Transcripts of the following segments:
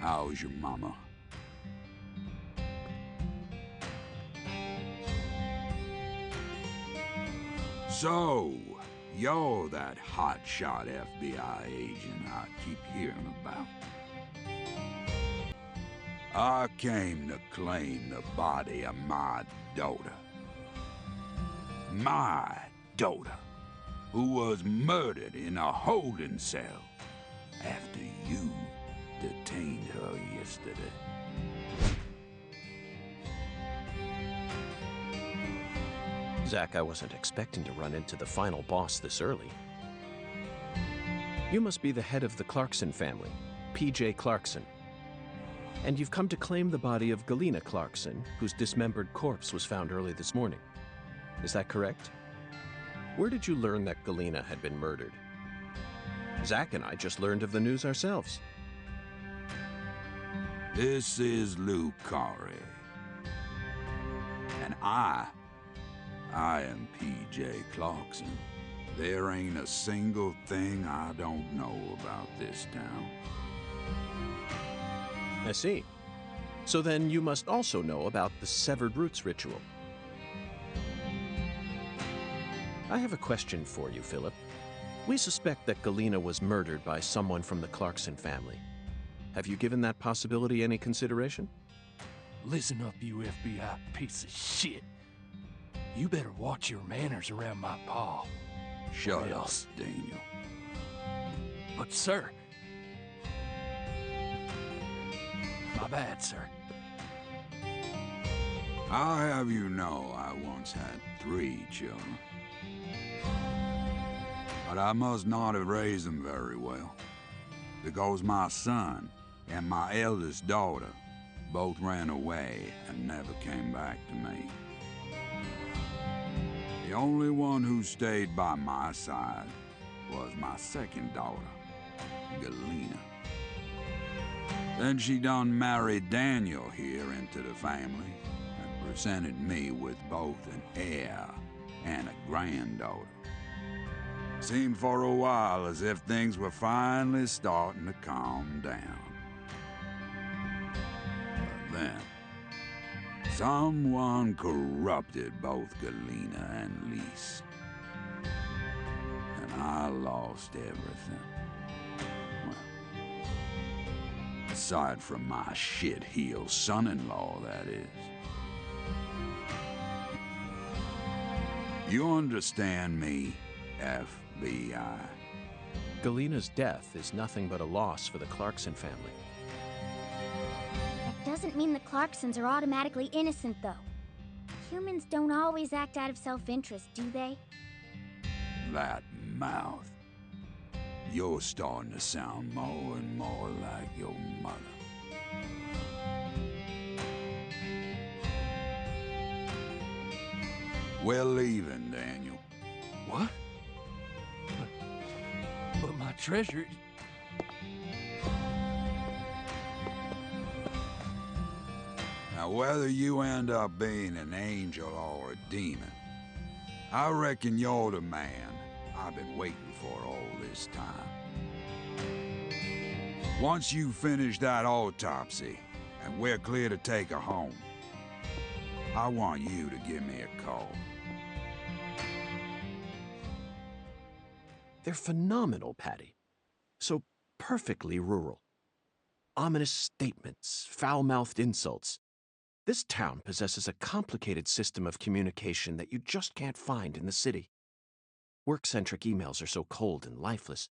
How's your mama? So, you're that hotshot FBI agent I keep hearing about. I came to claim the body of my daughter. My daughter, who was murdered in a holding cell after you detained her yesterday. Zach, I wasn't expecting to run into the final boss this early. You must be the head of the Clarkson family, P.J. Clarkson. And you've come to claim the body of Galena Clarkson, whose dismembered corpse was found early this morning. Is that correct? Where did you learn that Galena had been murdered? Zach and I just learned of the news ourselves. This is Lou Corey. And I am P.J. Clarkson. There ain't a single thing I don't know about this town. I see. So then you must also know about the Severed Roots ritual. I have a question for you, Philip. We suspect that Galena was murdered by someone from the Clarkson family. Have you given that possibility any consideration? Listen up, you FBI piece of shit. You better watch your manners around my pa. Shut up, Daniel. But, sir... My bad, sir. I'll have you know I once had 3 children. But I must not have raised them very well, because my son and my eldest daughter both ran away and never came back to me. The only one who stayed by my side was my second daughter, Galena. Then she done married Daniel here into the family and presented me with both an heir and a granddaughter. Seemed for a while as if things were finally starting to calm down. But then, someone corrupted both Galena and Lise. And I lost everything. Aside from my shit-heel son-in-law, that is. You understand me, FBI? Galena's death is nothing but a loss for the Clarkson family. That doesn't mean the Clarksons are automatically innocent, though. Humans don't always act out of self-interest, do they? That mouth. You're starting to sound more and more like your mother. We're leaving, Daniel. What? But my treasure... Now, whether you end up being an angel or a demon, I reckon you're the man I've been waiting for all this time. Once you finish that autopsy, and we're clear to take her home, I want you to give me a call. They're phenomenal, Patty. So perfectly rural. Ominous statements, foul-mouthed insults. This town possesses a complicated system of communication that you just can't find in the city. Work-centric emails are so cold and lifeless.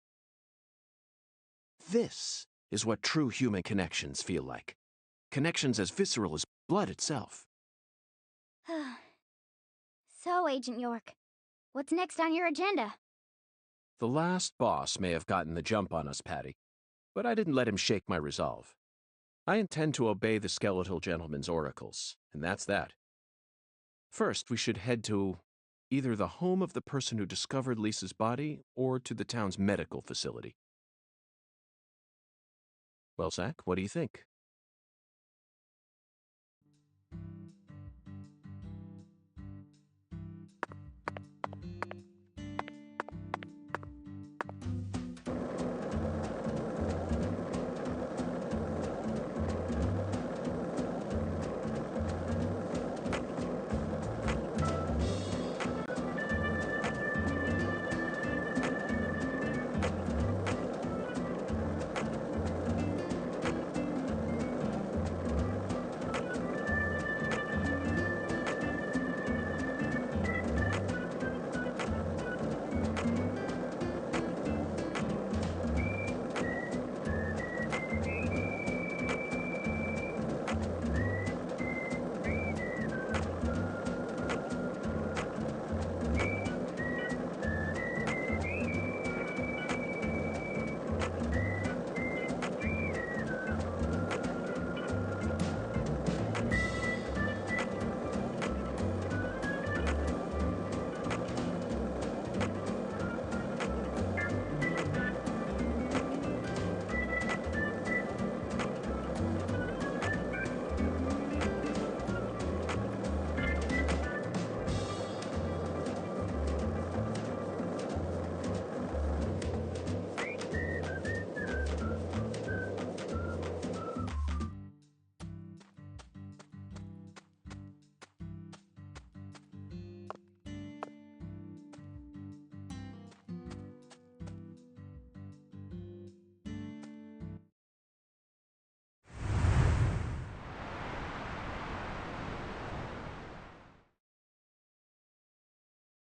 This is what true human connections feel like. Connections as visceral as blood itself. So, Agent York, what's next on your agenda? The last boss may have gotten the jump on us, Patty, but I didn't let him shake my resolve. I intend to obey the skeletal gentleman's oracles, and that's that. First, we should head to either the home of the person who discovered Lisa's body or to the town's medical facility. Well, Zach, what do you think?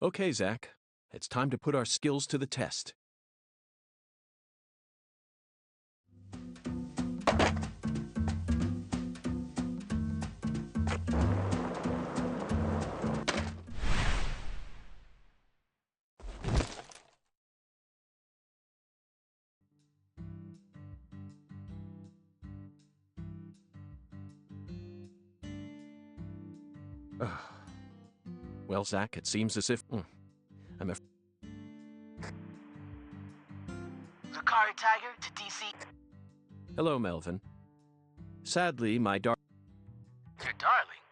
Okay, Zach. It's time to put our skills to the test. Well, Zach, it seems as if... I'm a... Zakari Tiger to DC. Hello, Melvin. Sadly, my Your darling?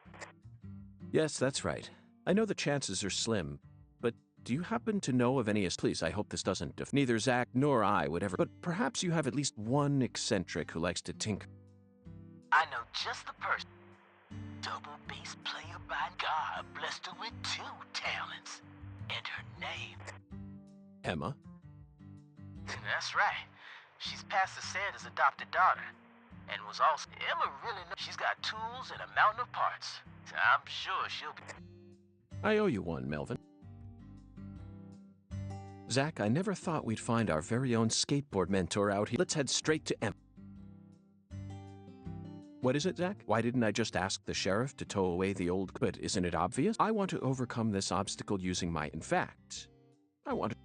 Yes, that's right. I know the chances are slim, but do you happen to know of any... Please, I hope this doesn't... Neither Zach nor I would ever... But perhaps you have at least one eccentric who likes to tinker. I know just the person. Double bass player by God, blessed her with 2 talents. And her name... Emma? That's right. She's Pastor Sanders' adopted daughter. And was also... Emma really knows she's got tools and a mountain of parts. I'm sure she'll be... I owe you one, Melvin. Zach, I never thought we'd find our very own skateboard mentor out here. Let's head straight to Emma. What is it, Zach? Why didn't I just ask the sheriff to tow away the old... But isn't it obvious? I want to overcome this obstacle using my... In fact, I want to...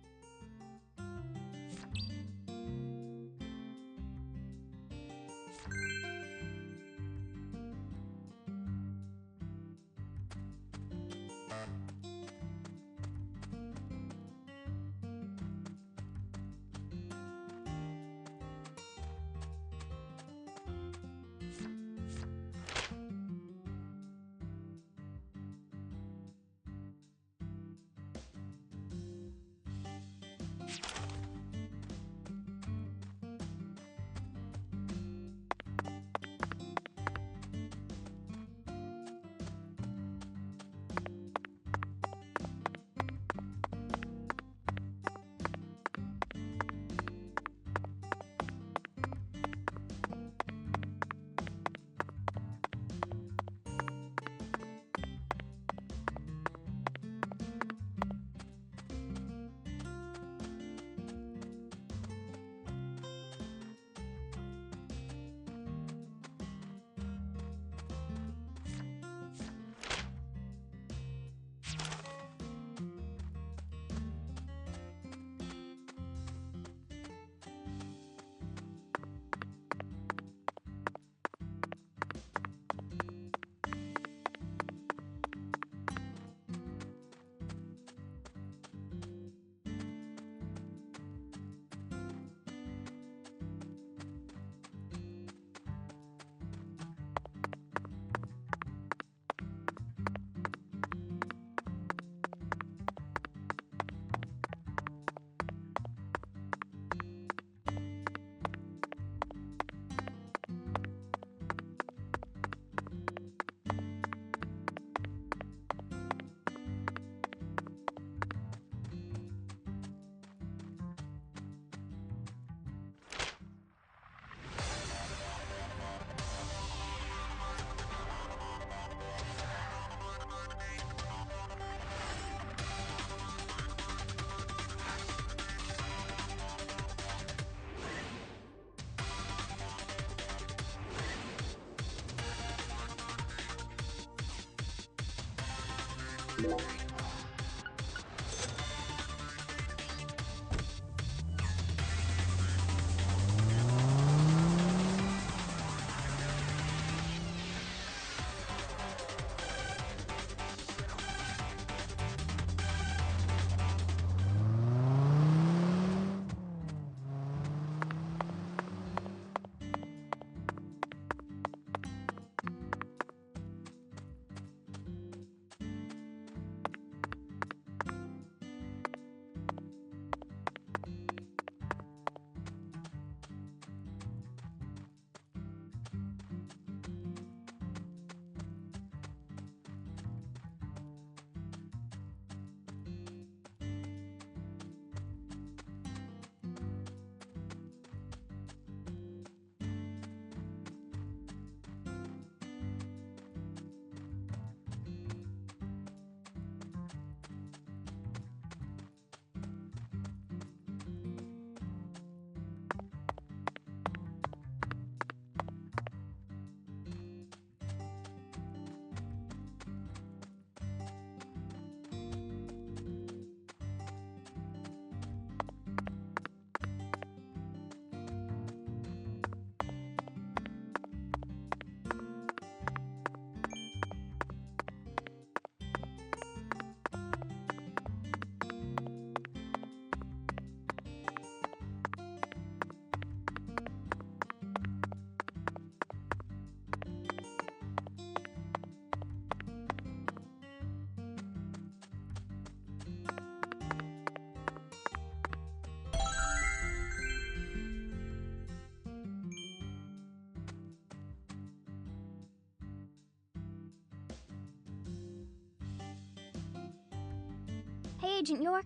Hey, Agent York.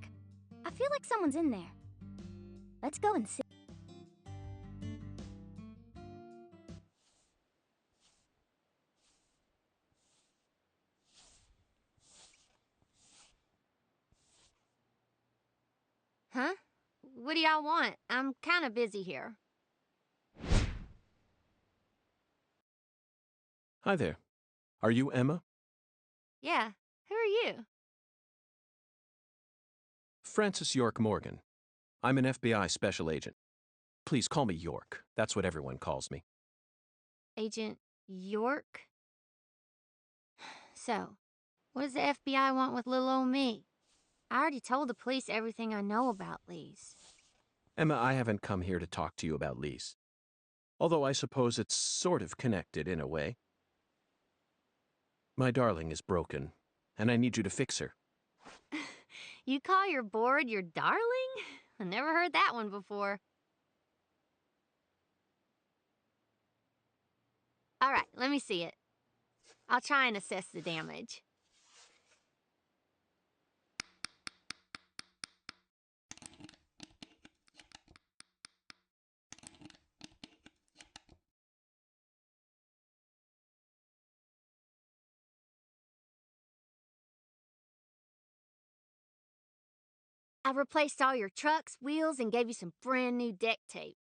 I feel like someone's in there. Let's go and see. Huh? What do y'all want? I'm kind of busy here. Hi there. Are you Emma? Yeah. Who are you? Francis York Morgan. I'm an FBI special agent. Please call me York. That's what everyone calls me. Agent York? So, what does the FBI want with little old me? I already told the police everything I know about Lee's. Emma, I haven't come here to talk to you about Lise. Although I suppose it's sort of connected in a way. My darling is broken, and I need you to fix her. You call your board your darling? I never heard that one before. All right, let me see it. I'll try and assess the damage. I replaced all your trucks, wheels, and gave you some brand new deck tape.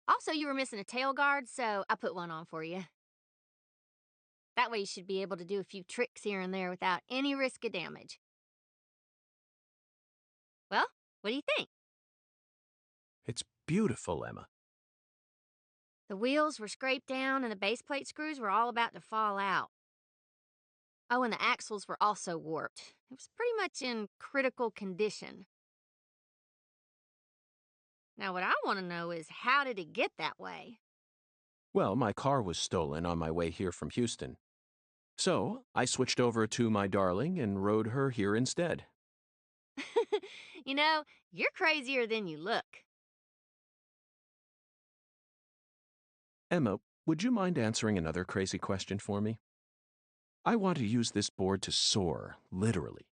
Also, you were missing a tail guard, so I put one on for you. That way you should be able to do a few tricks here and there without any risk of damage. Well, what do you think? It's beautiful, Emma. The wheels were scraped down and the base plate screws were all about to fall out. Oh, and the axles were also warped. It was pretty much in critical condition. Now, what I want to know is, how did it get that way? Well, my car was stolen on my way here from Houston. So, I switched over to my darling and rode her here instead. You know, you're crazier than you look. Emma, would you mind answering another crazy question for me? I want to use this board to soar, literally.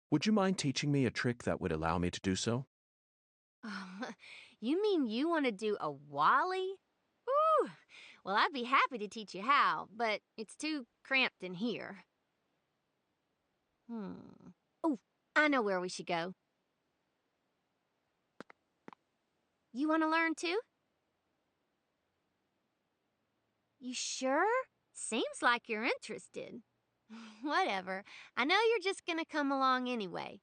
Would you mind teaching me a trick that would allow me to do so? You mean you want to do a wally? Ooh, well, I'd be happy to teach you how, but it's too cramped in here. Oh, I know where we should go. You want to learn too? You sure? Seems like you're interested. Whatever. I know you're just gonna come along anyway.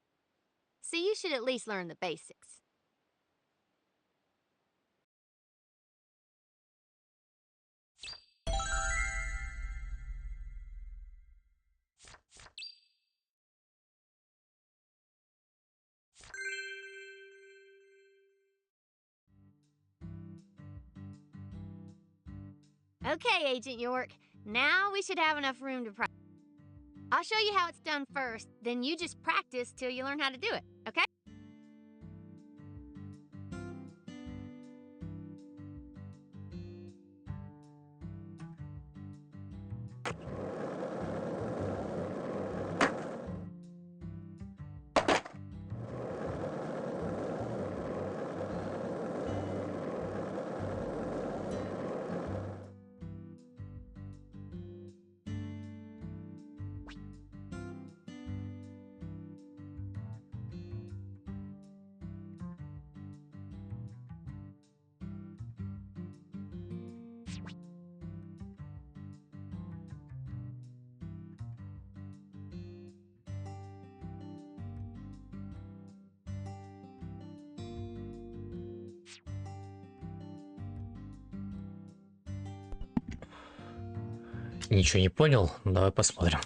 So you should at least learn the basics. Okay, Agent York. Now we should have enough room to practice. I'll show you how it's done first, then you just practice till you learn how to do it, okay? Ничего не понял? Давай посмотрим.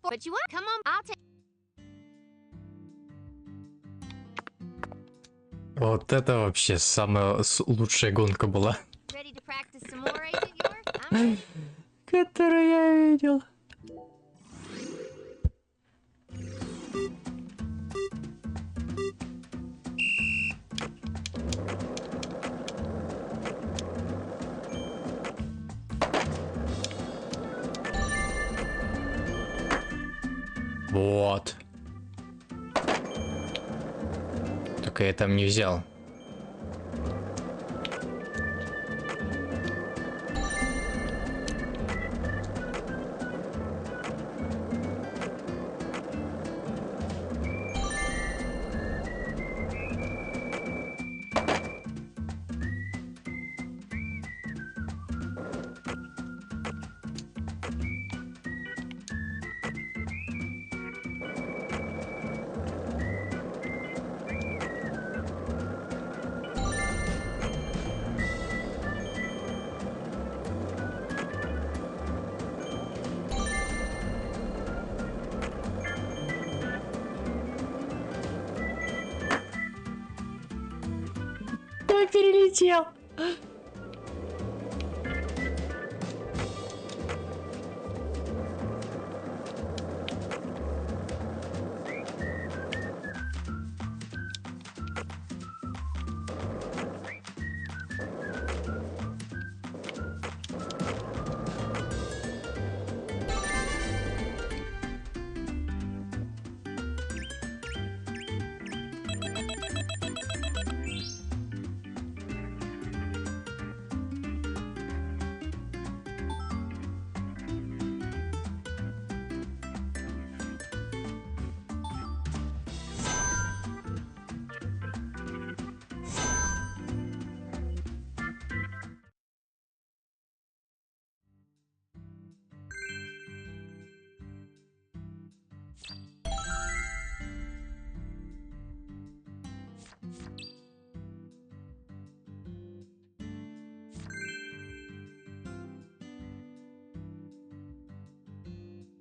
But you want? Come on, I'll take. Вот это вообще самая лучшая гонка была, Ready to practice some more, Agent York? I'm ready. которую я видел. Вот. Только я там не взял. Перелетел.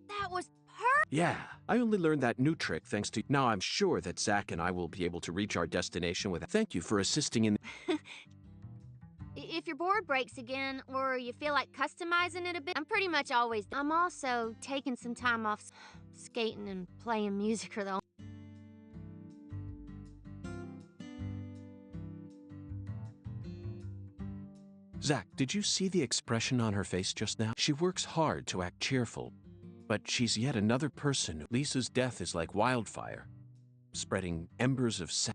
That was Yeah, I only learned that new trick thanks to... Now I'm sure that Zach and I will be able to reach our destination with... Thank you for assisting in... If your board breaks again, or you feel like customizing it a bit, I'm pretty much always... I'm also taking some time off skating and playing music or the... Zach, did you see the expression on her face just now? She works hard to act cheerful, but she's yet another person. Lisa's death is like wildfire, spreading embers of sadness.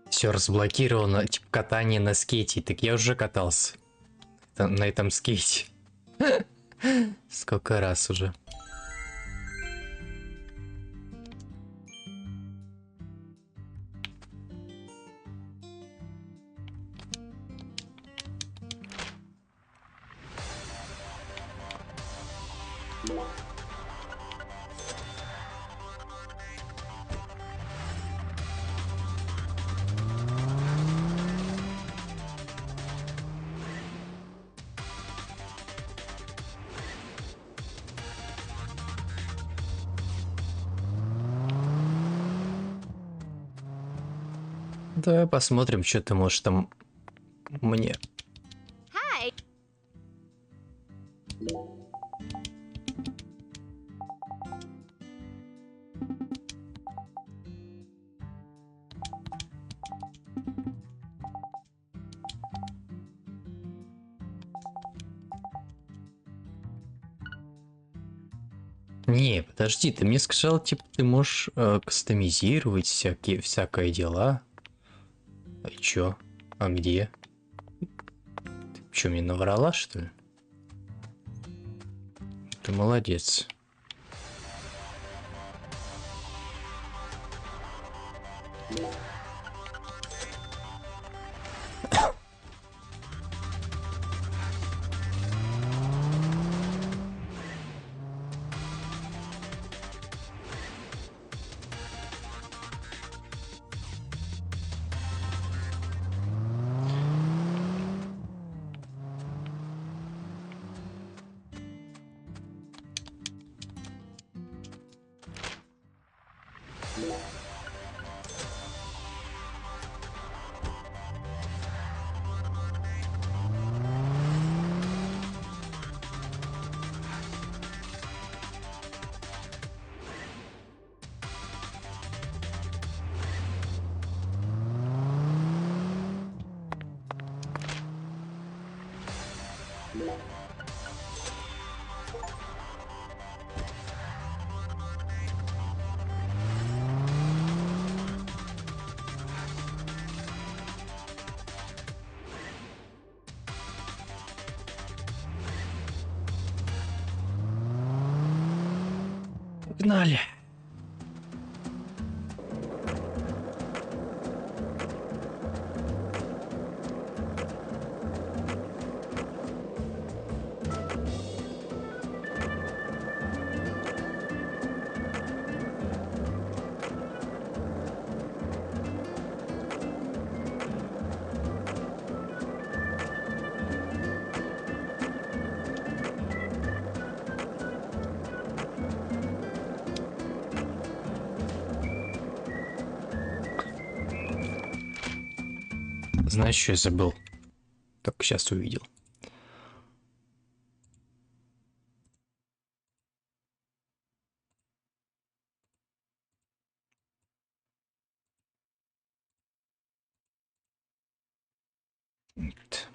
Все разблокировано, типа катание на скейте. Так я уже катался на этом скейте. Сколько раз уже. Давай посмотрим, что ты можешь там мне. Hi. Не, подожди, ты мне сказал, типа, ты можешь кастомизировать всякое дела. А чё? А где? Ты чё, мне наврала, что ли? Ты молодец. Погнали. Знаешь, что я забыл? Только сейчас увидел. Вот.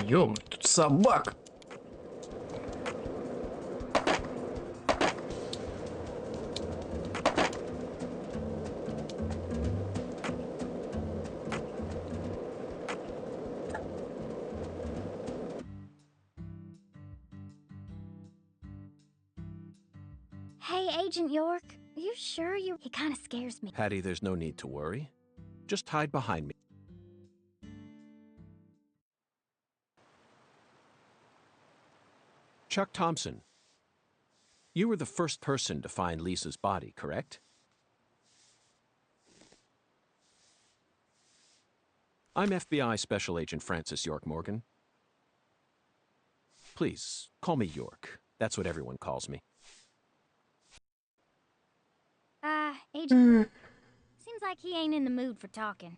Ё, тут собак. Hey, Agent York. Are you sure you... He kind of scares me. Patty, there's no need to worry. Just hide behind me. Chuck Thompson. You were the first person to find Lisa's body, correct? I'm FBI Special Agent Francis York Morgan. Please, call me York. That's what everyone calls me. Agent... Seems like he ain't in the mood for talking.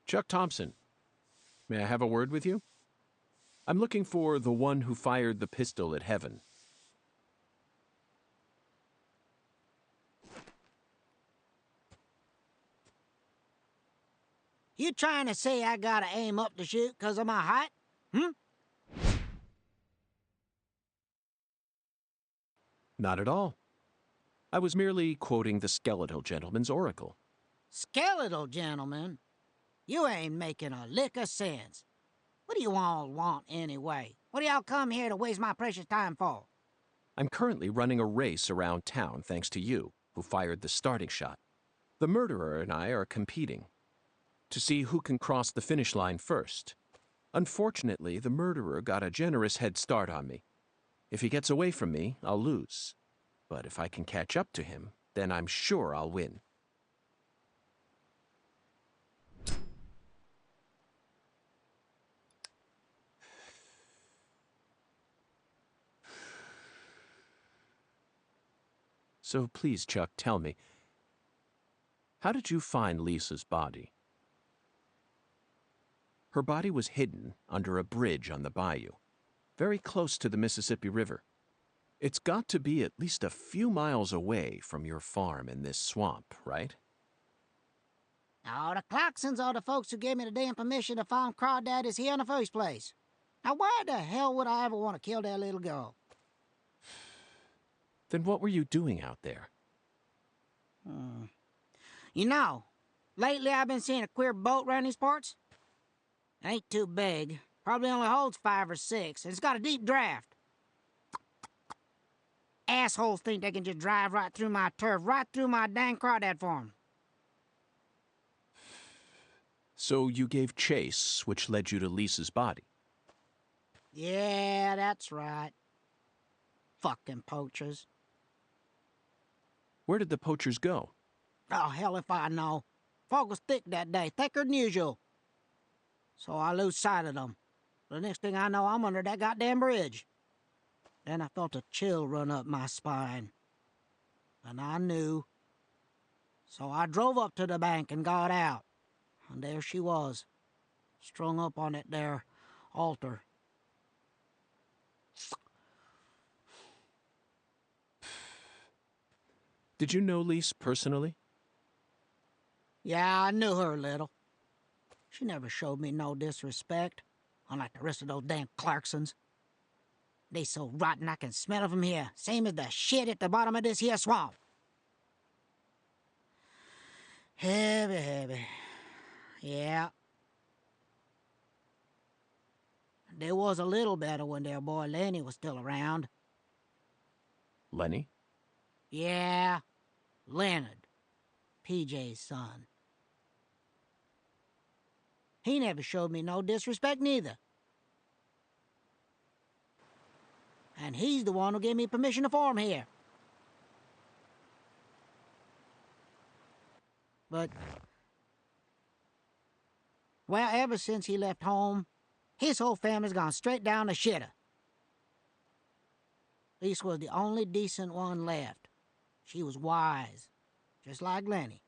Chuck Thompson. May I have a word with you? I'm looking for the one who fired the pistol at Heaven. You trying to say I gotta aim up to shoot 'cause of my height? Not at all. I was merely quoting the skeletal gentleman's oracle. Skeletal gentleman? You ain't making a lick of sense. What do you all want anyway? What do y'all come here to waste my precious time for? I'm currently running a race around town thanks to you, who fired the starting shot. The murderer and I are competing to see who can cross the finish line first. Unfortunately, the murderer got a generous head start on me. If he gets away from me, I'll lose. But if I can catch up to him, then I'm sure I'll win. So please, Chuck, tell me, how did you find Lisa's body? Her body was hidden under a bridge on the bayou, very close to the Mississippi River. It's got to be at least a few miles away from your farm in this swamp, right? Oh, the Clarksons are the folks who gave me the damn permission to farm crawdaddies here in the first place. Now, why the hell would I ever want to kill that little girl? Then what were you doing out there? You know, lately I've been seeing a queer boat around these parts. It ain't too big. Probably only holds 5 or 6, and it's got a deep draft. Assholes think they can just drive right through my turf, right through my dang crawdad farm. So you gave chase, which led you to Lisa's body? Yeah, that's right. Fucking poachers. Where did the poachers go? Oh, hell if I know. Fog was thick that day, thicker than usual. So I lose sight of them. The next thing I know, I'm under that goddamn bridge. Then I felt a chill run up my spine. And I knew. So I drove up to the bank and got out. And there she was, strung up on it there altar. Did you know Lise personally? Yeah, I knew her a little. She never showed me no disrespect, unlike the rest of those damn Clarksons. They so rotten I can smell it from here, same as the shit at the bottom of this here swamp. Heavy, heavy. Yeah. They was a little better when their boy Lenny was still around. Lenny? Yeah, Leonard, PJ's son. He never showed me no disrespect neither. And he's the one who gave me permission to farm here. But, well, ever since he left home, his whole family's gone straight down the shitter. Lisa was the only decent one left. She was wise, just like Lenny.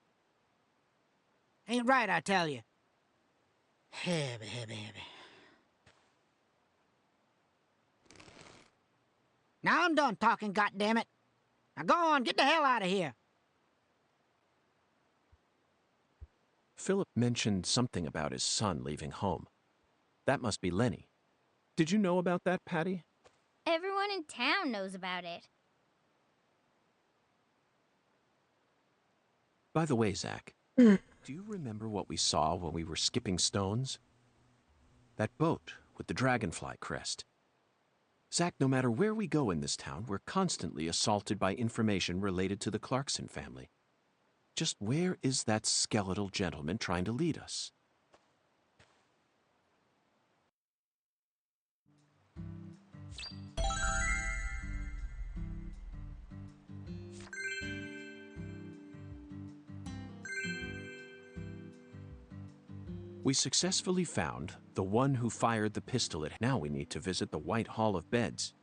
Ain't right, I tell you. Heavy, heavy, heavy. Now I'm done talking, goddammit. Now go on, get the hell out of here. Philip mentioned something about his son leaving home. That must be Lenny. Did you know about that, Patty? Everyone in town knows about it. By the way, Zach, do you remember what we saw when we were skipping stones? That boat with the dragonfly crest. Zach, no matter where we go in this town, we're constantly assaulted by information related to the Clarkson family. Just where is that skeletal gentleman trying to lead us? We successfully found the one who fired the pistol at. Now we need to visit the White Hall of Beds.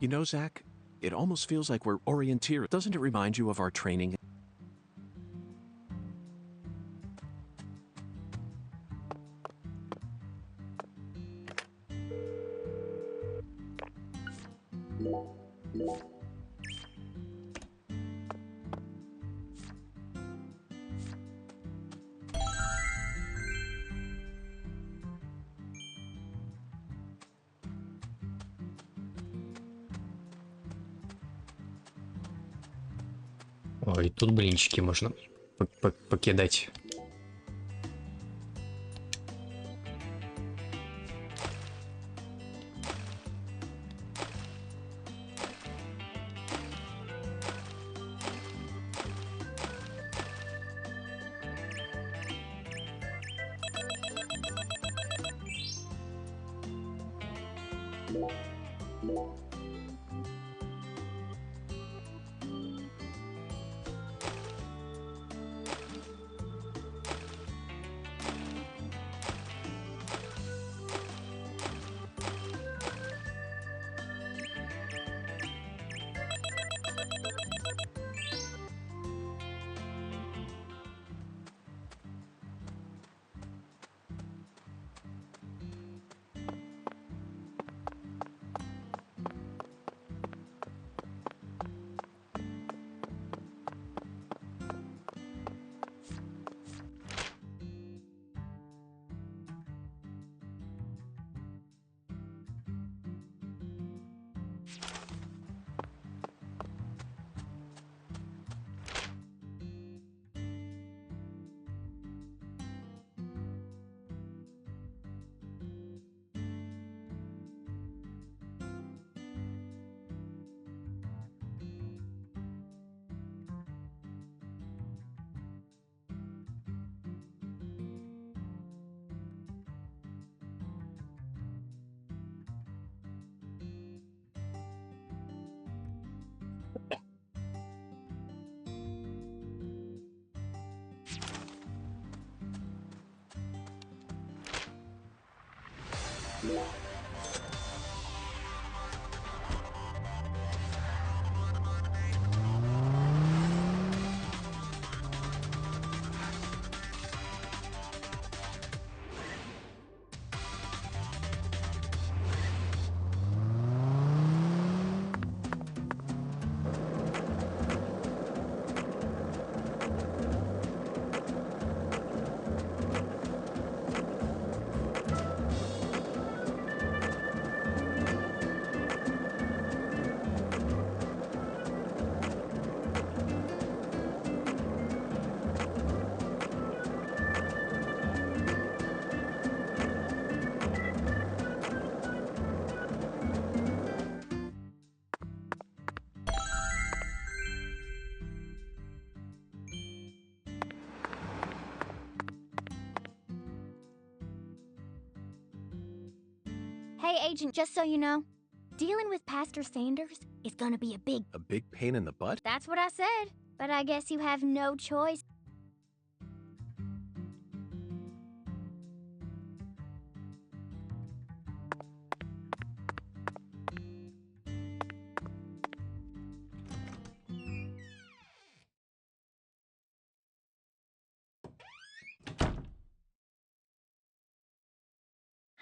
You know, Zach, it almost feels like we're orienteering. Doesn't it remind you of our training? Ой, тут блинчики можно покидать. Hey, Agent, just so you know, dealing with Pastor Sanders is gonna be A big pain in the butt? That's what I said, but I guess you have no choice.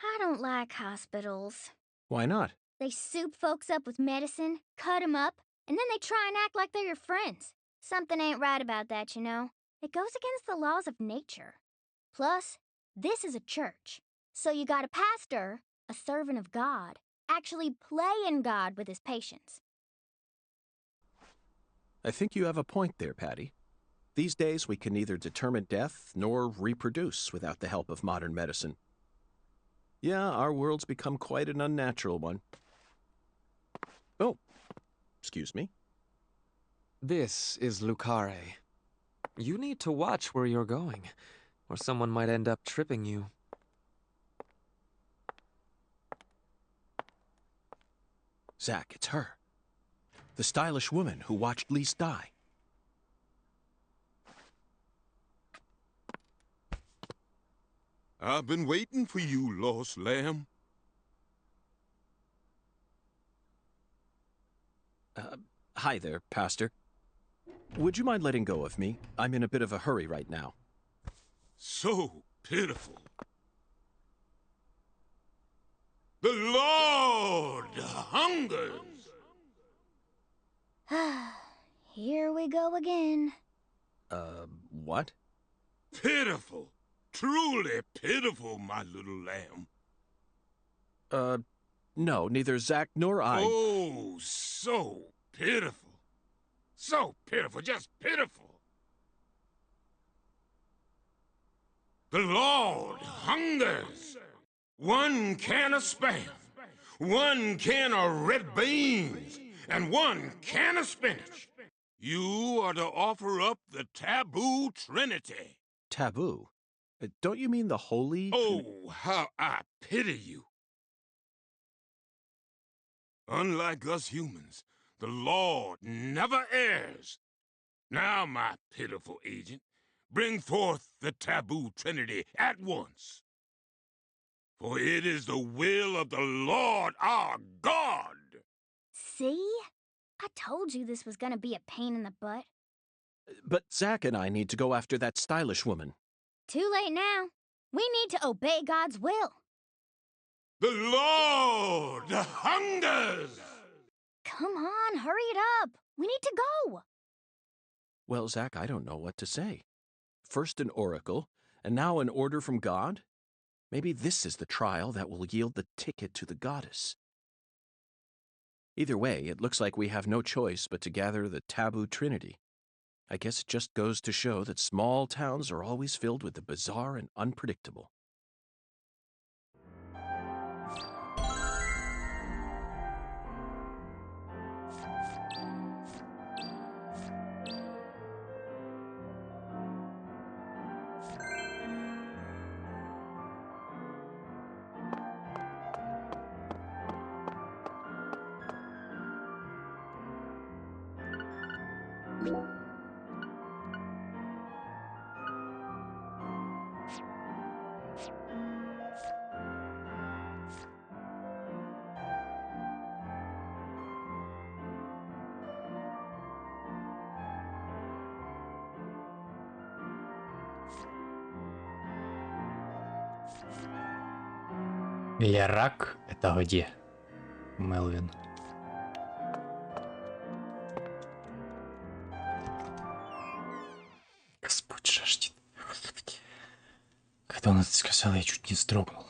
I don't like hospitals. Why not? They soup folks up with medicine, cut 'em up, and then they try and act like they're your friends. Something ain't right about that, you know. It goes against the laws of nature. Plus, this is a church. So you got a pastor, a servant of God, actually playing God with his patients. I think you have a point there, Patty. These days, we can neither determine death nor reproduce without the help of modern medicine. Yeah, our world's become quite an unnatural one. Excuse me? This is Lucare. You need to watch where you're going, or someone might end up tripping you. Zach, it's her. The stylish woman who watched Lise die. I've been waiting for you, lost lamb. Hi there, Pastor. Would you mind letting go of me? I'm in a bit of a hurry right now. So pitiful. The Lord hungers. Here we go again. What? Pitiful. Truly pitiful, my little lamb. No, neither Zach nor I... Oh, so pitiful. So pitiful, just pitiful. The Lord hungers. 1 can of Spam, 1 can of red beans, and 1 can of spinach. You are to offer up the taboo trinity. Taboo? Don't you mean the holy... Oh, how I pity you. Unlike us humans, the Lord never errs. Now, my pitiful agent, bring forth the taboo trinity at once. For it is the will of the Lord our God. See? I told you this was gonna be a pain in the butt. But Zach and I need to go after that stylish woman. Too late now. We need to obey God's will. The Lord hungers! Come on, hurry it up. We need to go. Well, Zach, I don't know what to say. First an oracle, and now an order from God? Maybe this is the trial that will yield the ticket to the goddess. Either way, it looks like we have no choice but to gather the taboo trinity. I guess it just goes to show that small towns are always filled with the bizarre and unpredictable. Лерак — это где? Мелвин. Господь жаждет. Господи. Когда он это сказал, я чуть не вздрогнул.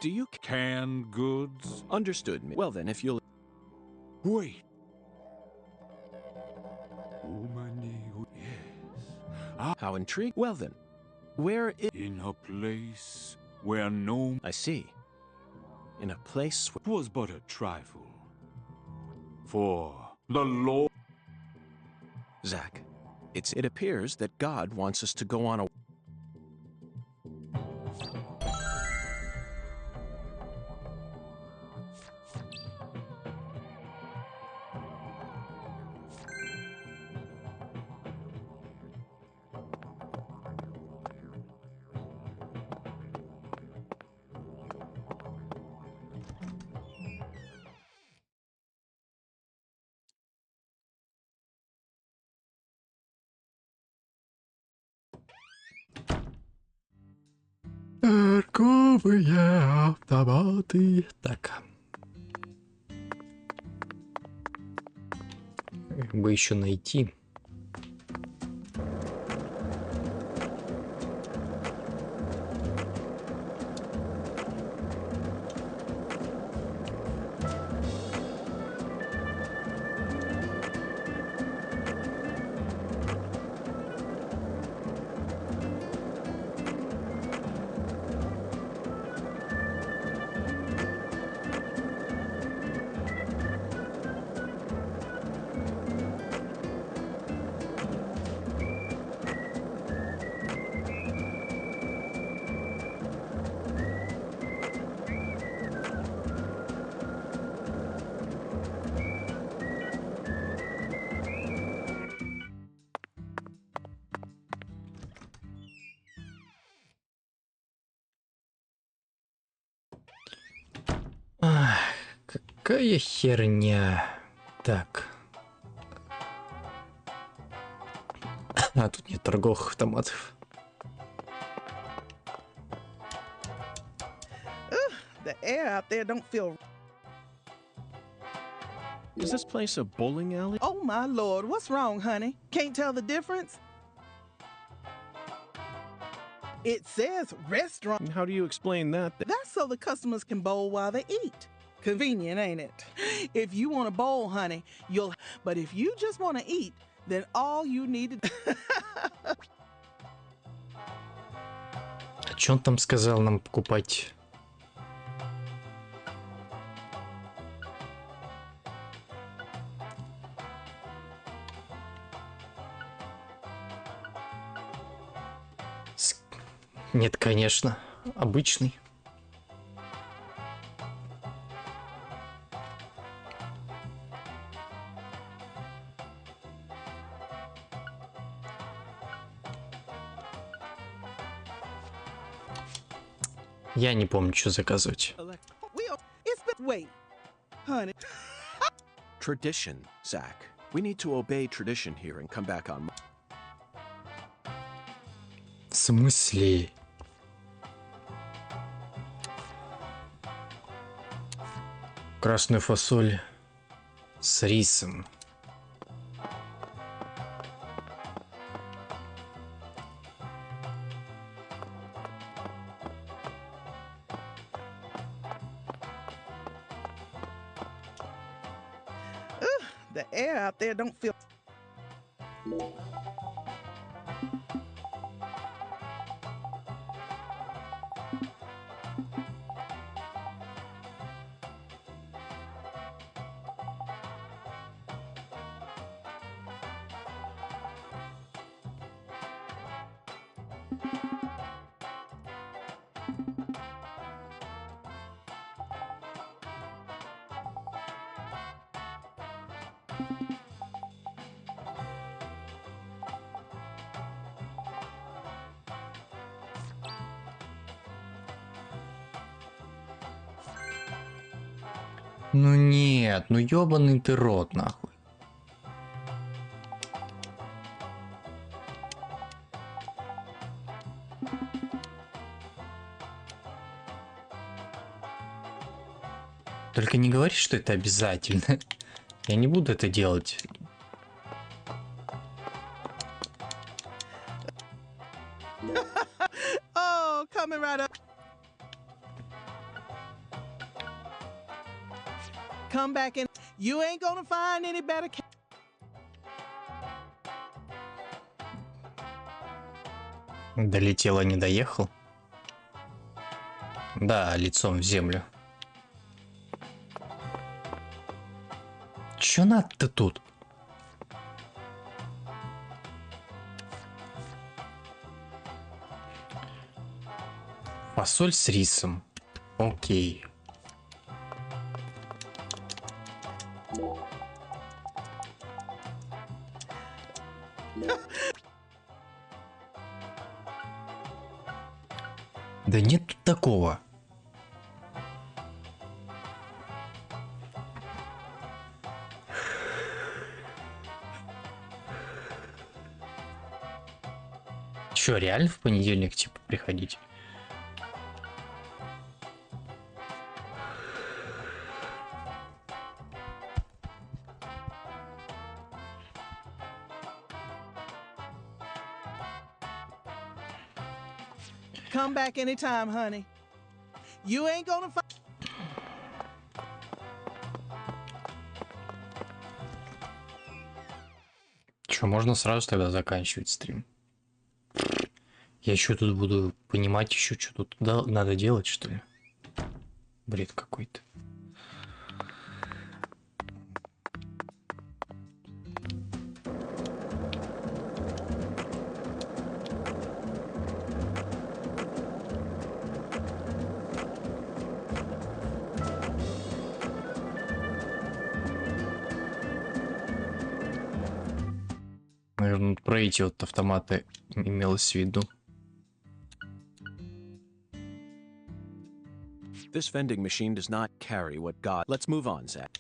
Do you Canned goods? understood me? Well then, if you'll Wait. Yes. how intrigued. Well then, where is In a place where no I see. In a place where was but a trifle. For the Lord. Zach, it appears that God wants us to go on a Торговые автоматы. Так. Бы еще найти. Ах, какая херня. Так. А тут нет торговых автоматов. The air out there don't feel... Is this place a bowling alley? Oh, my Lord. What's wrong, honey? Can't tell the difference? It says restaurant. How do you explain that? That's so the customers can bowl while they eat. Convenient, ain't it? If you want to bowl, honey, you'll... But if you just want to eat, then all you need to... А чё он там сказал нам покупать? Нет, конечно, обычный. Я не помню, что заказывать. Wait, honey. Tradition, Zach. We need to obey tradition here and come back on. В смысле? Красную фасоль с рисом. The air out there don't feel... Ну нет, ну ёбаный ты рот, нахуй. Только не говори, что это обязательно. Я не буду это делать. Oh, coming right up. Come back in. You ain't gonna find any better. Долетел, а не доехал? Да, лицом в землю. Чё надо-то тут? Фасоль с рисом. Окей. Да нет тут такого. Чё, реально в понедельник, типа, приходить? Come back anytime, honey. You ain't gonna find. Чё, можно сразу тогда заканчивать стрим? Я еще тут буду понимать еще, что тут надо делать, что ли? Бред какой-то. Наверное, про эти вот автоматы имелось в виду. This vending machine does not carry what God. Let's move on, Zach.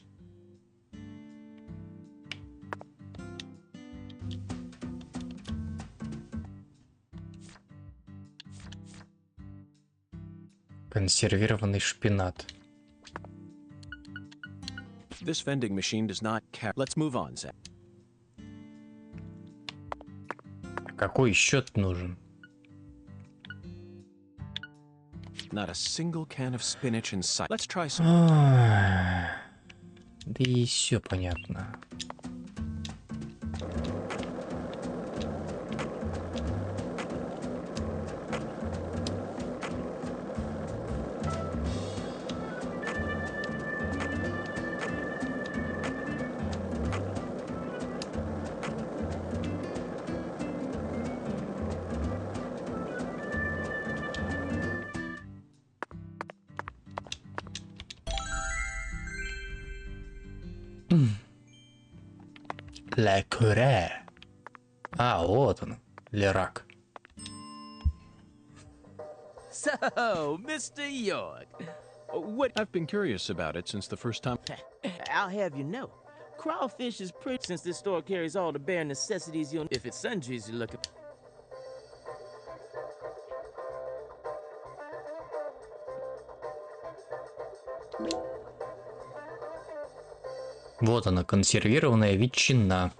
Консервированный шпинат. This vending machine does not carry. Let's move on, Zach. Какой счет нужен? Not a single can of spinach in sight. Let's try some. Да и все понятно. Ля Куре. А, вот он, Лерак. So, Mr. York, what? I've been curious about it since the first time. I'll have you know, crawfish is pretty. Since this store carries all the bare necessities you'll. If it's sundries you're looking. Вот она, консервированная ветчина.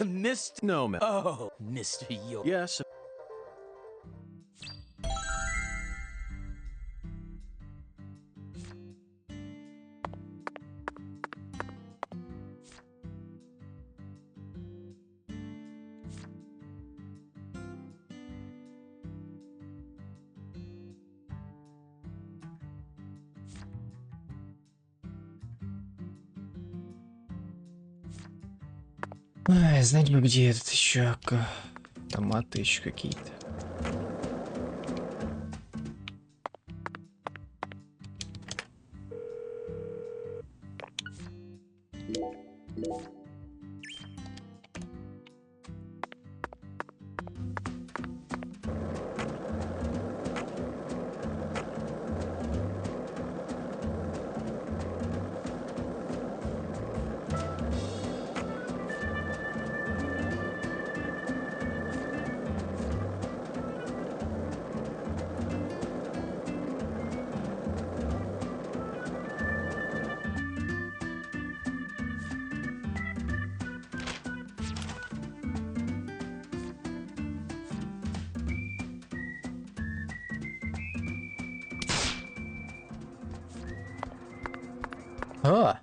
Mr. No, man. Oh, Mr. York. Yes. Ай, знать бы, где этот еще томаты еще какие-то. А!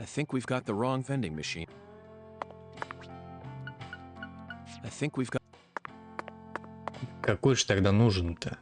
I think we've got the wrong vending machine. I think we've got... Какой же тогда нужен-то?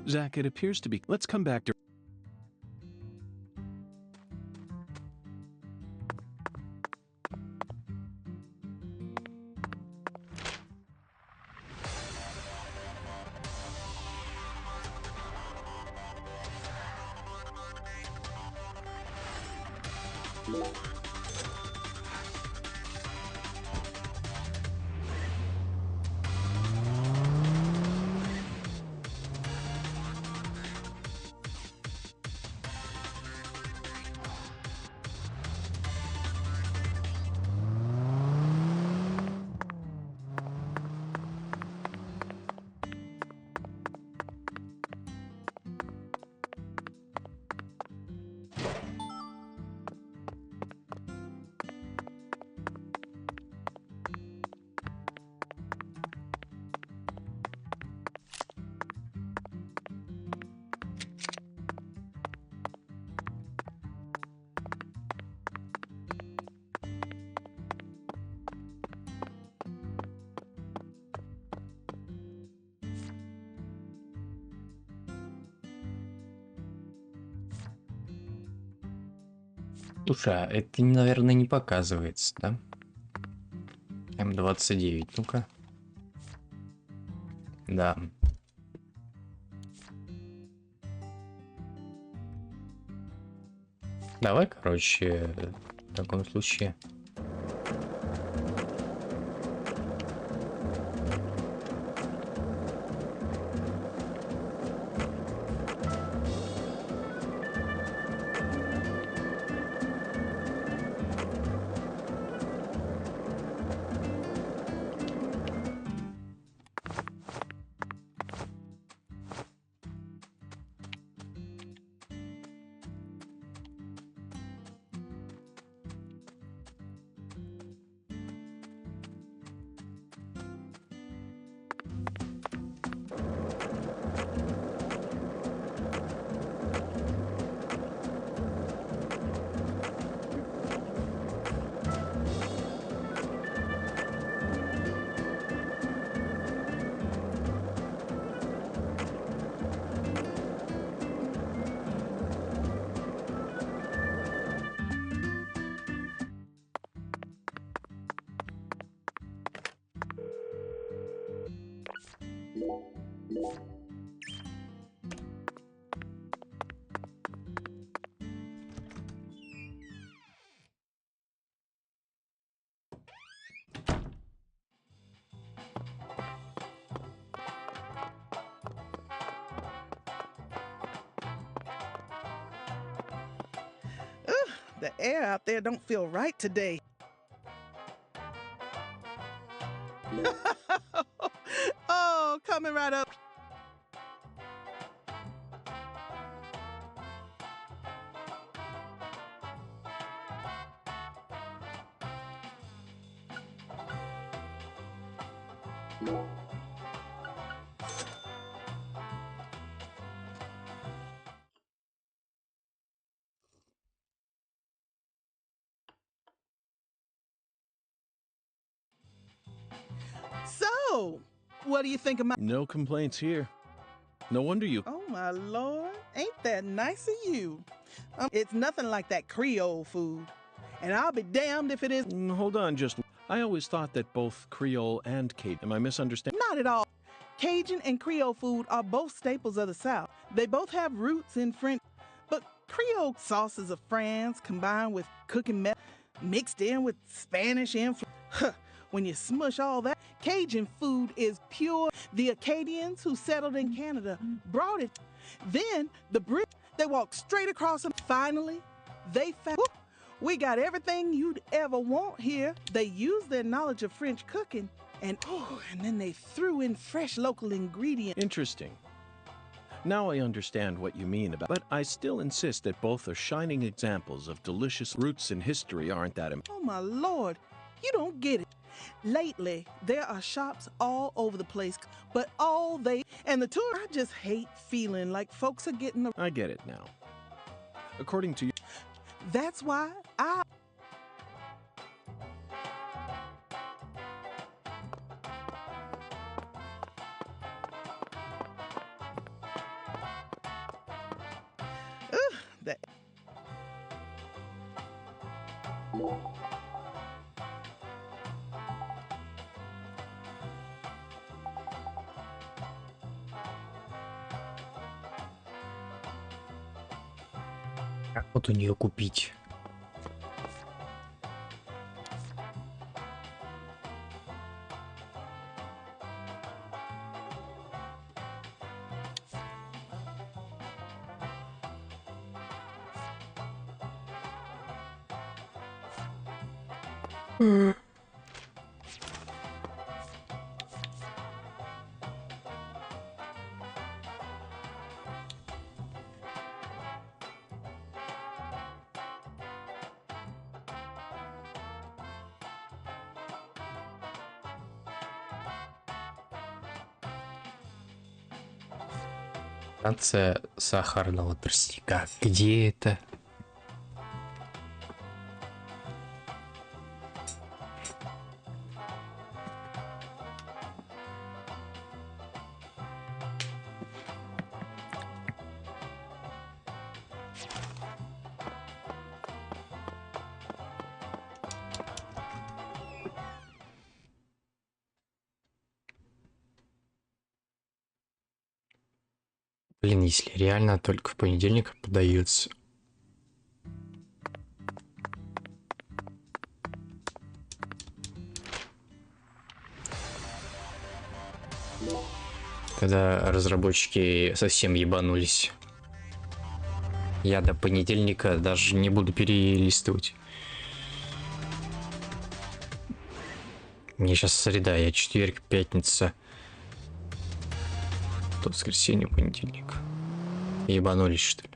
Zach, it appears to be. Let's come back to. Слушай, а это, наверное, не показывается, да? М29, ну-ка. Да. Давай, короче, в таком случае. The air out there don't feel right today. Oh, coming right up. So, what do you think of my... No complaints here. No wonder you. Oh, my Lord. Ain't that nice of you? It's nothing like that Creole food. And I'll be damned if it is... Hold on, just. I always thought that both Creole and Cajun. Am I misunderstanding? Not at all. Cajun and Creole food are both staples of the South. They both have roots in French. But Creole sauces of France combined with cooking method mixed in with Spanish influence. When you smush all that, Cajun food is pure. The Acadians who settled in Canada brought it. Then the Brits, they walked straight across them. Finally, they found, we got everything you'd ever want here. They used their knowledge of French cooking and then they threw in fresh local ingredients. Interesting. Now I understand what you mean about, but I still insist that both are shining examples of delicious roots in history, aren't that? Oh my Lord, you don't get it. Lately, there are shops all over the place, but all they and the tour. I just hate feeling like folks are getting the. I get it now. According to you. That's why I. The Как вот у нее купить? Станция сахарного тростника. Где это? Блин, если реально только в понедельник продается. Когда разработчики совсем ебанулись. Я до понедельника даже не буду перелистывать. Мне сейчас среда, я четверг, пятница. То воскресенье, понедельник. Ебанулись, что ли?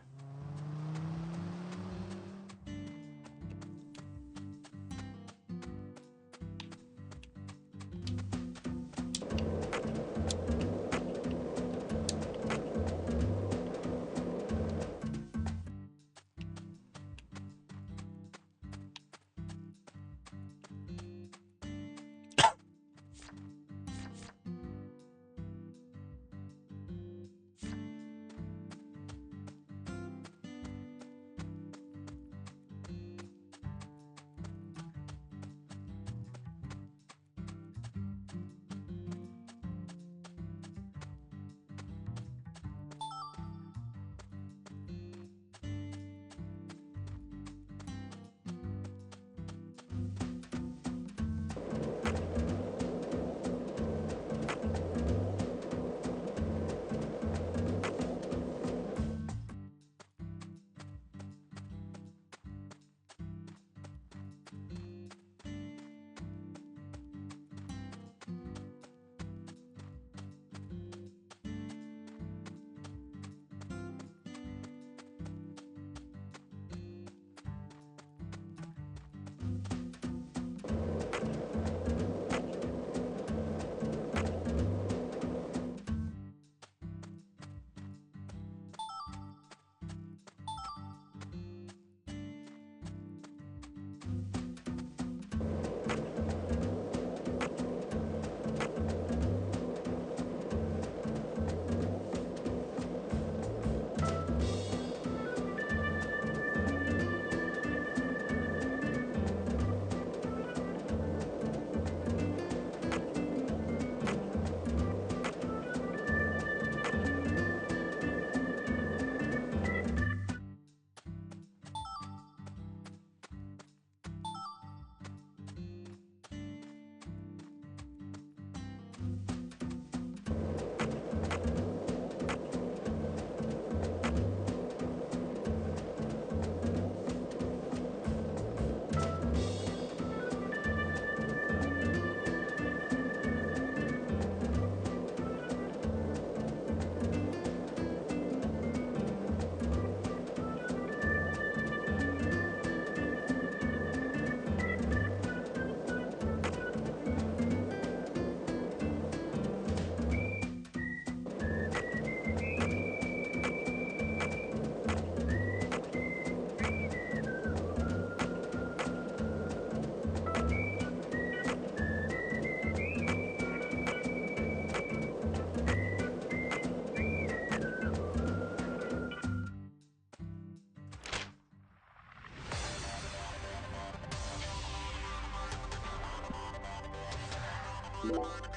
That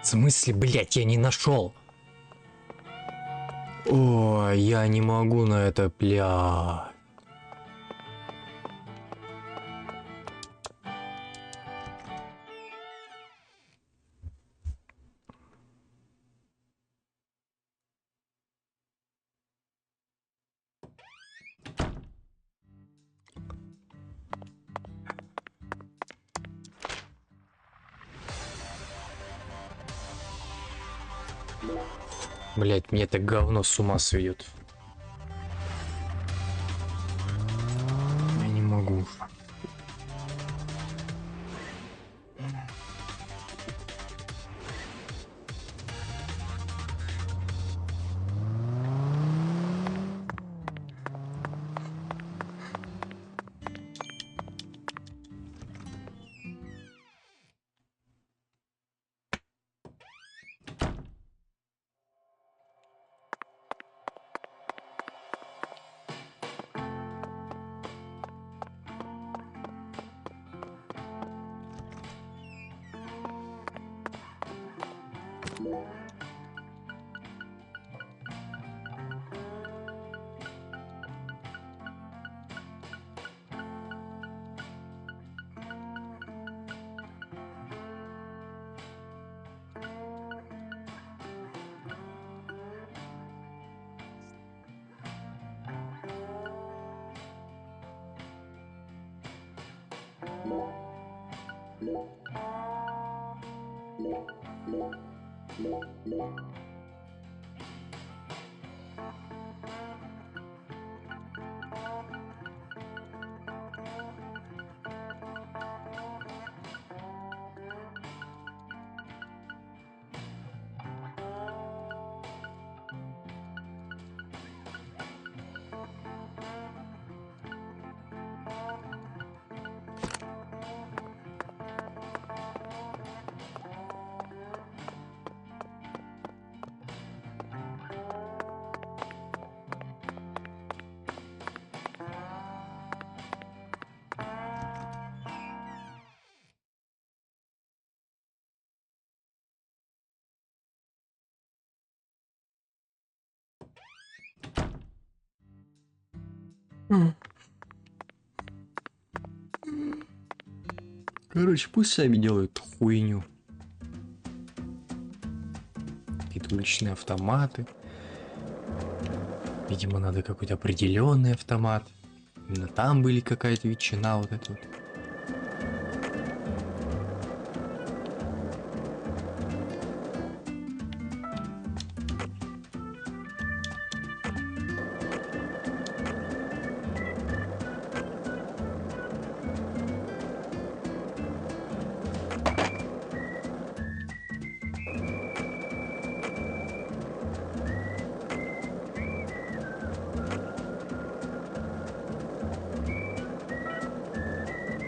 В смысле, блядь, я не нашел. О, я не могу на это, бля. Блять, мне это говно с ума сведет. Я не могу. Короче, пусть сами делают хуйню. Какие-то уличные автоматы. Видимо, надо какой-то определенный автомат. Именно там были какая-то ветчина вот эта вот.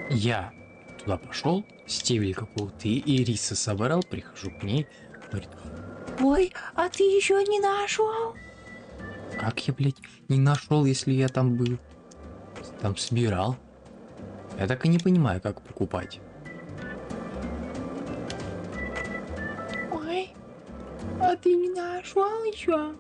Я туда пошел, стебель какого-то и риса собрал, прихожу к ней, говорит: ой, а ты еще не нашел? Как я, блядь, не нашел, если я там был? Там собирал. Я так и не понимаю, как покупать. Ой, а ты не нашел еще?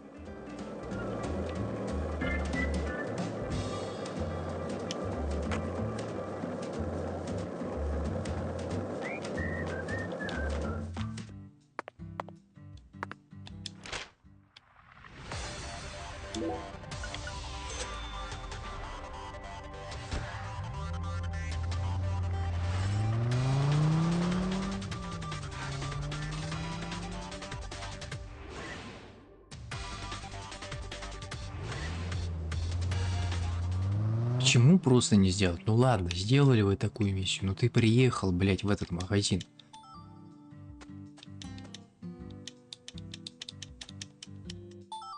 почему просто не сделать? Ну ладно, сделали вы такую миссию, но ты приехал, блядь, в этот магазин.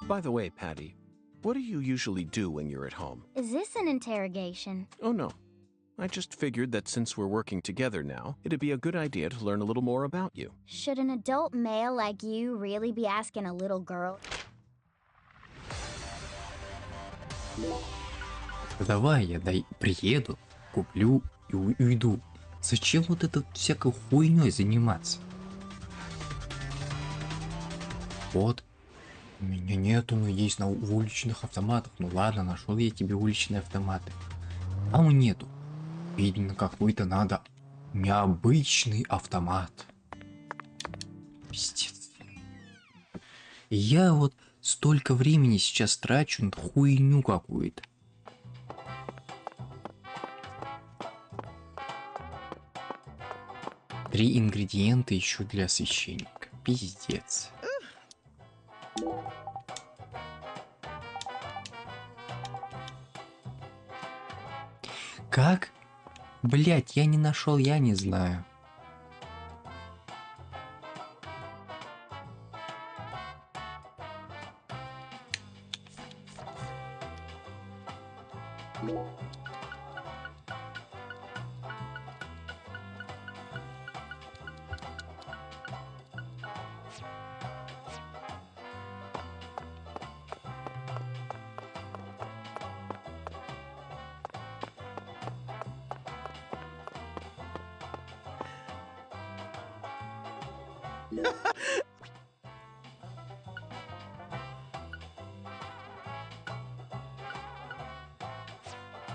By the way, Patty, what do you usually do when you're at home? Is this an interrogation? Oh, no. I just figured that since we're working together now, it'd be a good idea to learn a little more about you. Should an adult male like you really be asking a little girl? Давай я приеду, куплю и уйду. Зачем вот это всякой хуйней заниматься? Вот. У меня нету, но есть в уличных автоматах. Ну ладно, нашел я тебе уличные автоматы. А у нету. Видно, какой-то надо необычный автомат. Пиздец. Я вот столько времени сейчас трачу на хуйню какую-то. Три ингредиента еще для священника. Пиздец. Как? Блять, я не нашел, я не знаю.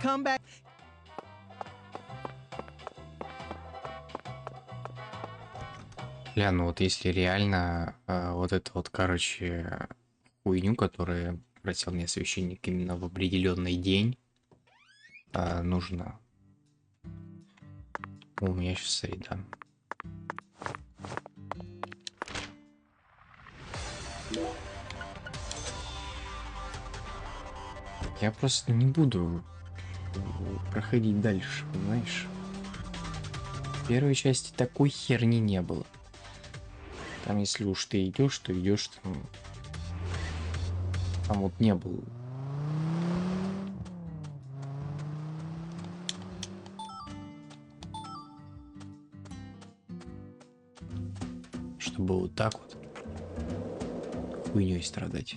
Come back. Бля, ну вот если реально вот это вот, короче, хуйню, которую просил мне священник именно в определенный день, нужно... У меня сейчас среда. Я просто не буду проходить дальше, понимаешь? В первой части такой херни не было. Там, если уж ты идешь, то идешь там вот не было. Чтобы вот так вот хуйней страдать.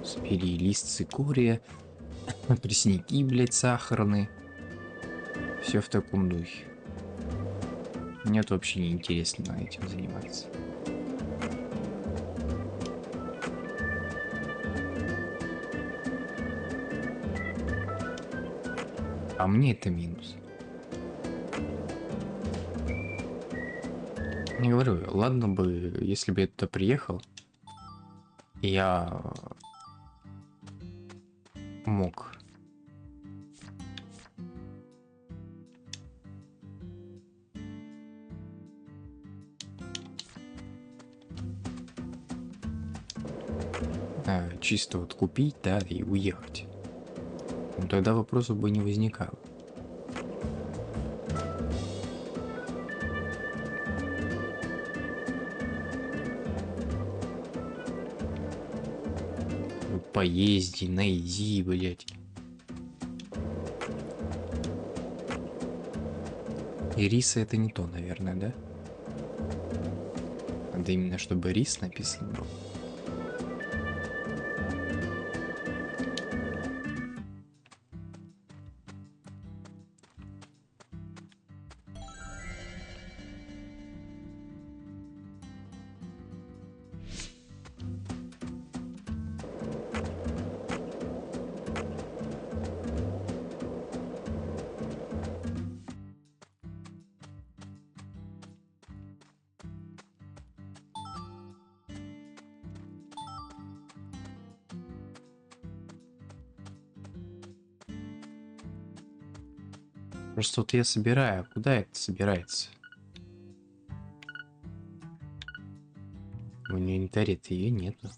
Спили лист цикория, тростники, блядь, сахарные. Все в таком духе. Мне это вообще не интересно этим заниматься. А мне это минус. Не говорю, ладно бы, если бы я туда приехал, я мог. Чисто вот купить, да, и уехать. Ну, тогда вопросов бы не возникало. Поезди, найди, блять. И риса это не то, наверное, да? Надо именно, чтобы рис написан был. Просто вот я собираю, а куда это собирается? В инвентаре-то ее нету.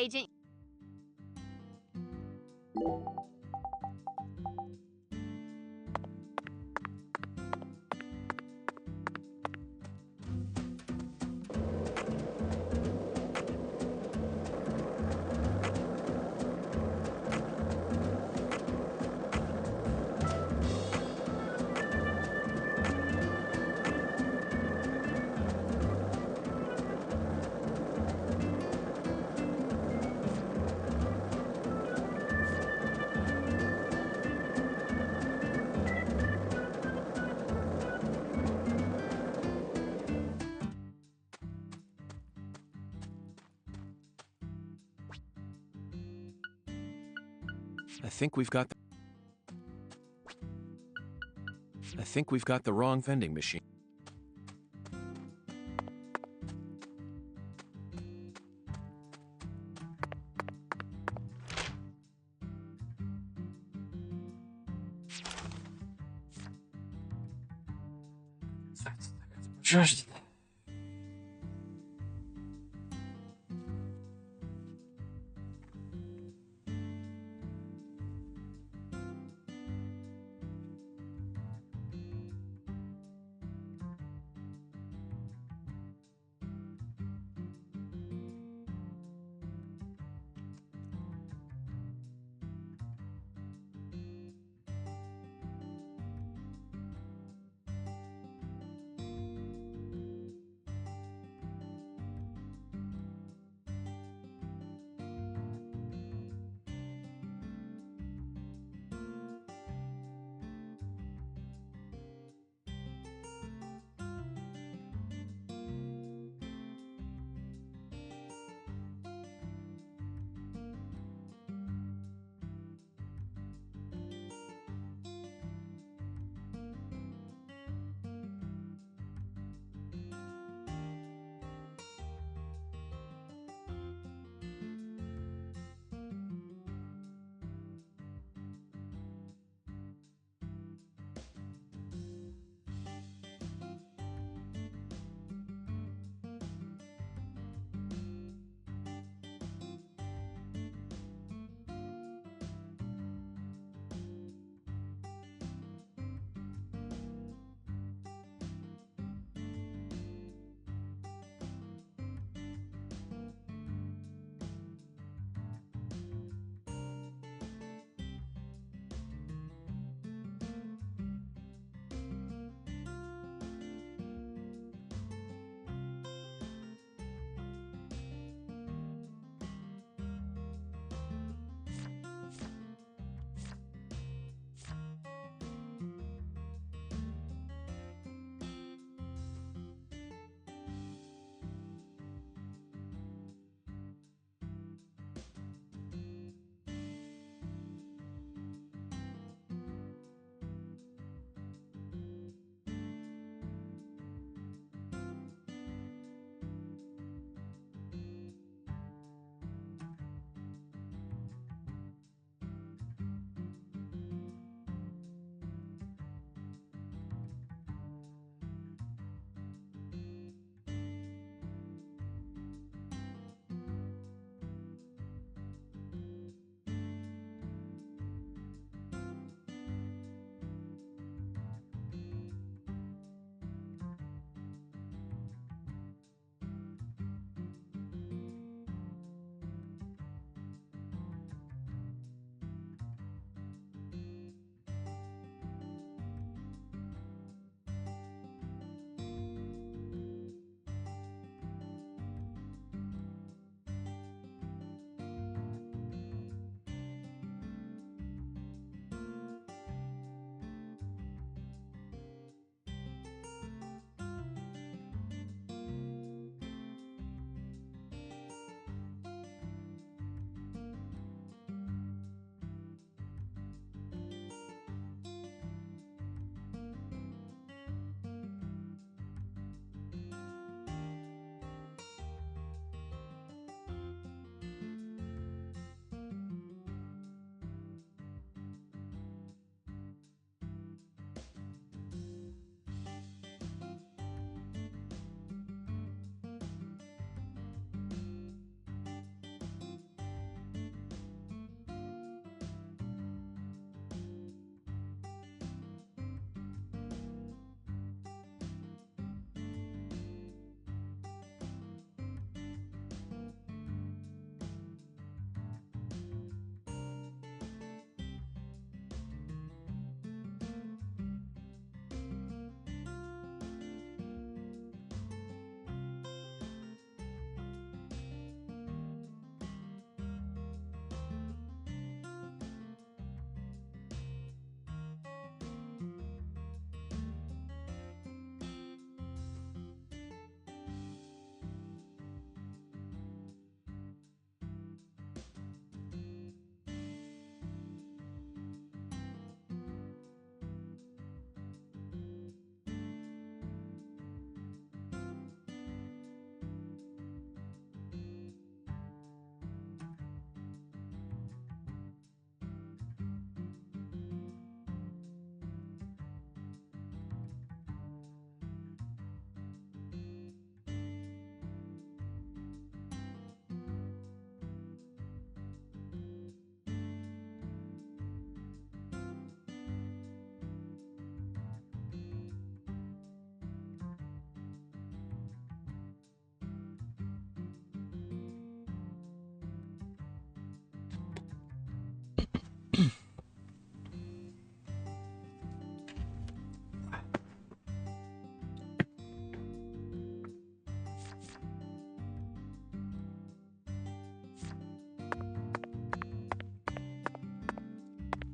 agent. I think we've got the wrong vending machine. Жаждет.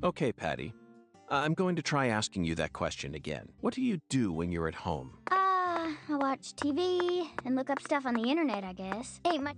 Okay, Patty. I'm going to try asking you that question again. What do you do when you're at home? I watch TV and look up stuff on the internet, I guess. Ain't much.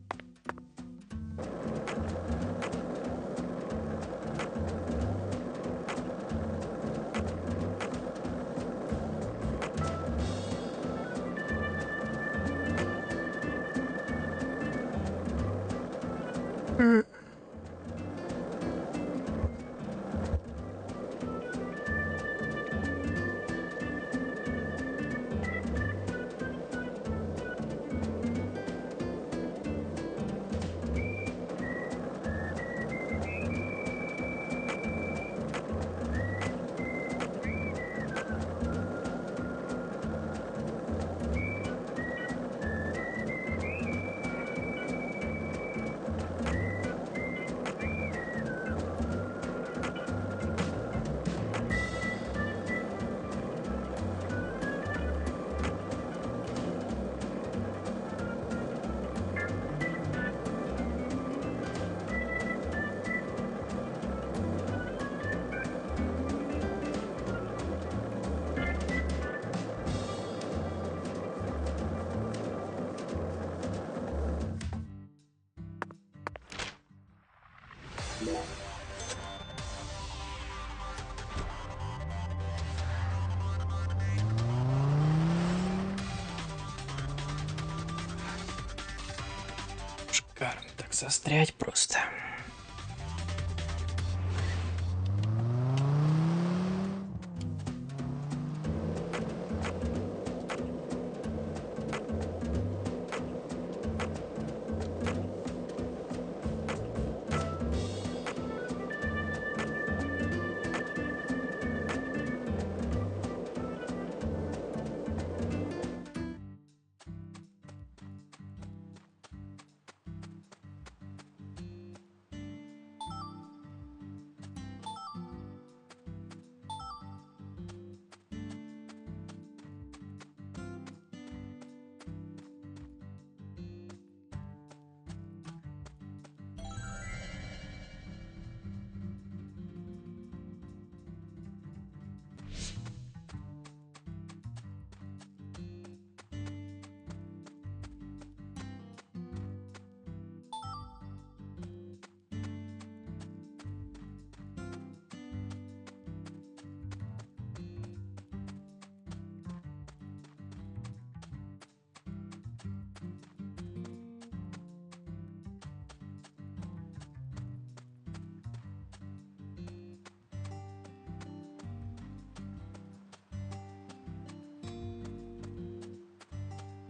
Шикарно, так застрять просто.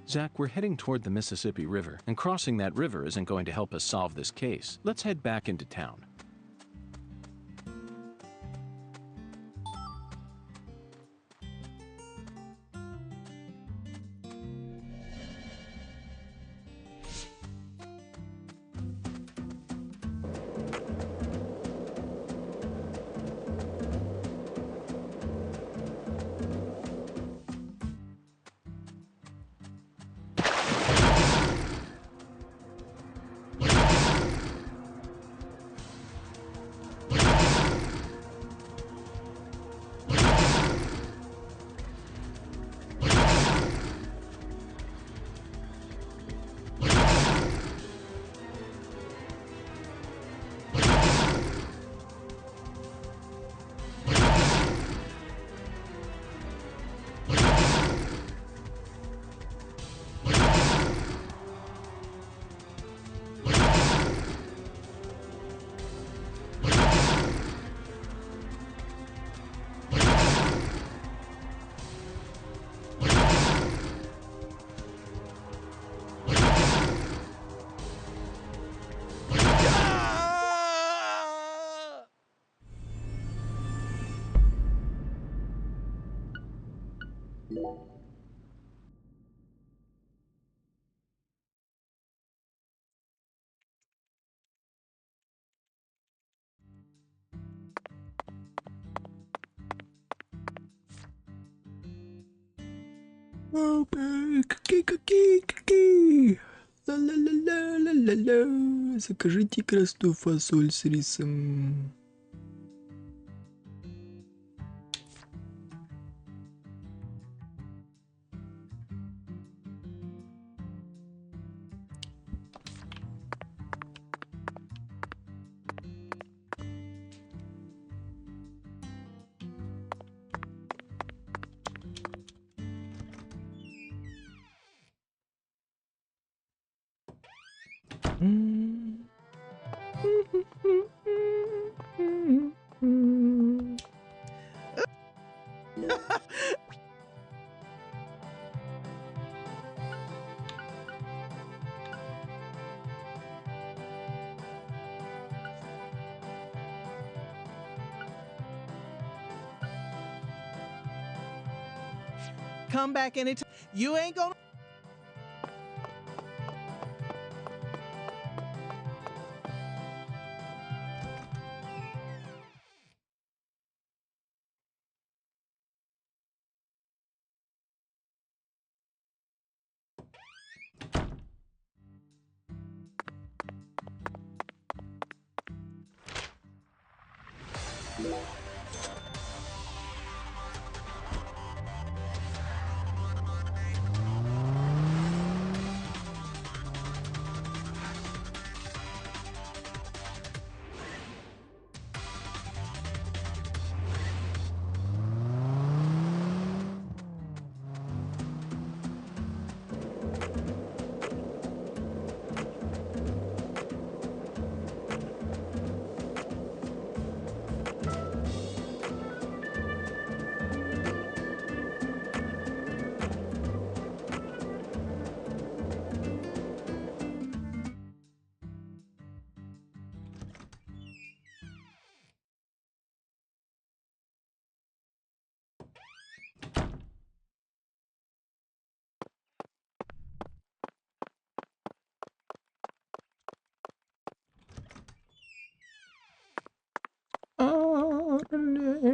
Zach, we're heading toward the Mississippi River, and crossing that river isn't going to help us solve this case. Let's head back into town. Какие. Ла-ла-ла-ла-ла-ла-ла. Закажите красную фасоль с рисом. Come back anytime. You ain't gonna.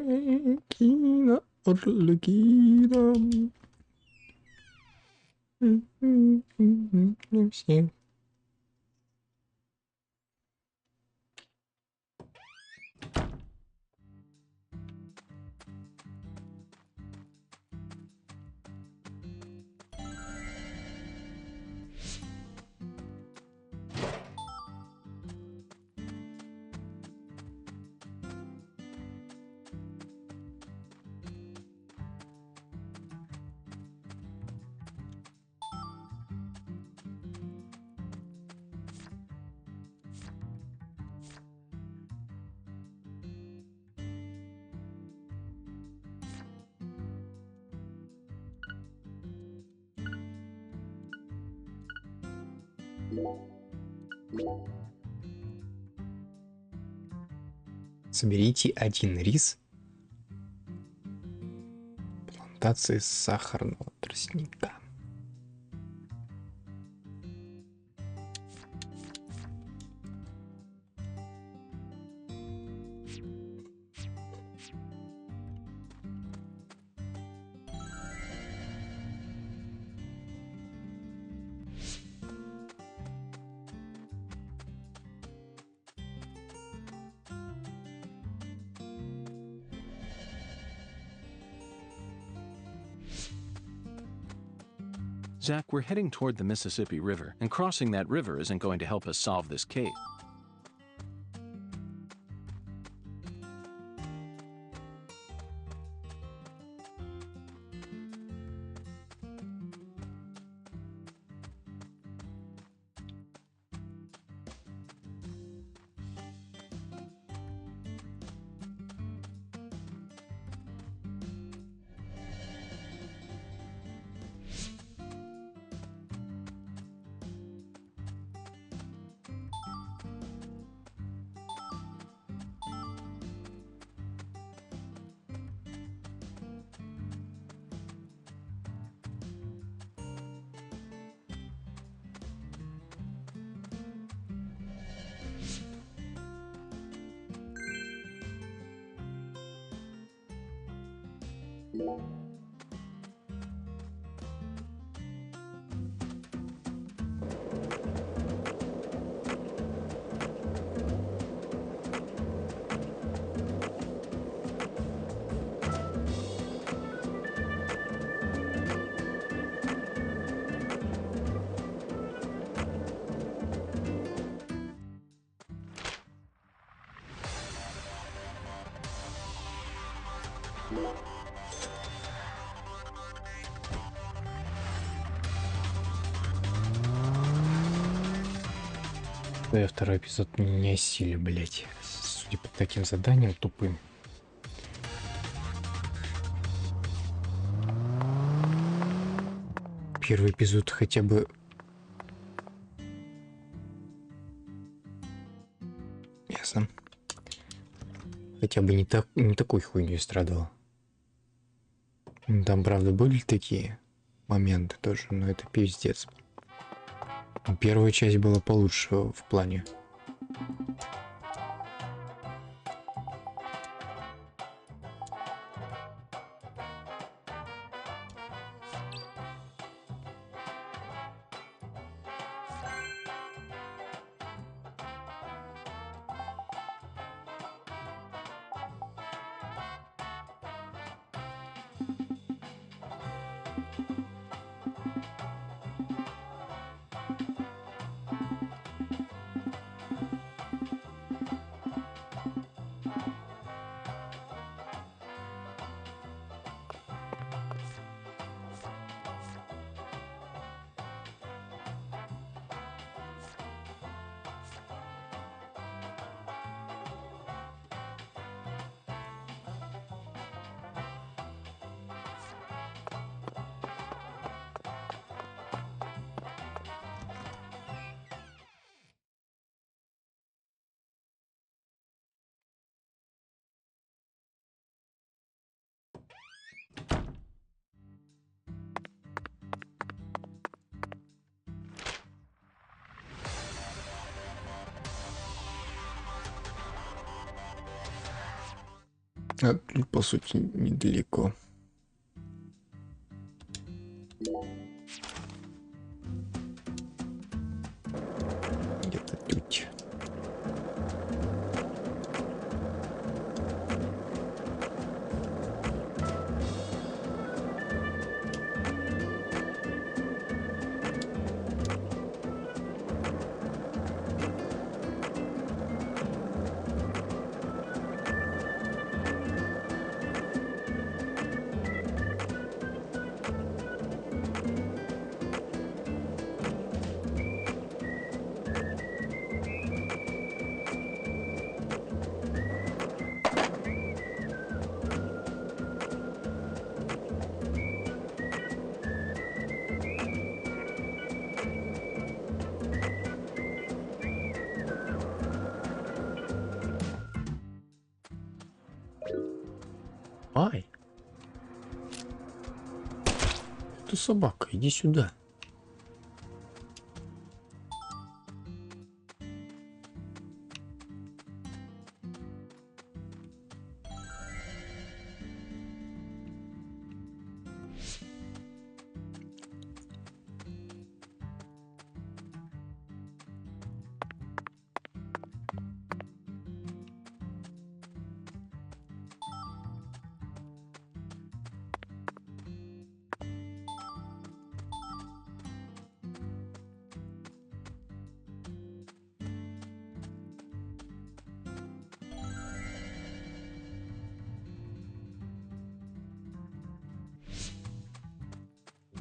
Орликина, Орликина. Все. Соберите 1 рис плантации сахарного тростника. Zach, we're heading toward the Mississippi River, and crossing that river isn't going to help us solve this case. что я второй эпизод не осилю, блять. Судя по таким заданиям тупым. Первый эпизод хотя бы... Ясно. Хотя бы не такой хуйней страдал. Там, правда, были такие моменты тоже, но это пиздец. Первая часть была получше в плане. По сути, недалеко. Где-то тут. Ай! Ты собака, иди сюда.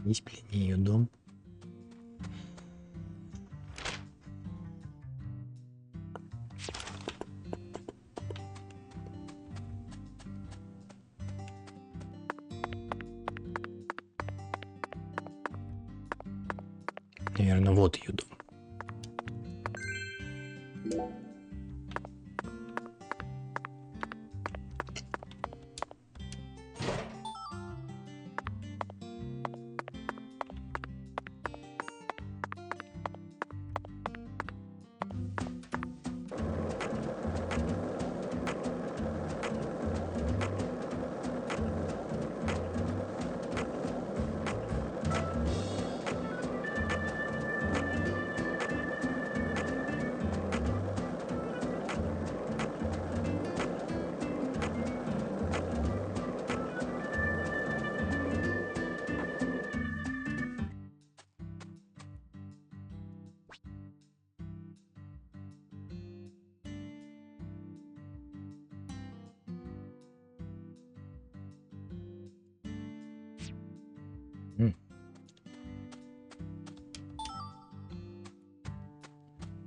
Здесь, блин, ее дом. Наверное, вот ее дом.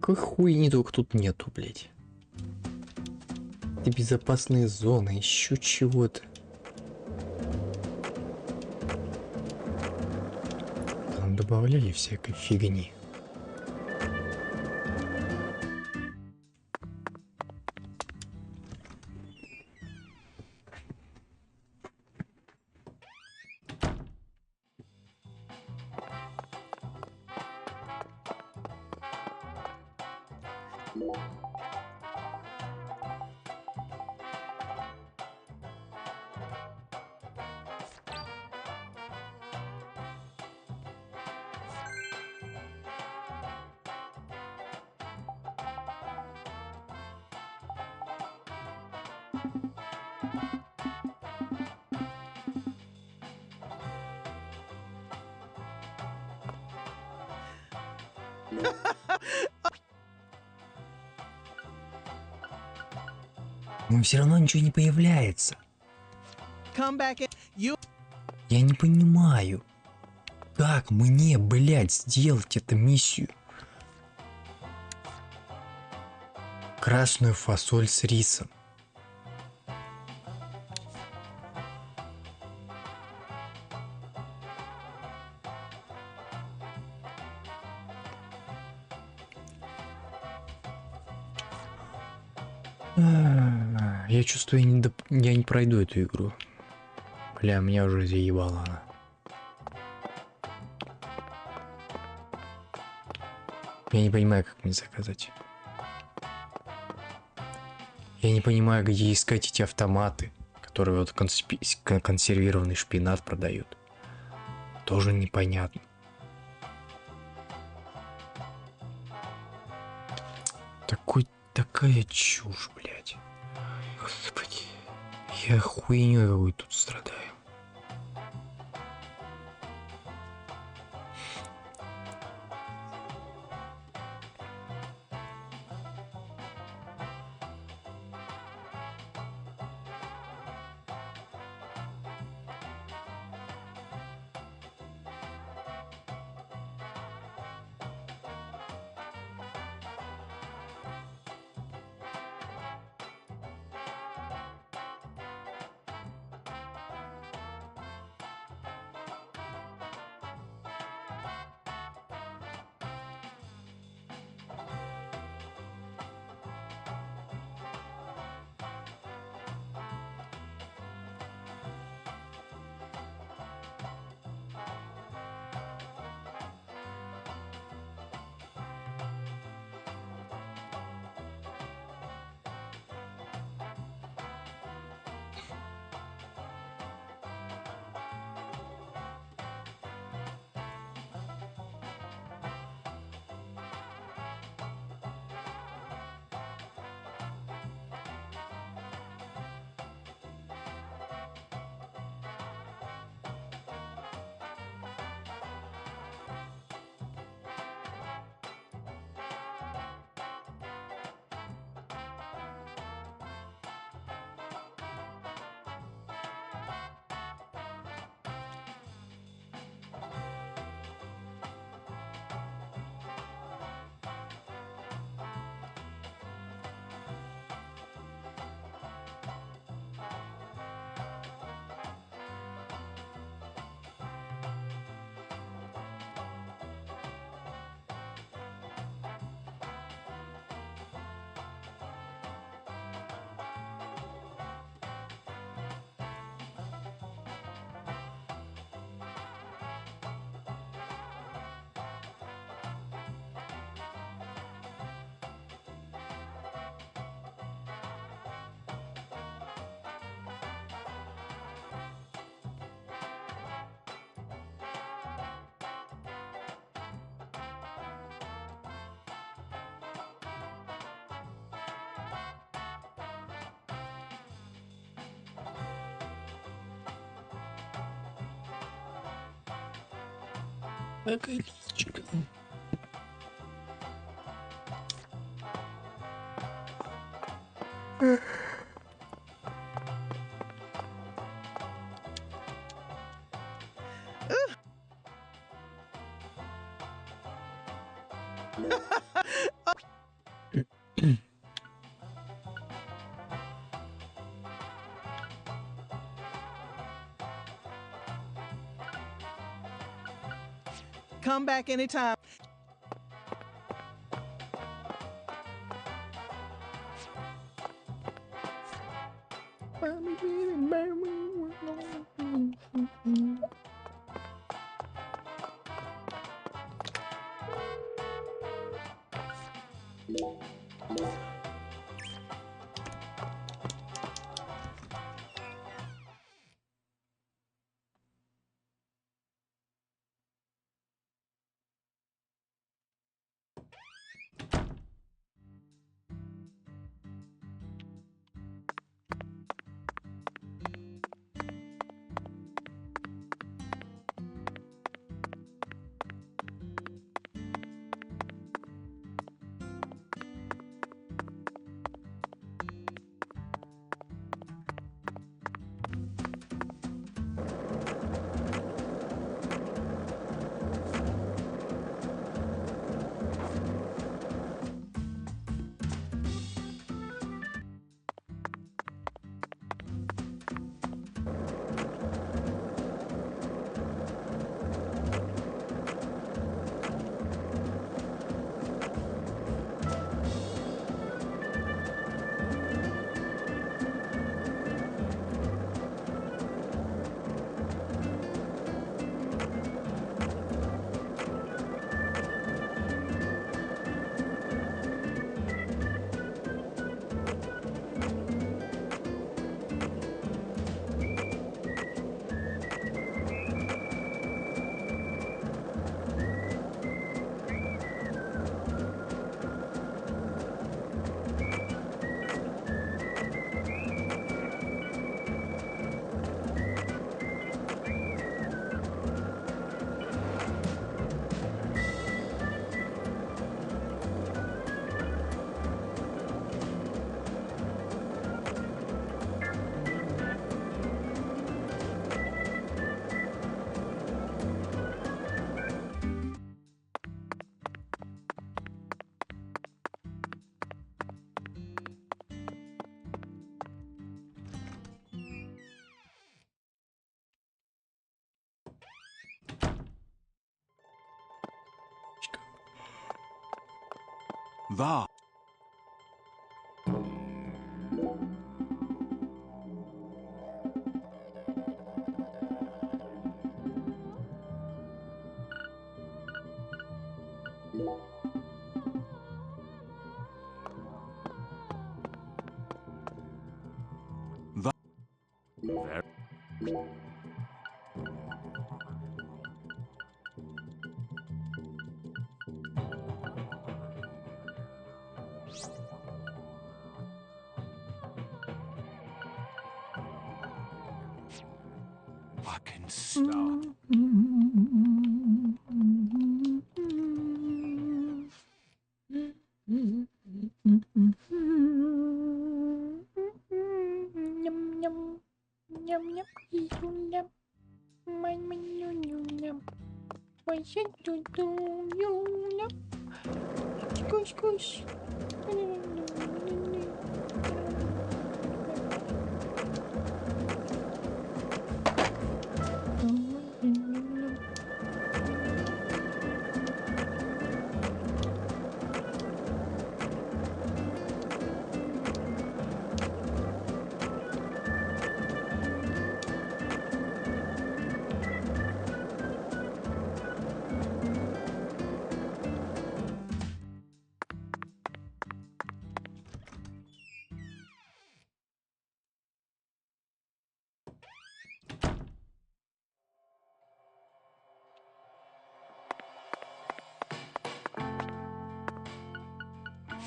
Какой хуйни только тут нету, блядь. Это безопасные зоны, еще чего-то. Там добавляли всякой фигни. Но все равно ничего не появляется. Come back in. You... Я не понимаю, как мне, блядь, сделать эту миссию. Красную фасоль с рисом. Я чувствую, я не пройду эту игру. Бля, меня уже заебала она. Я не понимаю, как мне заказать. Я не понимаю, где искать эти автоматы, которые вот консервированный шпинат продают. Тоже непонятно. Такая чушь, блядь. Господи. Я хуйнёй какой тут страдаю. Отлично. Come back anytime. The. The. There. I can start.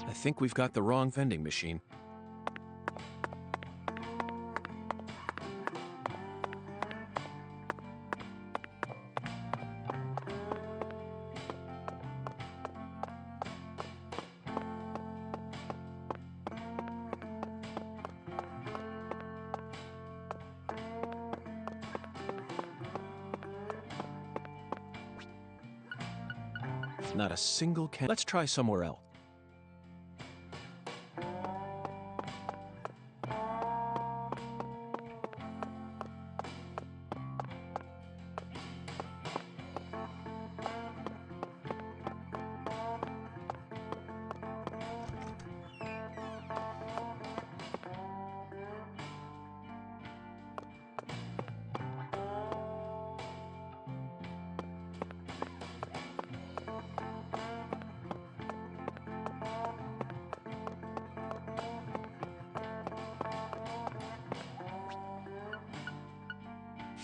I think we've got the wrong vending machine. Not a single can. Let's try somewhere else.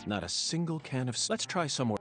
Not a single can of... Let's try some more.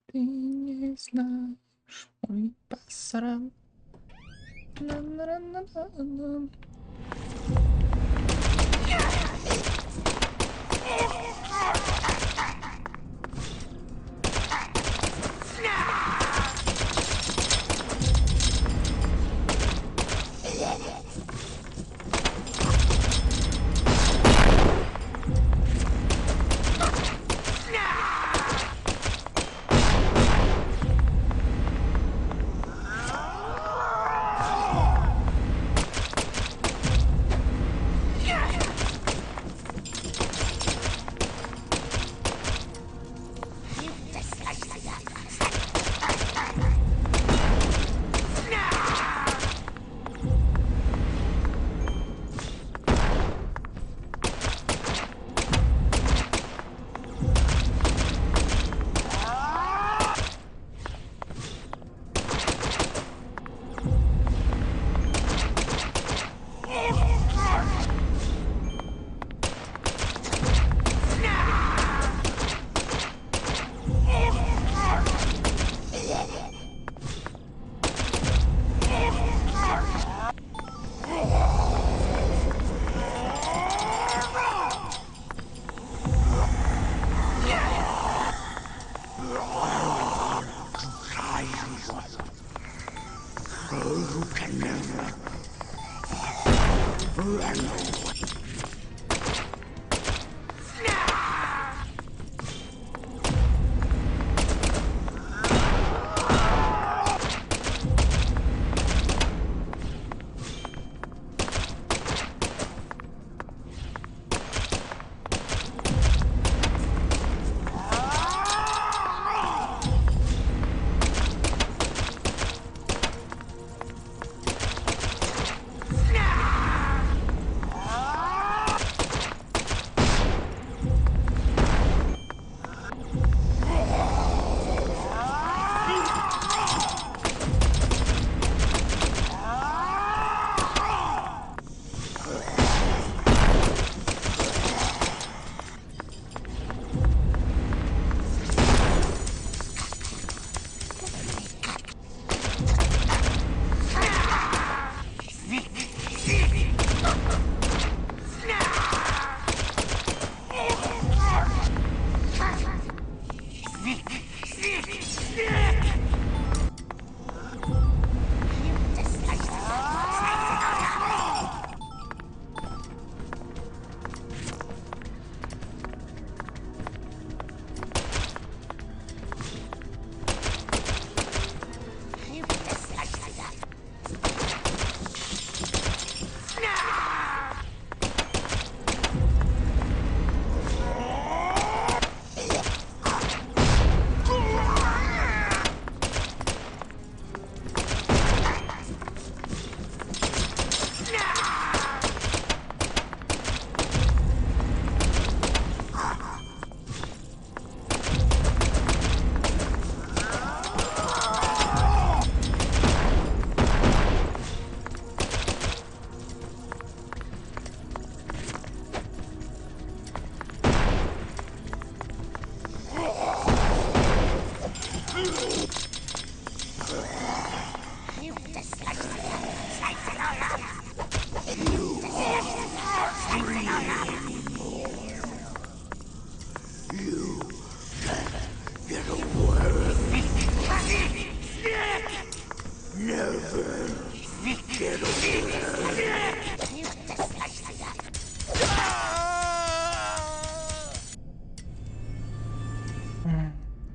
Ты не знаешь мой пасаран.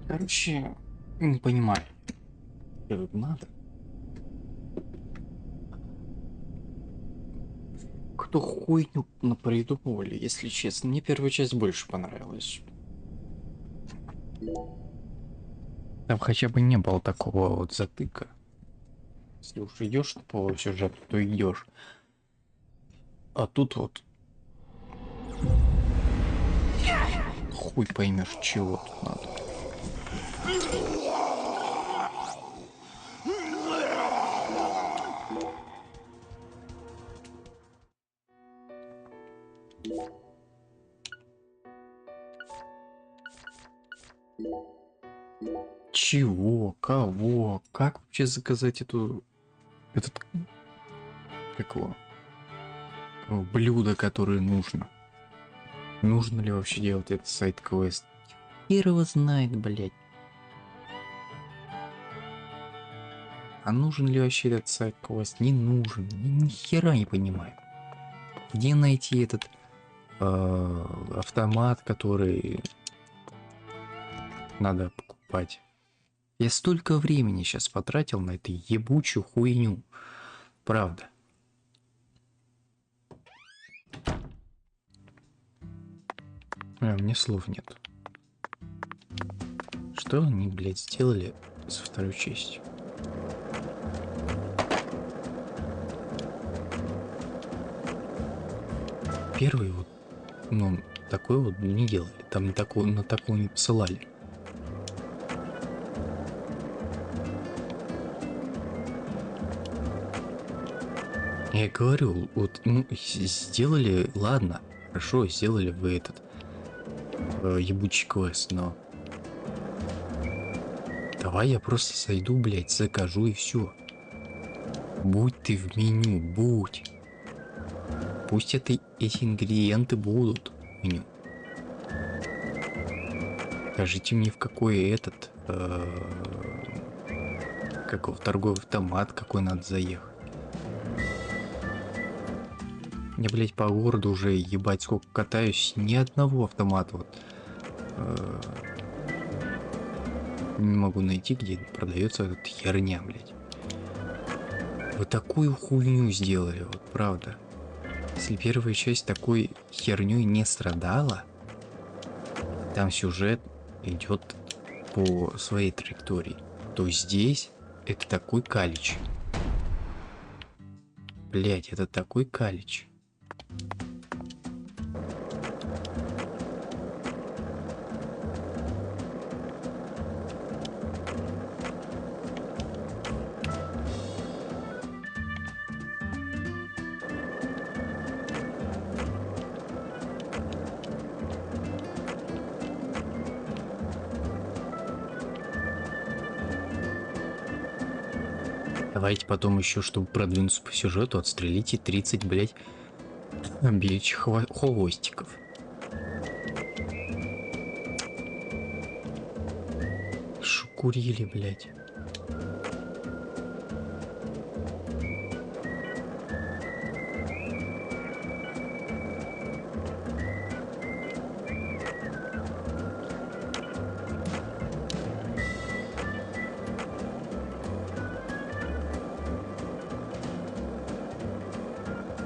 Короче, не понимаю, что тут надо. Кто хуйню напридумывали, если честно. Мне первая часть больше понравилась. Там хотя бы не было такого вот затыка. Если уж идешь по сюжету, то идешь. А тут вот хуй поймешь, чего тут надо. Чего? Кого? Как вообще заказать этот какого блюдо, которое нужно? Нужно ли вообще делать этот сайт-квест? Хер его знает, блядь. А нужен ли вообще этот сайт-квест? Не нужен. Ни хера не понимаю. Где найти этот автомат, который надо покупать? Я столько времени сейчас потратил на эту ебучую хуйню. Правда. Мне слов нет. Что они, блядь, сделали со второй частью? Первый вот, ну, такой вот не делали. Там на такого не посылали. Я говорю, вот, ну, сделали, ладно, хорошо, сделали вы этот ебучий квест, но давай я просто зайду, блядь, закажу и все. Будь ты в меню, будь. Пусть эти ингредиенты будут в меню. Скажите мне, в какой этот какой торговый автомат, какой надо заехать. Я, блядь, по городу уже ебать сколько катаюсь, ни одного автомата вот не могу найти, где продается эта херня, блядь. Вы такую хуйню сделали, вот правда. Если первая часть такой херней не страдала, там сюжет идет по своей траектории, то здесь это такой калич. Блядь, это такой калич. Давайте потом еще, чтобы продвинуться по сюжету, отстрелите 30, блять, беличьих хвостиков. Шукурили, блять.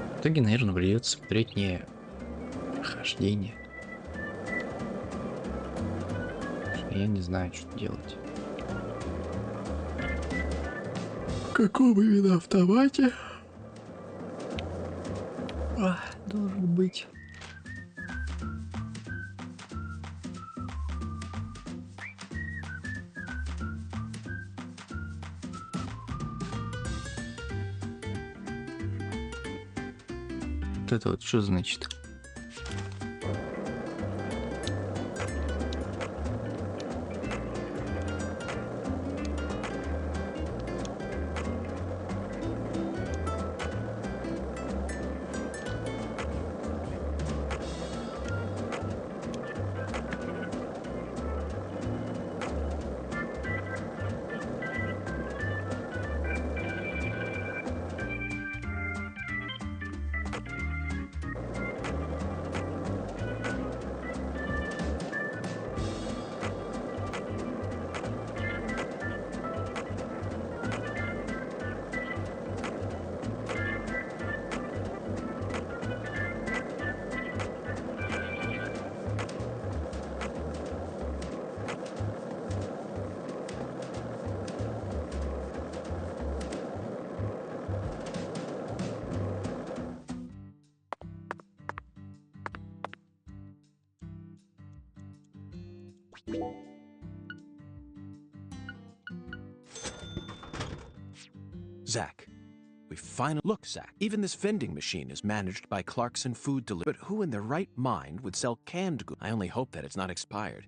В итоге, наверное, придется смотреть мне прохождение. Я не знаю, что делать. В каком именно автомате? Должен быть. Вот это вот что значит? Zach. We finally... Look, Zach, even this vending machine is managed by Clarkson Food Delivery. But who in their right mind would sell canned goods? I only hope that it's not expired.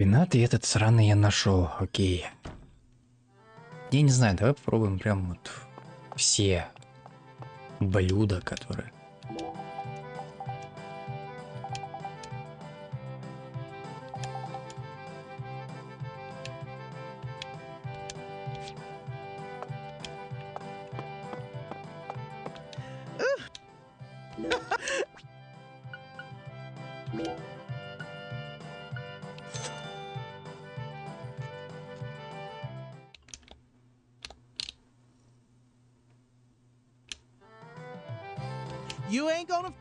Пинат, и этот сраный я нашел. Окей. Я не знаю, давай попробуем прям вот все блюда, которые... You ain't gonna...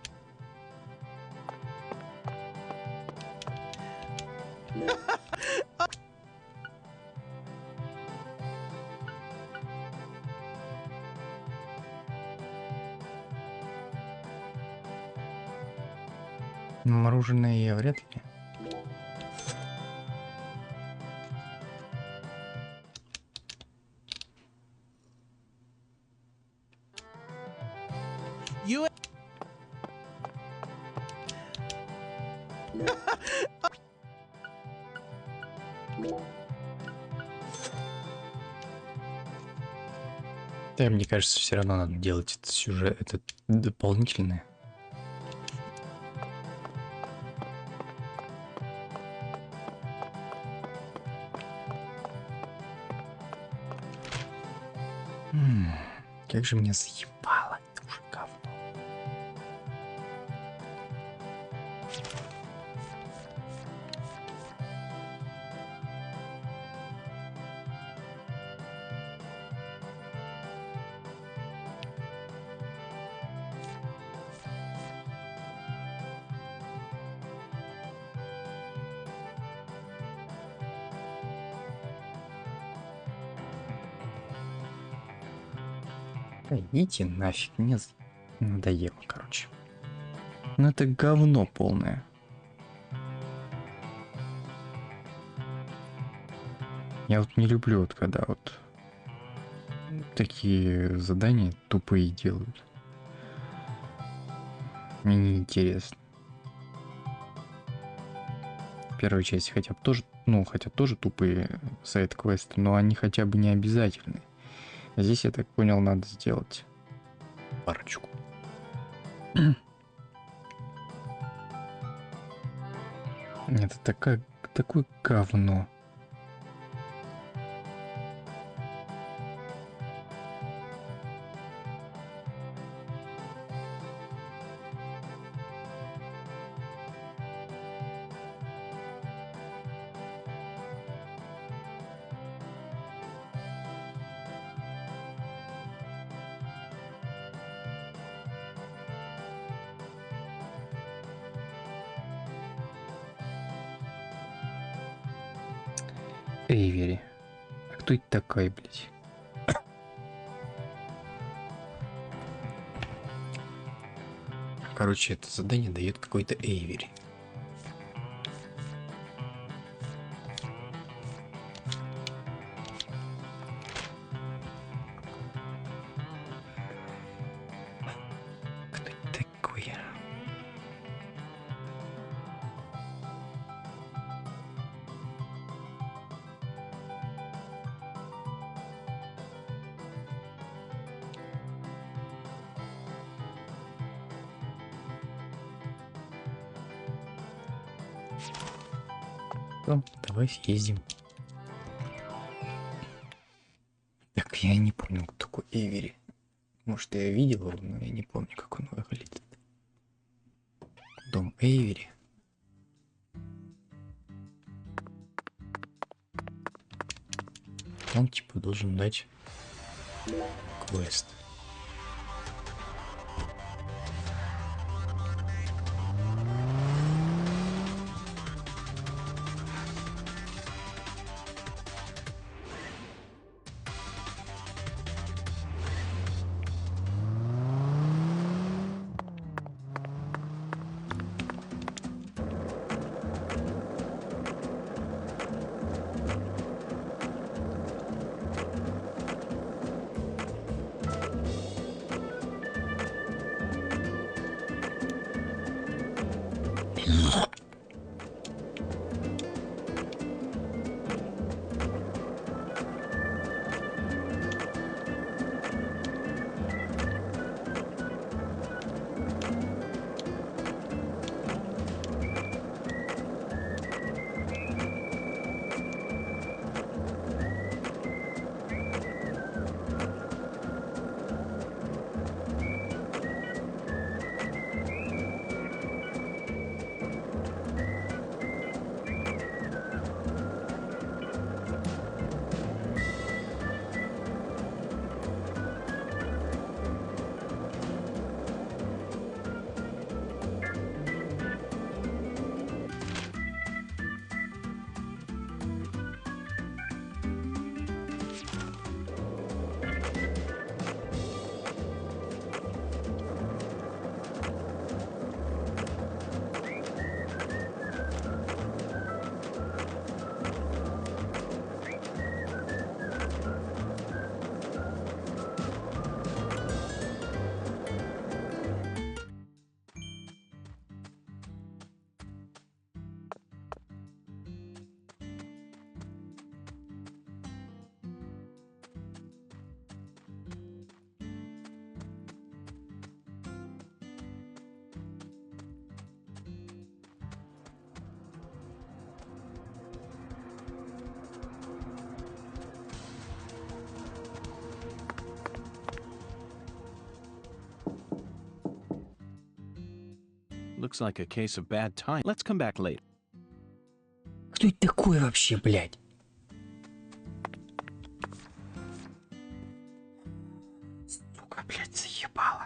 Мороженое вряд ли. You. Да, мне кажется, все равно надо делать этот сюжет, это дополнительное. Как же меня заебало это уже говно. Да идите нафиг, мне надоело, короче. Ну это говно полное. Я вот не люблю, вот когда вот такие задания тупые делают. Мне неинтересно. Первая часть хотя бы тоже, хотя тоже тупые сайд-квесты, но они хотя бы не обязательны. Здесь, я так понял, надо сделать парочку. Это такое говно. Эйвери. А кто это такая, блядь? Короче, это задание дает какой-то Эйвери. Кто это такой? Давай съездим. Так, я не помню, кто такой Эйвери. Может, я видел его, но я не помню, как он выглядит. Дом Эйвери. Он типа должен дать квест. Looks like a case of bad time. Let's come back later. Кто это такой вообще, блядь? Сука, блядь, заебала.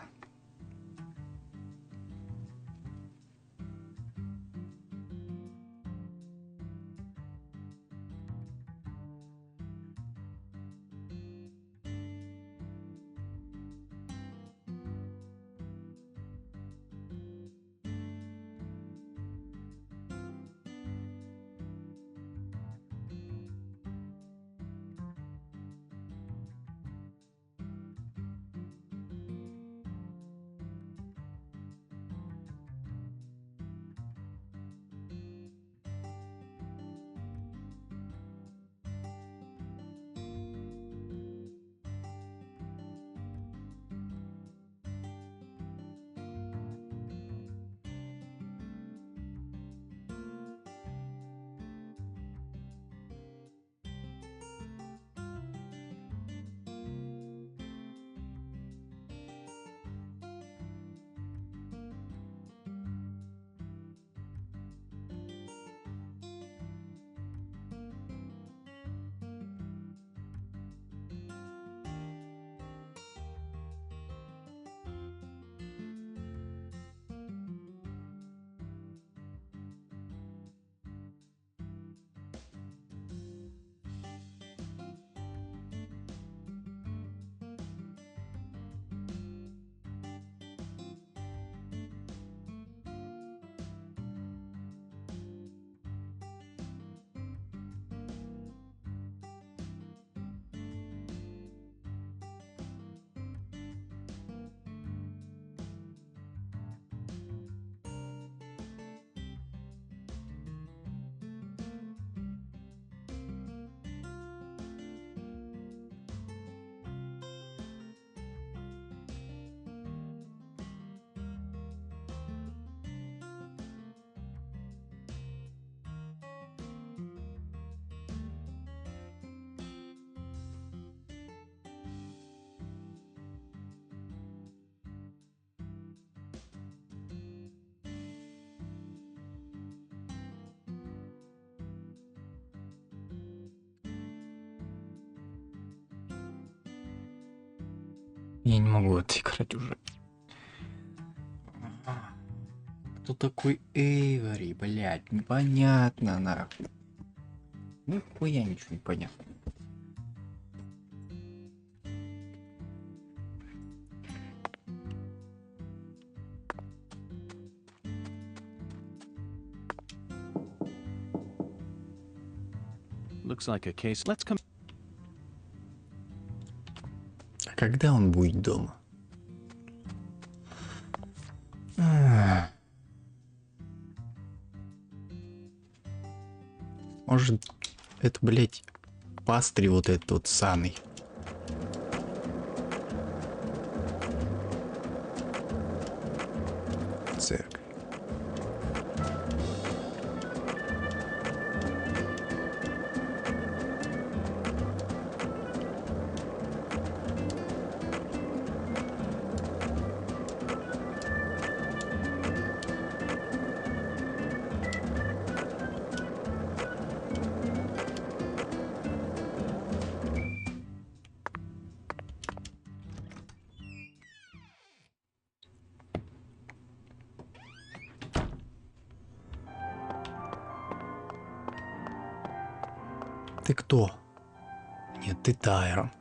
Я не могу это играть уже. Кто такой Эйвори, блядь? Непонятно, нахуй. Нихуя ничего не понятно. Looks like a case. Let's come. А когда он будет дома? Может, это, блядь, пастырь вот этот вот саный. Церковь. Ты кто? Нет, ты Тайрон.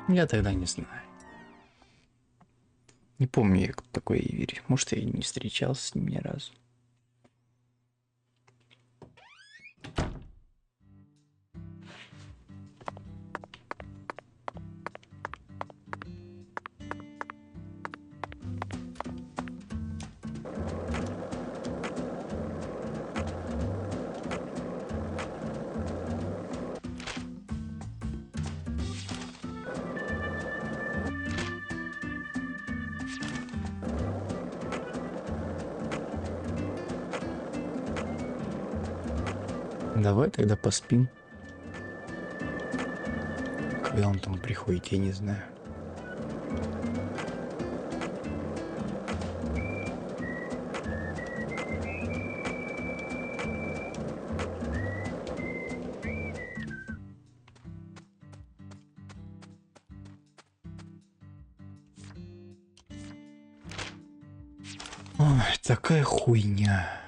Я тогда не знаю. Не помню я, кто такой Эйвери. Может, я и не встречался с ним ни разу. Давай тогда поспим. Когда он там приходит, я не знаю. Ой, такая хуйня.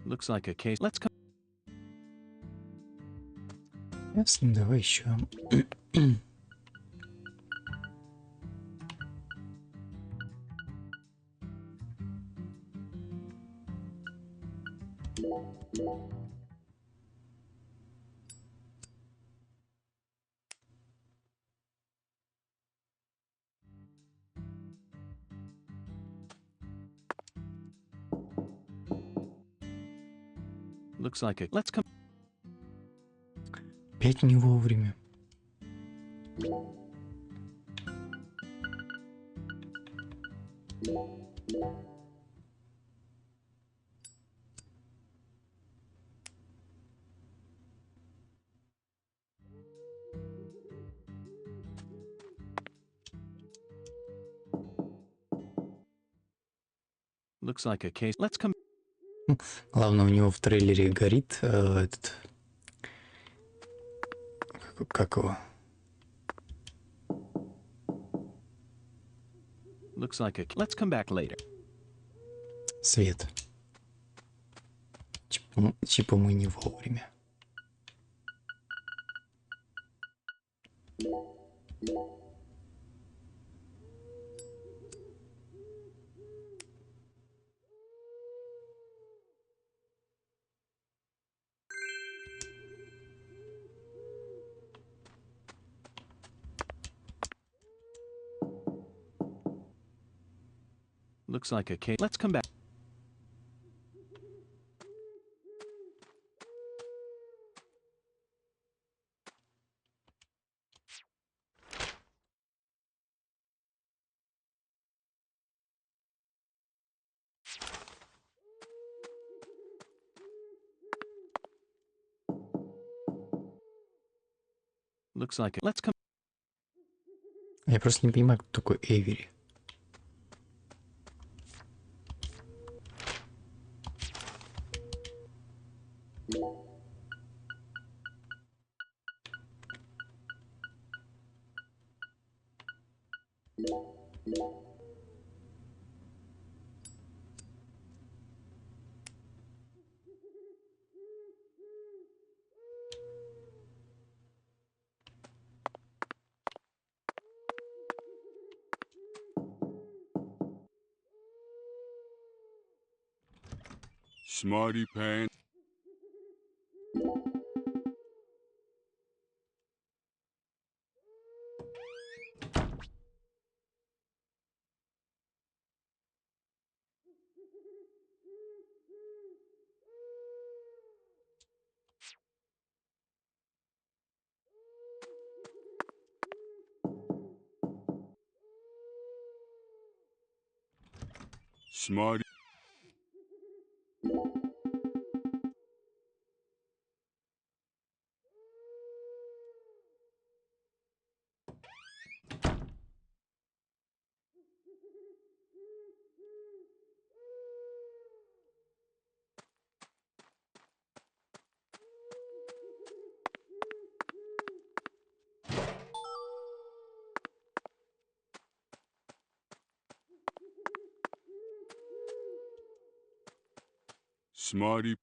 Looks like a case. Let's come. Ясно, давай еще. Looks like a. Let's come. Опять не вовремя. Looks like a case. Let's come. Главное, у него в трейлере горит этот... Как его? Looks like a. Let's come back later. Свет. Типа мы не вовремя. Looks like a case. Let's come back. Looks like it. Let's come. Я просто не понимаю, кто такой Эйвери. Smarty pants. Smarty. smarty.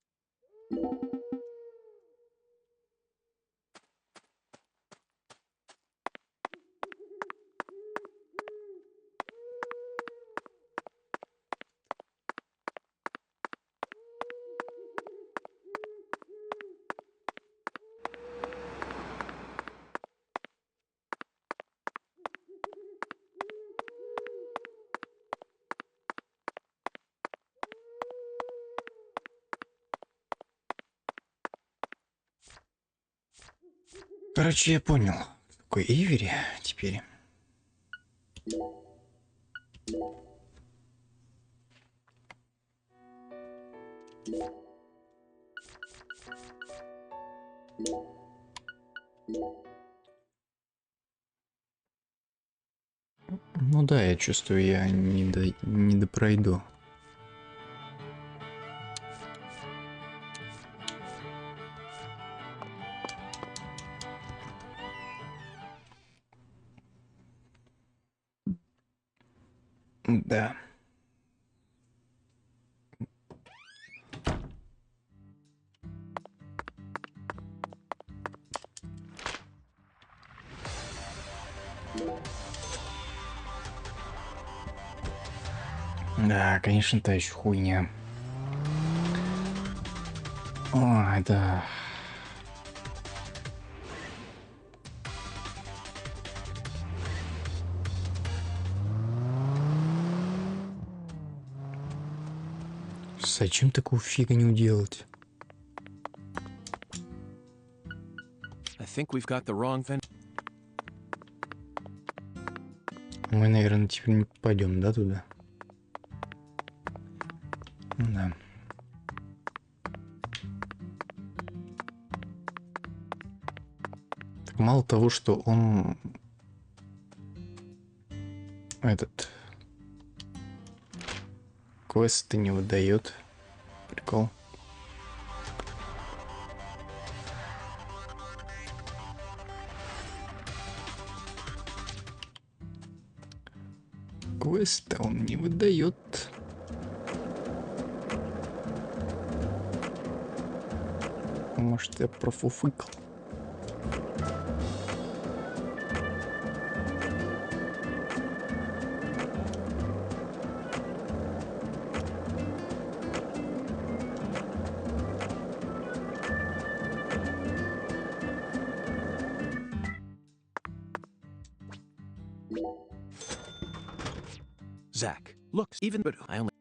Короче, я понял. Какой Ивери теперь. Ну да, я чувствую, я не допройду. Да. Да, конечно, та еще хуйня. Ой, да. Зачем такую фигню делать? I think we've got the wrong vendor. Мы, наверное, теперь не попадем, да, туда? Да. Так мало того, что он этот квесты не выдает. Прикол. Квесты он не выдает. Может, я профуфыкал. Zach, looks even but I only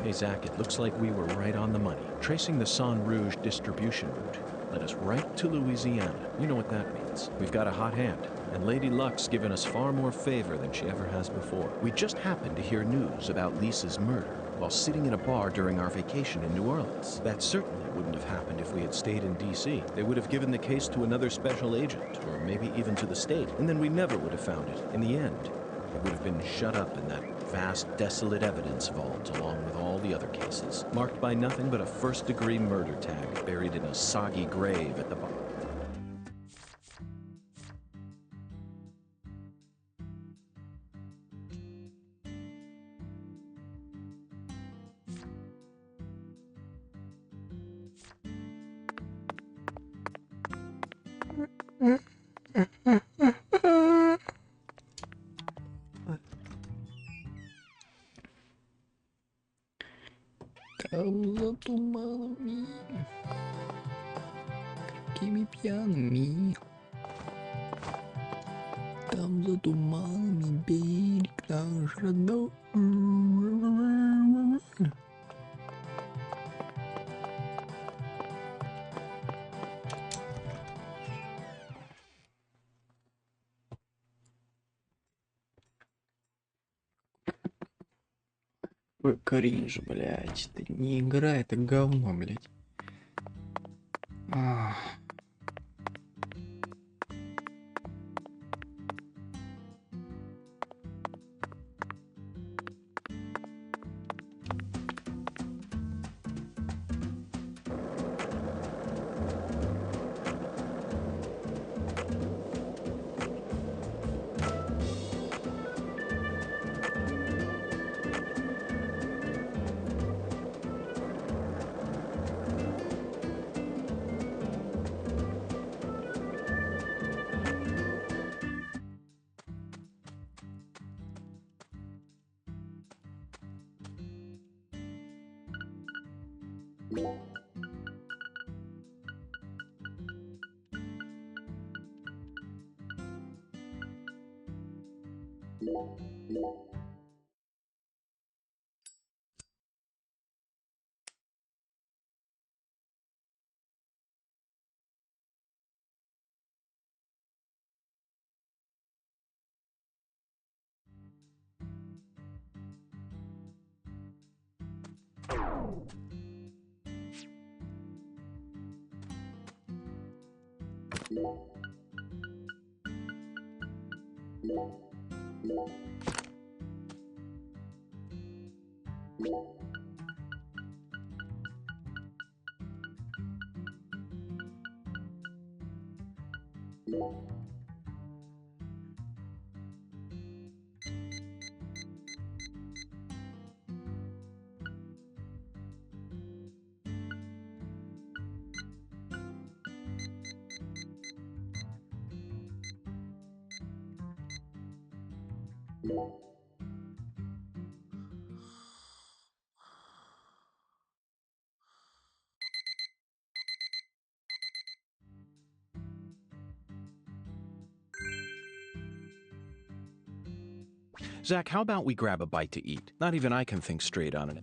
Hey, Zach, it looks like we were right on the money. Tracing the San Rouge distribution route led us right to Louisiana. You know what that means. We've got a hot hand, and Lady Luck's given us far more favor than she ever has before. We just happened to hear news about Lisa's murder while sitting in a bar during our vacation in New Orleans. That certainly wouldn't have happened if we had stayed in D.C. They would have given the case to another special agent, or maybe even to the state, and then we never would have found it. In the end, it would have been shut up in that vast, desolate evidence vault along with all the other cases, marked by nothing but a first-degree murder tag buried in a soggy grave at the bottom. такими пьяными. Там за туманами берег наш родной. Ой, кринж, блядь, это не игра, это говно, блядь. Zach, how about we grab a bite to eat? Not even I can think straight on it.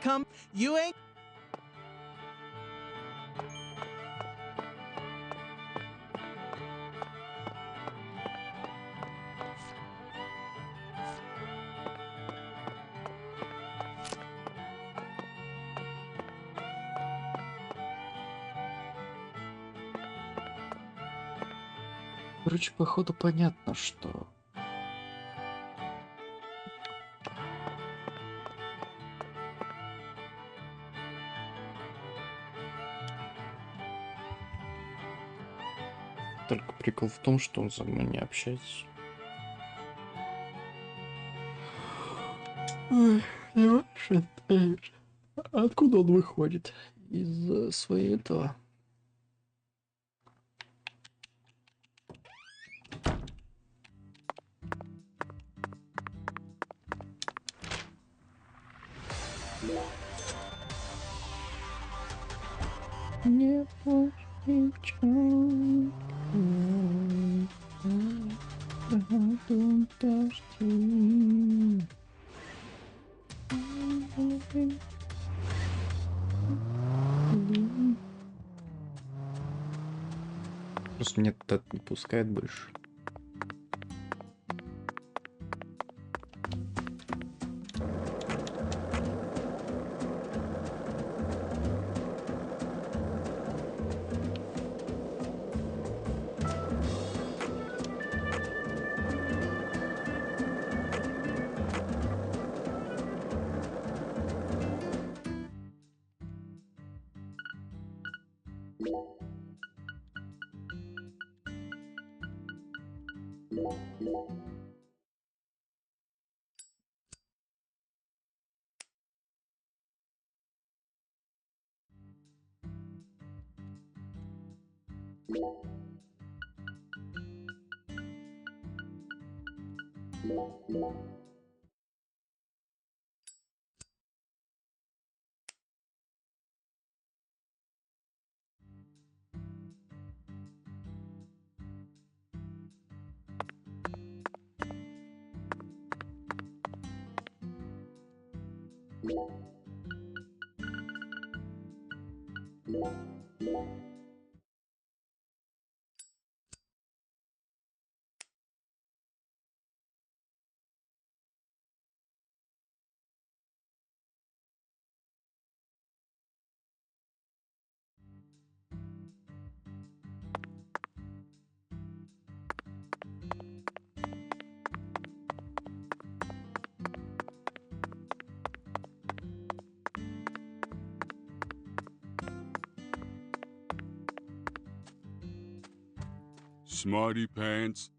Come, you ain't. Короче, походу понятно, что... Только прикол в том, что он со мной не общается. Ой, и вообще, откуда он выходит? Из своего этого... Не просто меня туда не пускает больше. Smarty pants.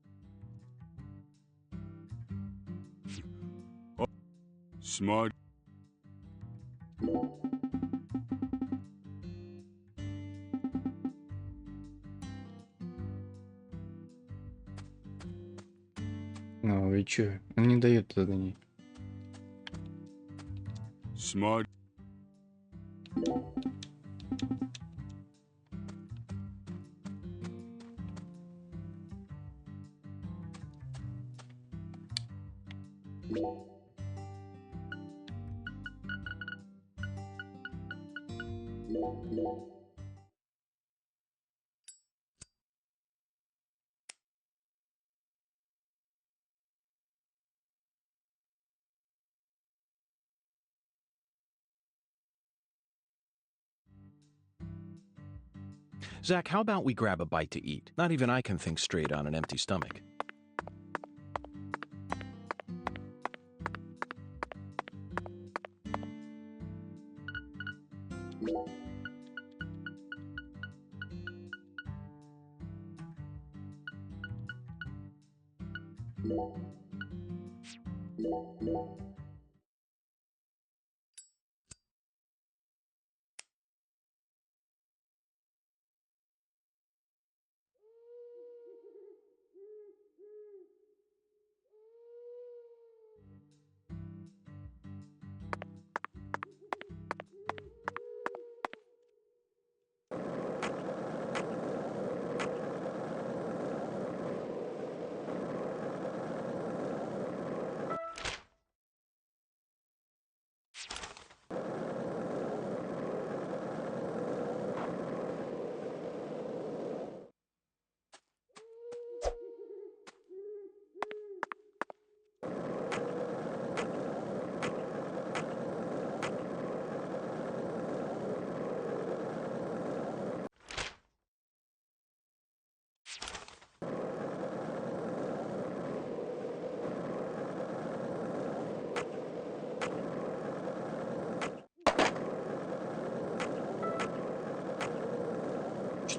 Oh, smart. Ну и чё? Он не дает задание. Smart. Zach, how about we grab a bite to eat? Not even I can think straight on an empty stomach.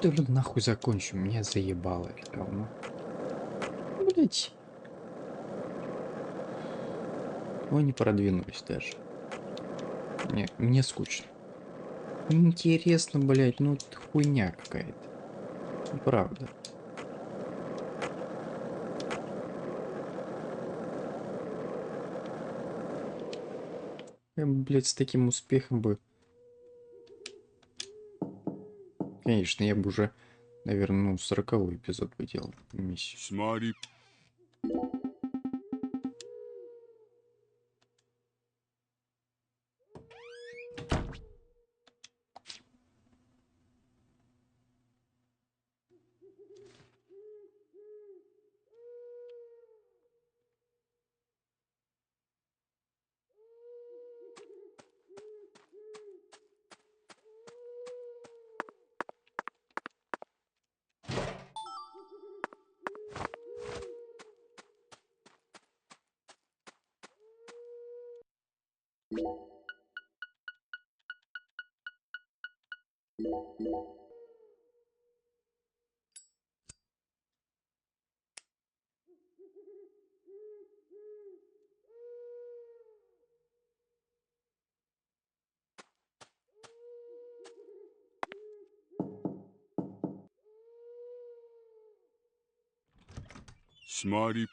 Что ли нахуй закончу? Меня заебало это говно. Блять. Ой, не продвинулись даже. Нет, мне скучно. Интересно, блять, ну это хуйня какая-то. Ну, правда. Я бы, блядь, с таким успехом бы... Конечно, я бы уже, наверное, ну, 40-й эпизод бы делал миссию. Smarty. smarty.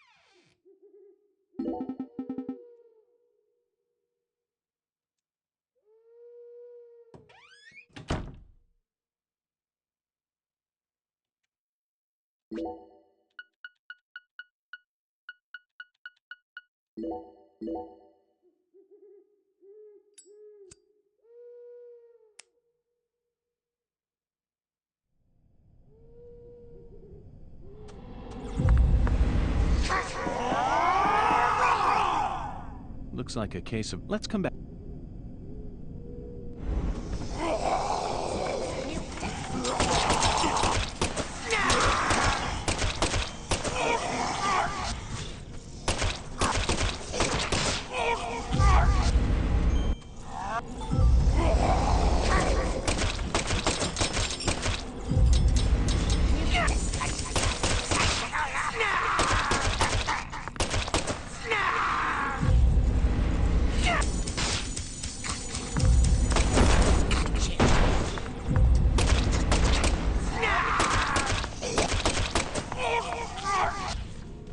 Looks like a case of... Let's come back.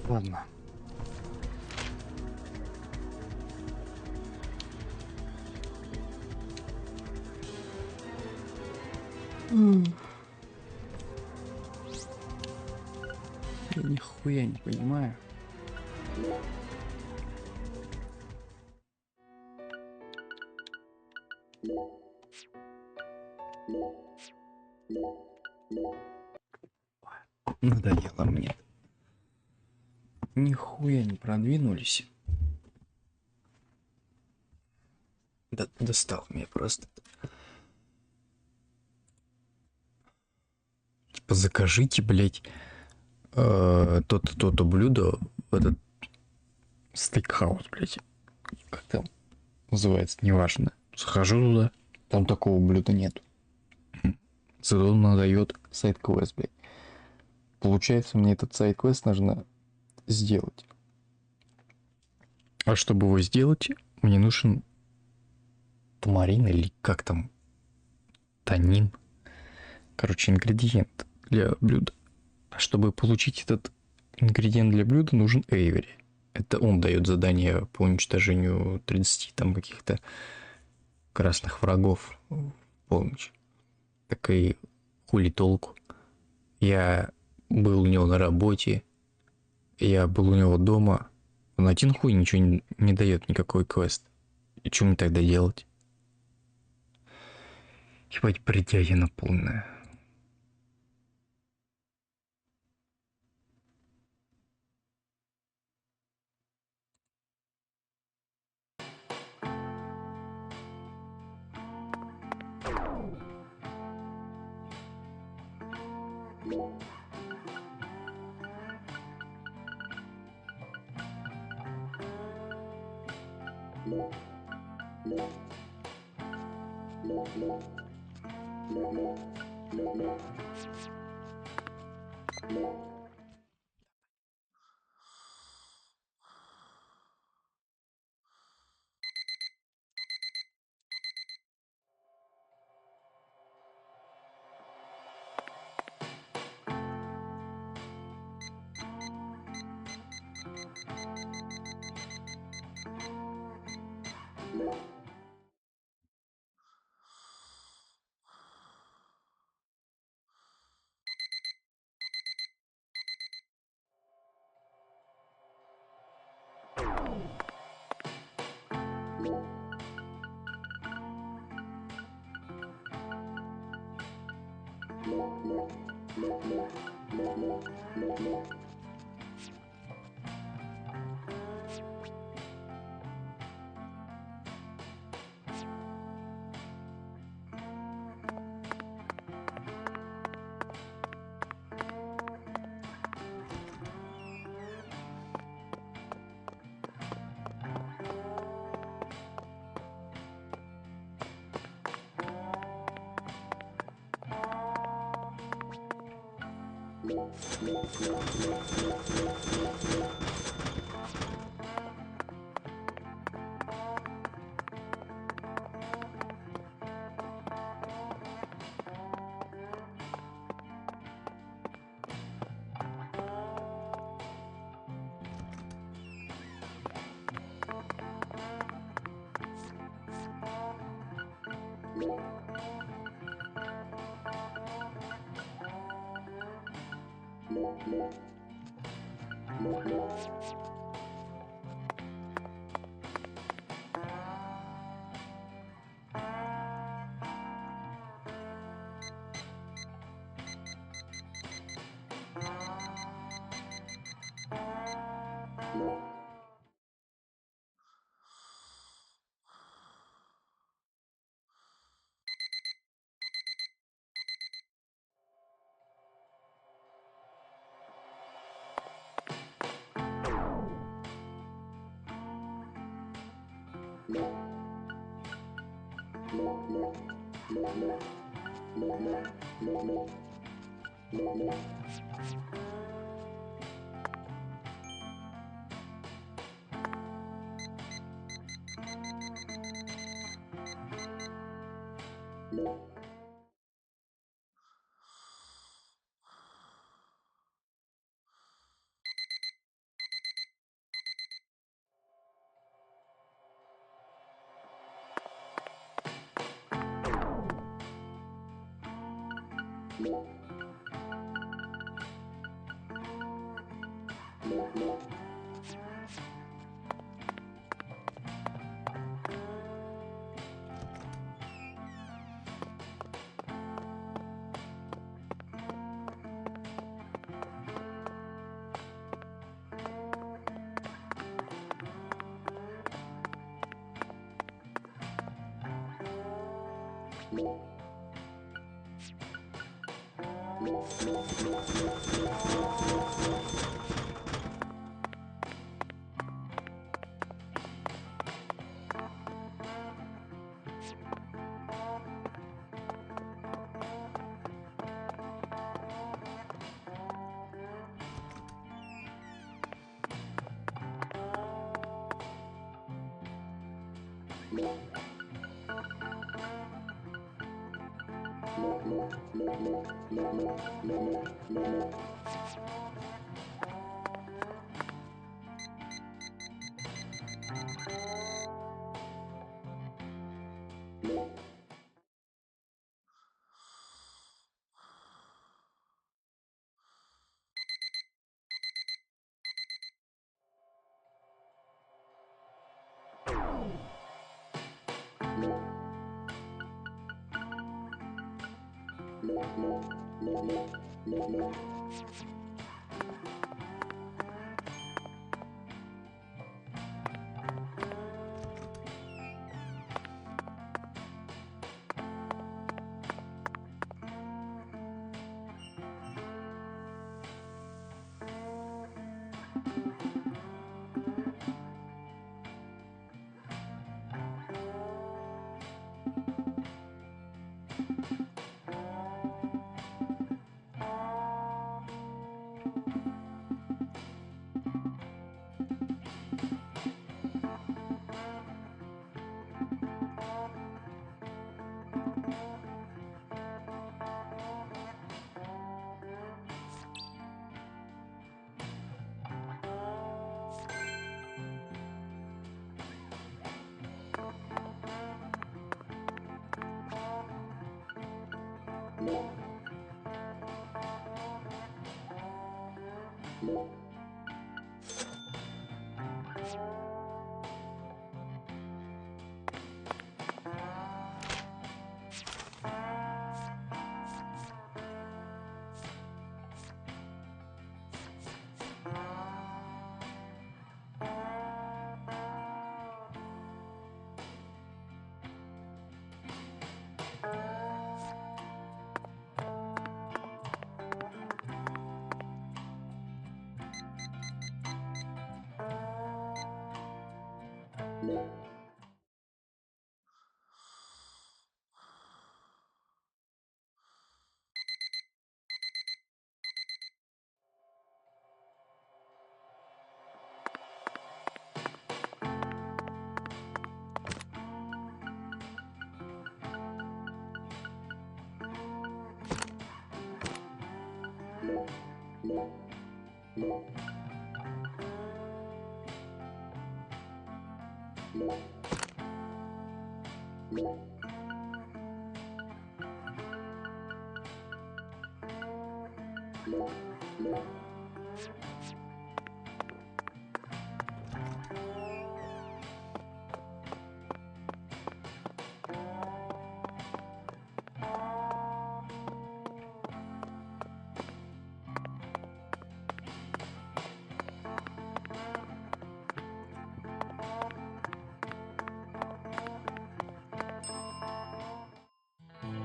Ладно. Я нихуя не понимаю. Надоело мне. Нихуя не продвинулись. Достал меня просто. Типа закажите, блять, то-то блюдо в этот стейкхаус, блять. Как там называется, неважно. Захожу туда, там такого блюда нет. Зато он надает сайт-квест, блять. Получается, мне этот сайт-квест нужно сделать. А чтобы его сделать, мне нужен тамарин или как там, танин. Короче, ингредиент для блюда. А чтобы получить этот ингредиент для блюда, нужен Эйвери. Это он дает задание по уничтожению 30 там каких-то красных врагов в полночь. Так и хули толку. Я был у него на работе, я был у него дома. Он один хуй ничего не дает, никакой квест. И что мне тогда делать? Ебать, бредятина полная.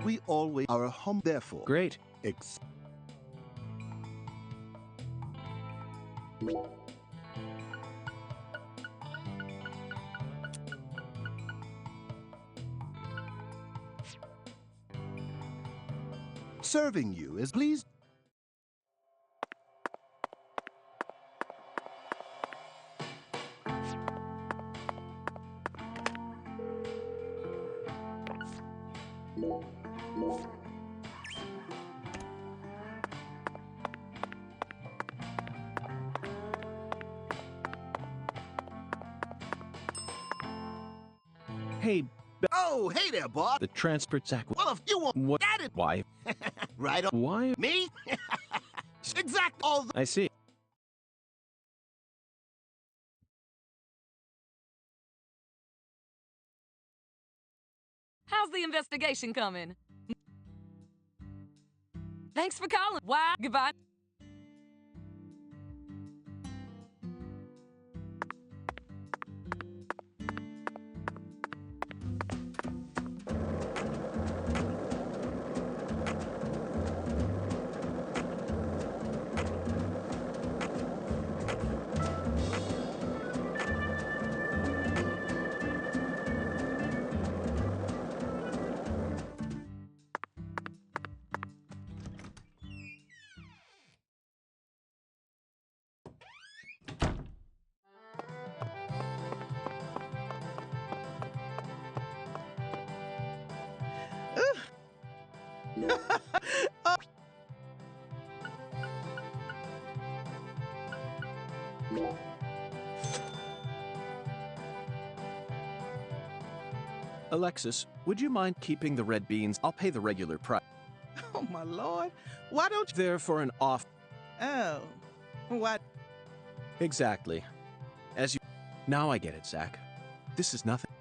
We always are home, therefore. Great. Serving you is pleased. Hey, Oh, hey there, boss. the transport Zach. Well, if you want What? at it, Why? right on. Why? Me? Exact. All the I see. How's the investigation coming? Thanks for calling. Why? Goodbye. Alexis, would you mind keeping the red beans? I'll pay the regular price. Oh, my lord. Why don't you... There for an off. Oh. What? Exactly. As you... Now I get it, Zach. This is nothing.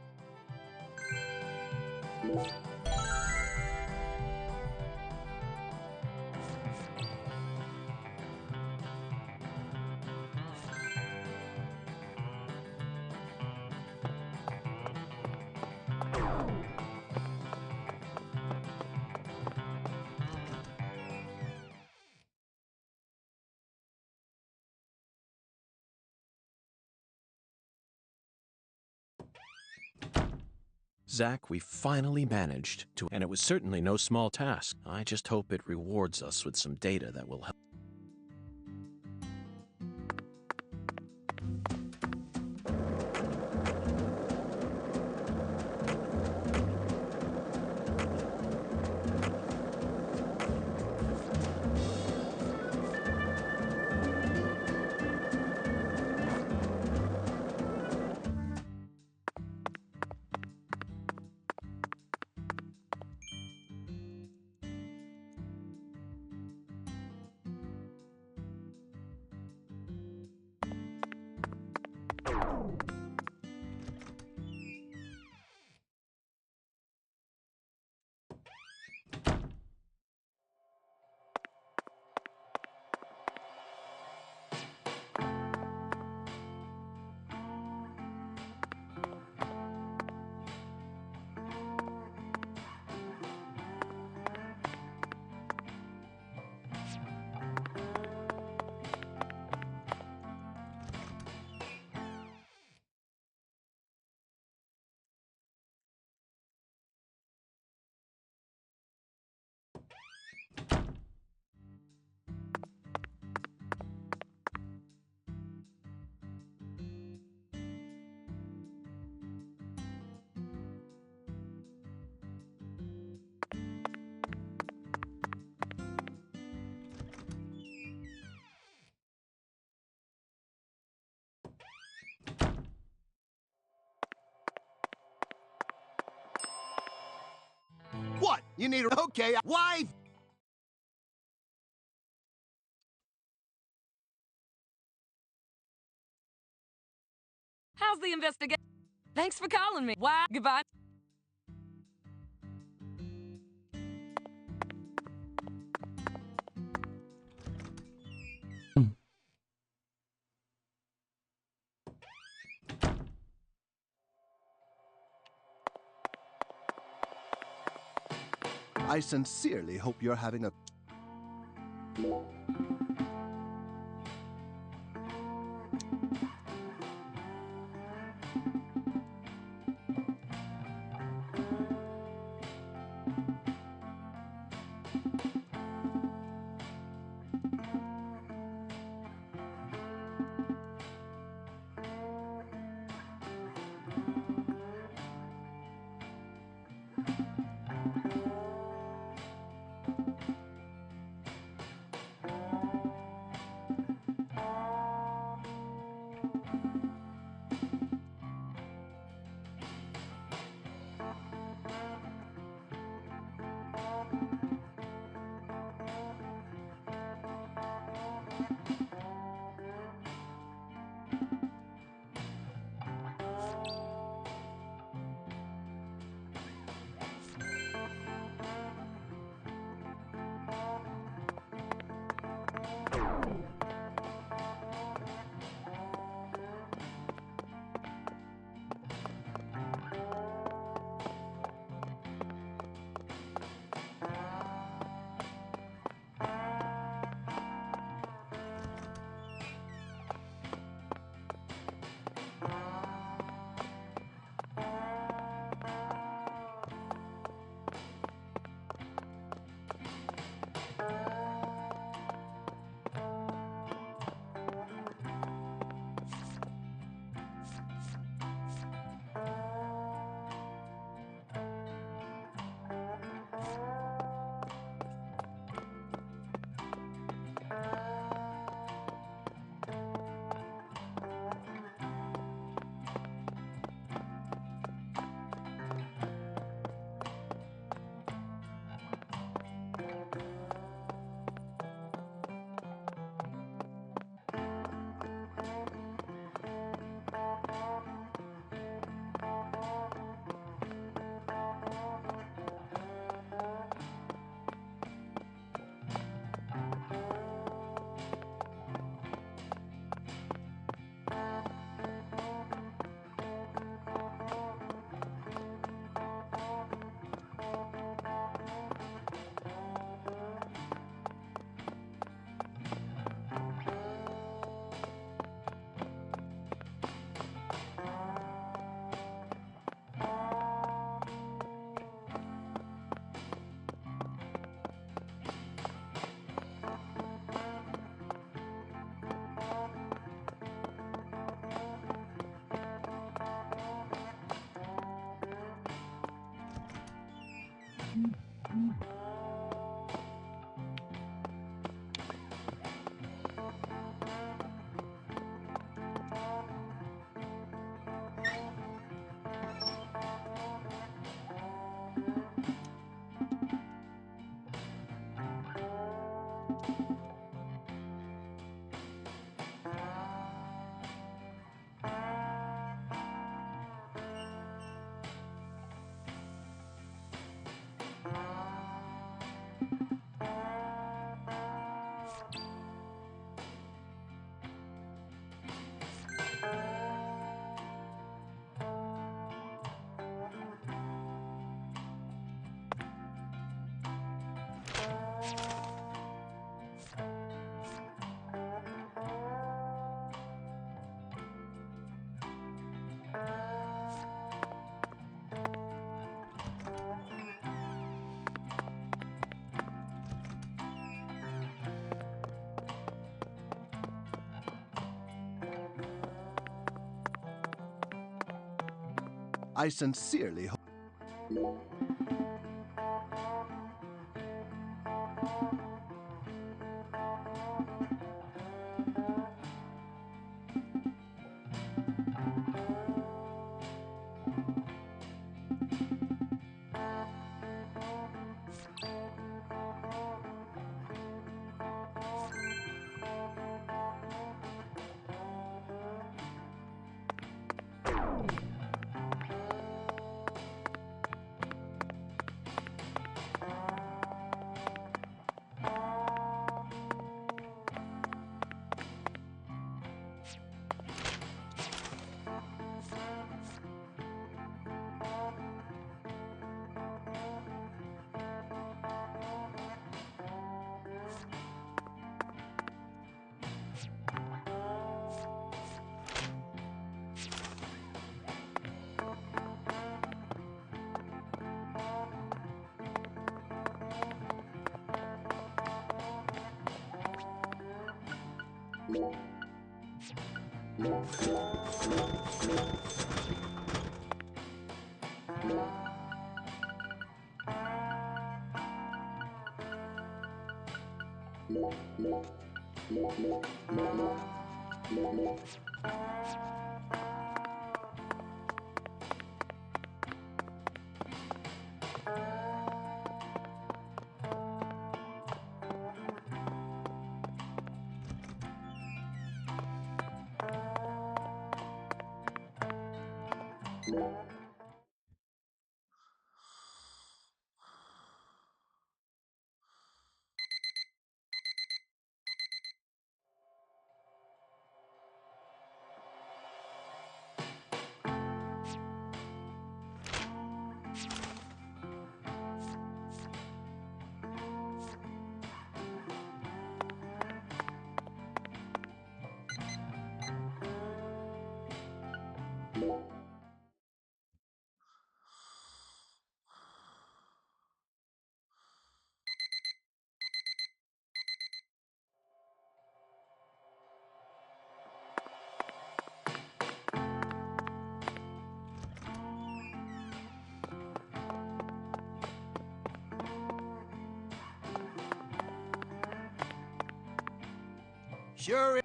Zach, we finally managed to, and it was certainly no small task. I just hope it rewards us with some data that will help. What? You need a... Okay, why? the investigation? Thanks for calling me. Why? Goodbye. I sincerely hope you're having a... I sincerely hope... Sure.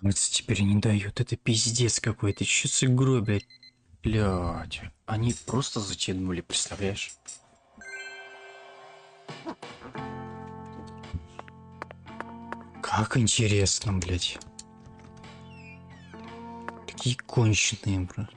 Мыться теперь не дают. Это пиздец какой-то. Чё с игрой, блядь? Блядь. Они просто затянули, представляешь? Как интересно, блядь. Такие конченые, брат.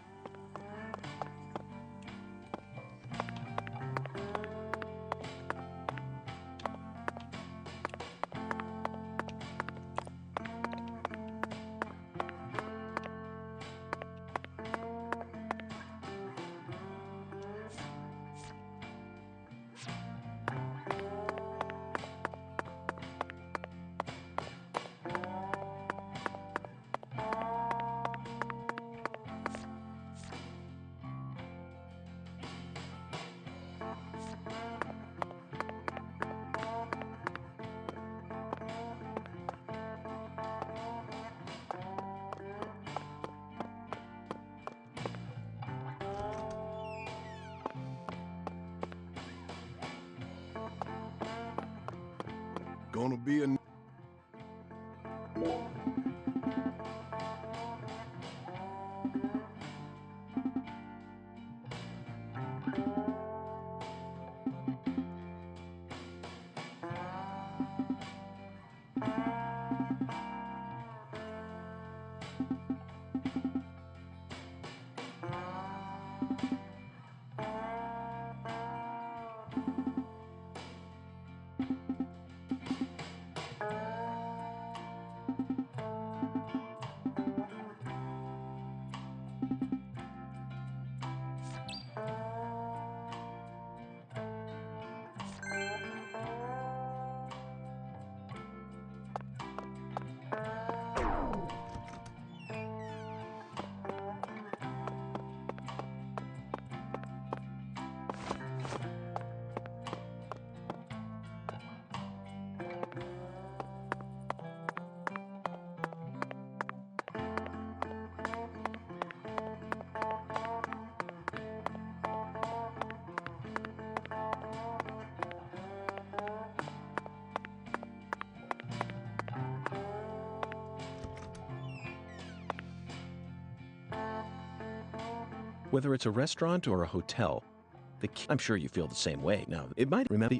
Gonna be a... Whether it's a restaurant or a hotel, I'm sure you feel the same way. Now, it might remember.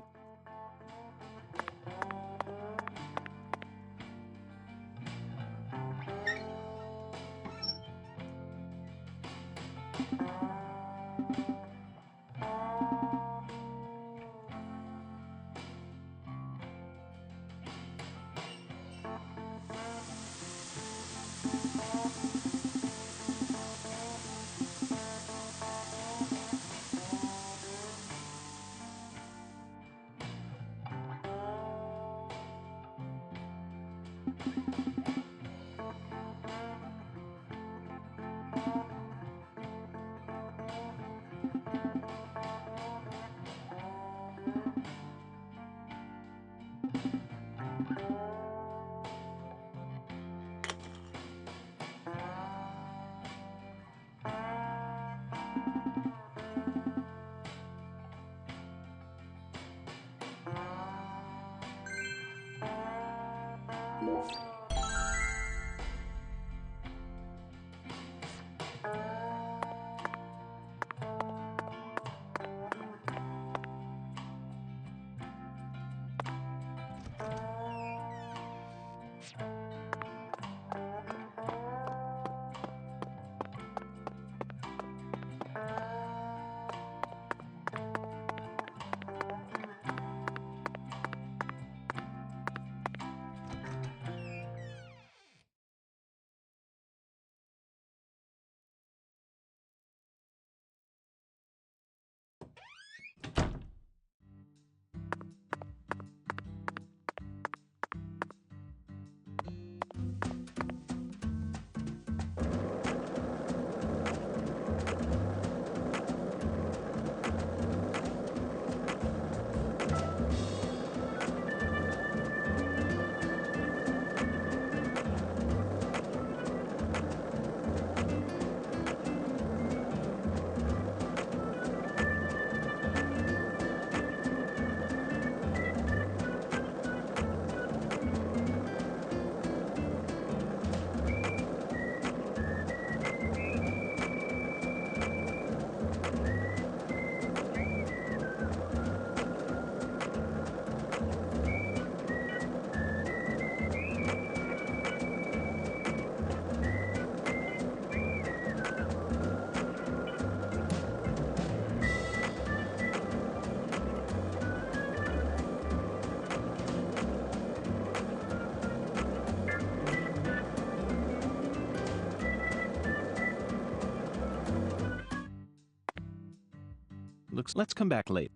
Let's come back late.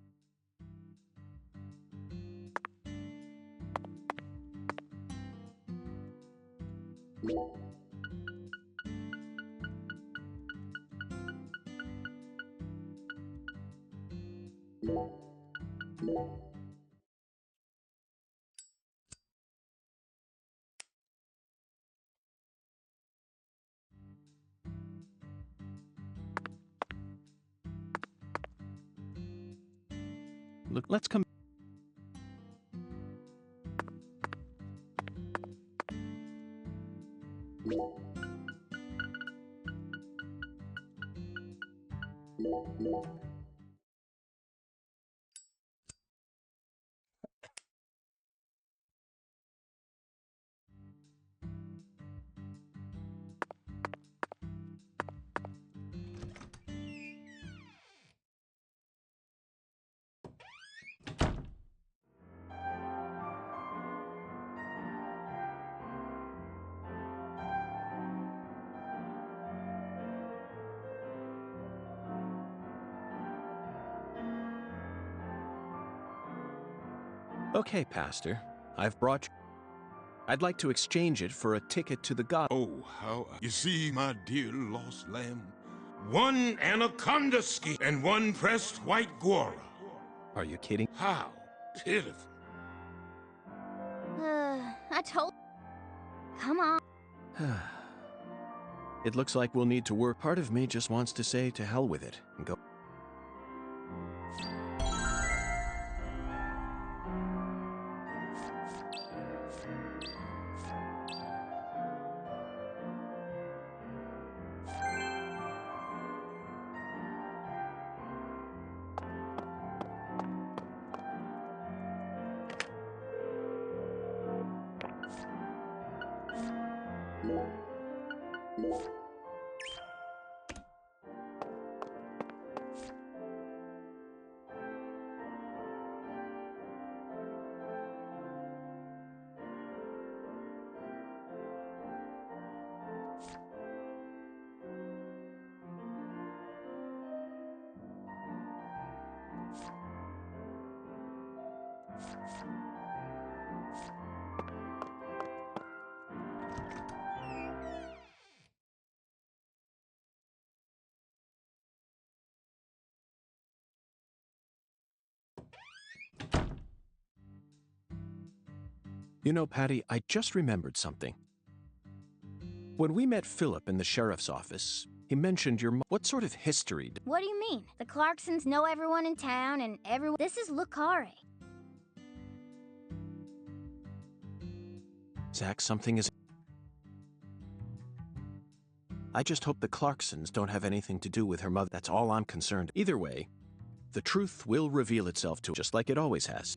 Look, let's come. Okay, Pastor. I've brought you. I'd like to exchange it for a ticket to the God. Oh, how... You see, my dear lost lamb? One anaconda skin and one pressed white guara. Are you kidding? How pitiful. I told... Come on. It looks like we'll need to work. Part of me just wants to say to hell with it and go. You know, Patty, I just remembered something. When we met Philip in the sheriff's office, he mentioned your what sort of history? What do you mean? The Clarksons know everyone in town and everyone. This is Lucare. Zach, something is... I just hope the Clarksons don't have anything to do with her mother. That's all I'm concerned. Either way, the truth will reveal itself to us, just like it always has.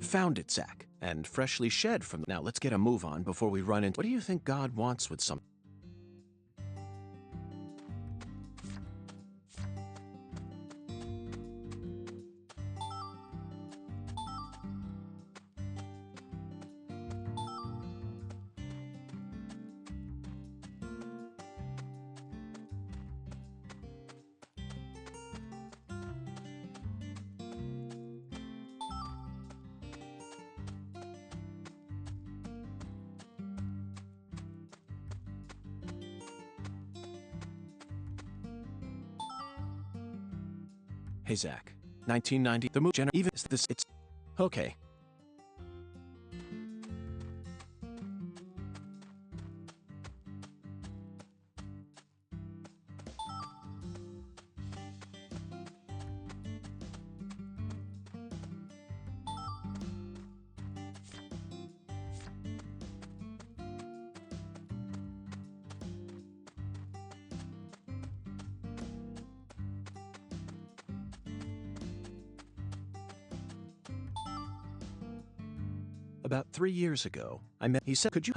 Found it, Zach, and freshly shed from... Now, let's get a move on before we run into... What do you think God wants with some... Hey, Zach. 1990, the movie, even this, it's... Okay. About 3 years ago, I met... He said, could you...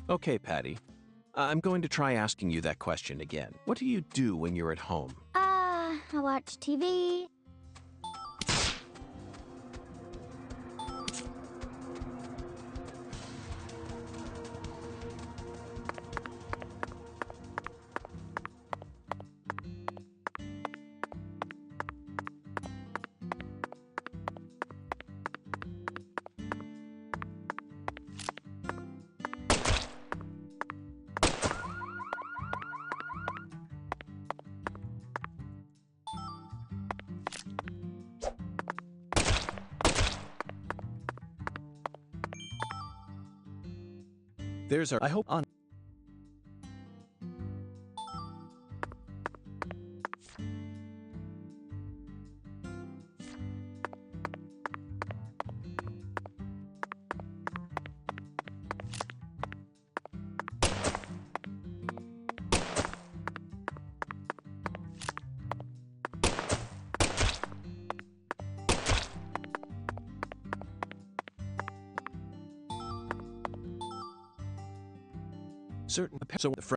Okay, Patty. I'm going to try asking you that question again. What do you do when you're at home? I watch TV. There's our. I hope on. Certain so the so.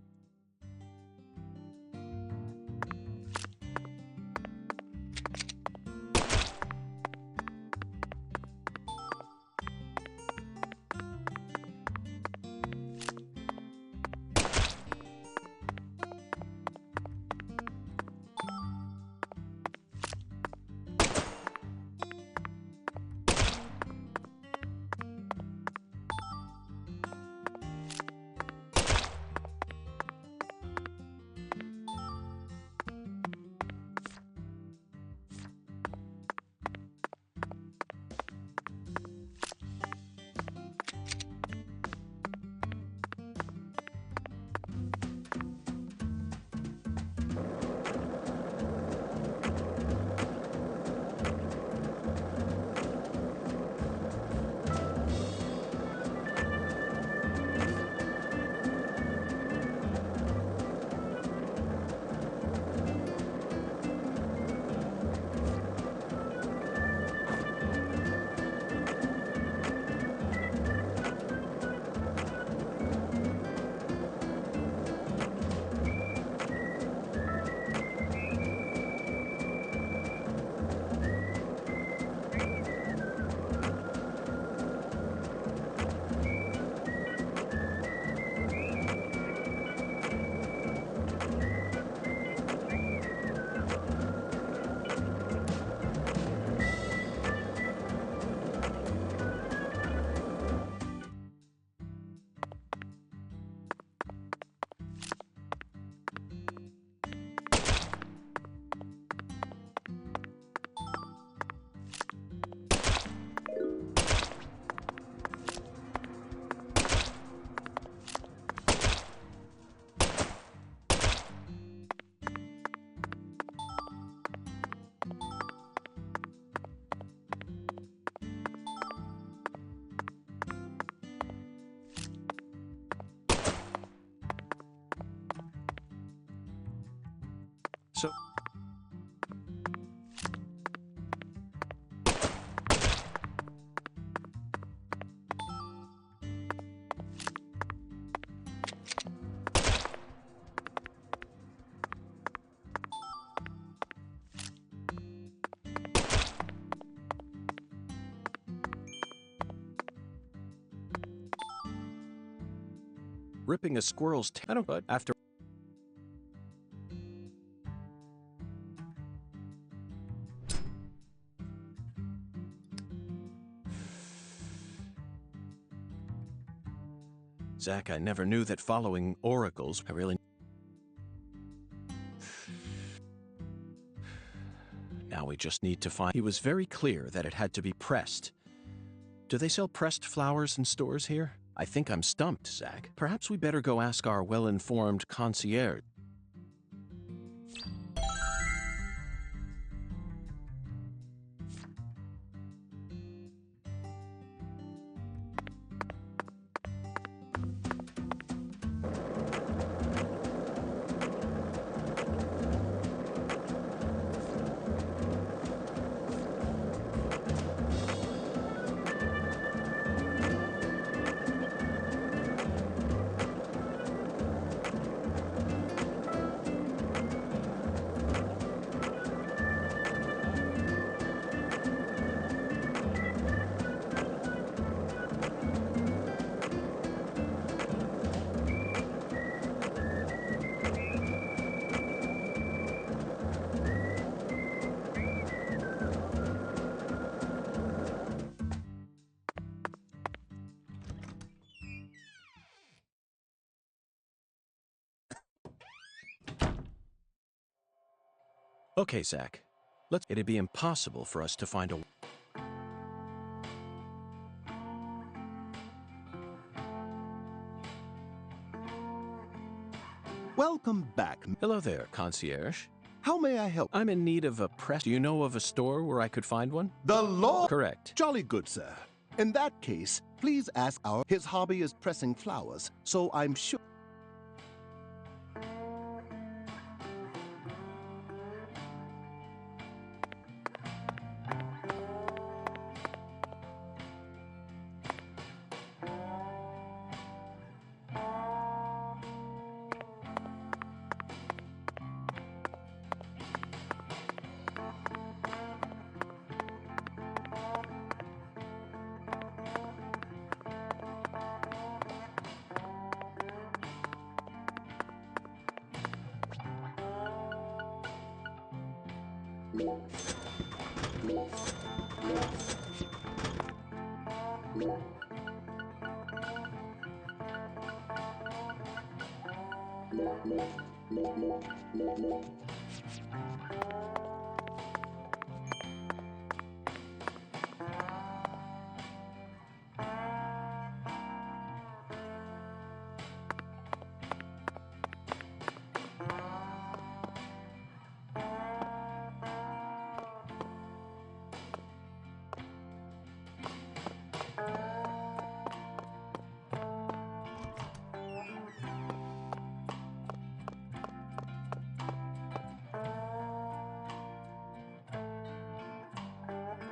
Ripping a squirrel's tail. I don't. But after. Zach, I never knew that following oracles. I really. Now we just need to find. He was very clear that it had to be pressed. Do they sell pressed flowers in stores here? I think I'm stumped, Zach. Perhaps we better go ask our well-informed concierge. Okay, Zach. It'd be impossible for us to find a... Welcome back. Hello there, concierge. How may I help? I'm in need of a press. Do you know of a store where I could find one? The law? Correct. Jolly good, sir. In that case, please ask our... His hobby is pressing flowers, so I'm sure...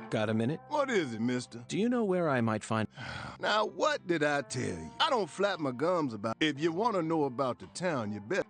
Got a minute? What is it, mister? Do you know where I might find... Now, what did I tell you? I don't flap my gums about... If you want to know about the town, you better...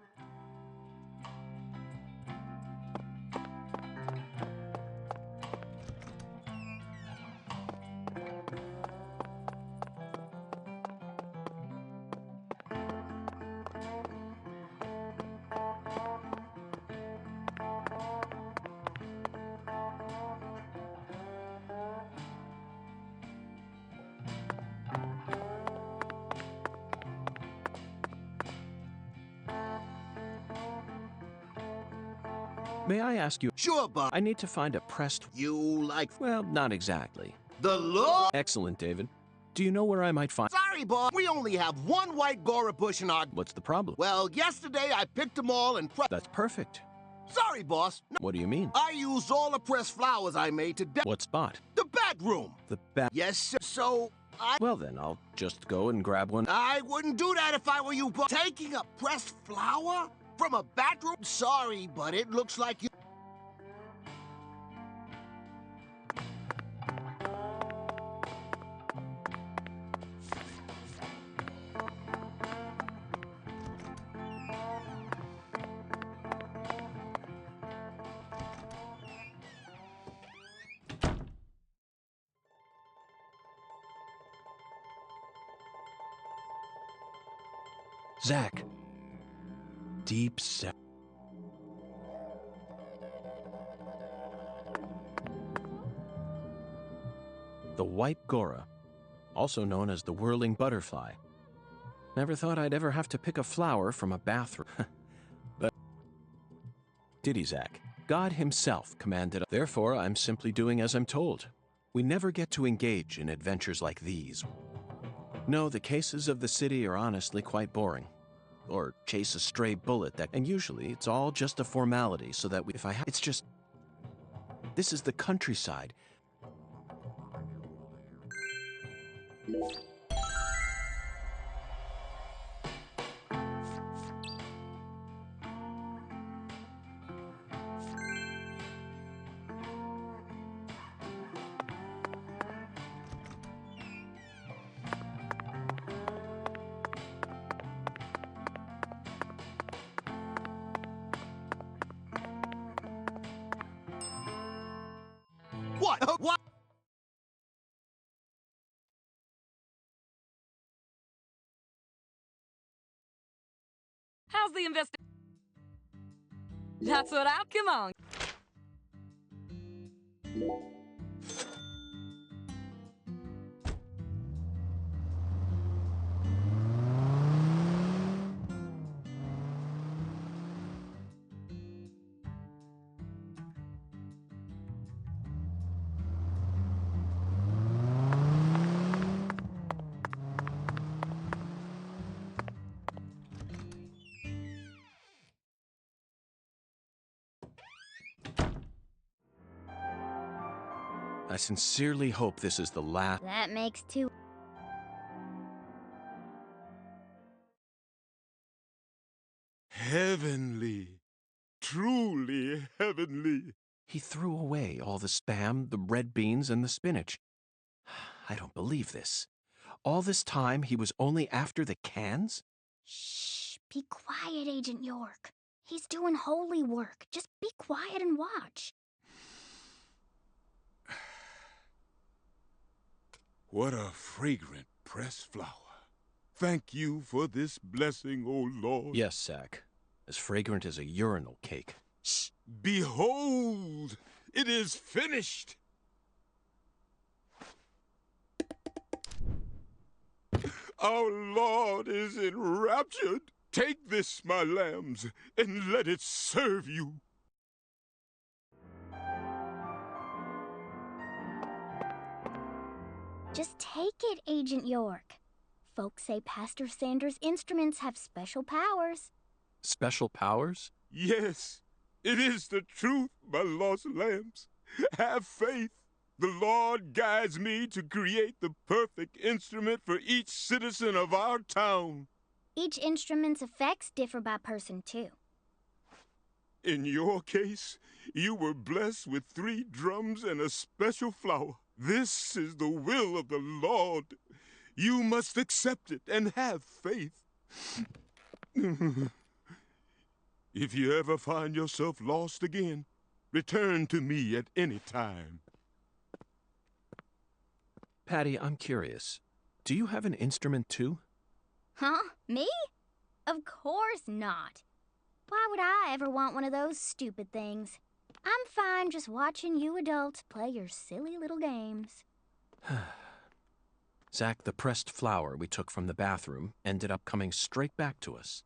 May I ask you... Sure, Bob. I need to find a pressed... You like... Well, not exactly. The law? Excellent, David. Do you know where I might find... Sorry, Bob. We only have one white Gora bush in our... What's the problem? Well, yesterday I picked them all and... That's perfect. Sorry, boss. No, What do you mean? I used all the pressed flowers I made to... What spot? The bedroom. The back... Yes, sir. So, Well then, I'll just go and grab one. I wouldn't do that if I were you, boss. Taking a pressed flower from a bathroom? Sorry, but it looks like you... Zach. Deep set. The white Gora, also known as the whirling butterfly. Never thought I'd ever have to pick a flower from a bathroom. But did he, Zach? God himself commanded. Therefore, I'm simply doing as I'm told. We never get to engage in adventures like these. No, the cases of the city are honestly quite boring. Or chase a stray bullet that... And usually, it's all just a formality so that it's just... This is the countryside. What? How's the That's what I... Come on. I sincerely hope this is the last. That makes two. Heavenly. Truly heavenly. He threw away all the spam, the red beans, and the spinach. I don't believe this. All this time, he was only after the cans? Shh, be quiet, Agent York. He's doing holy work. Just be quiet and watch. What a fragrant pressed flower. Thank you for this blessing, O Lord. Yes, Zach. As fragrant as a urinal cake. Shh! Behold! It is finished! Our Lord is enraptured. Take this, my lambs, and let it serve you. Just take it, Agent York. Folks say Pastor Sanders' instruments have special powers. Special powers? Yes, it is the truth, my lost lambs. Have faith. The Lord guides me to create the perfect instrument for each citizen of our town. Each instrument's effects differ by person, too. In your case, you were blessed with 3 drums and a special flower. This is the will of the Lord. You must accept it and have faith. If you ever find yourself lost again, return to me at any time. Patty, I'm curious. Do you have an instrument too? Huh? Me? Of course not. Why would I ever want one of those stupid things? I'm fine just watching you adults play your silly little games. Zach, the pressed flower we took from the bathroom ended up coming straight back to us.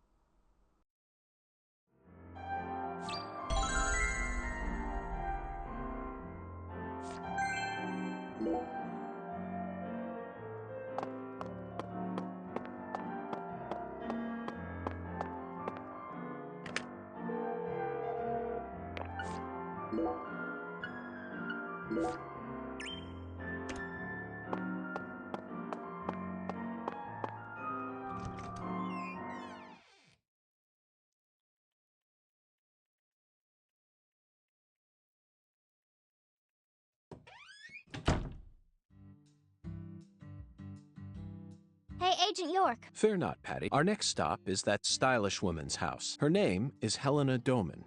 Hey, Agent York. Fear not, Patty. Our next stop is that stylish woman's house. Her name is Helena Doman,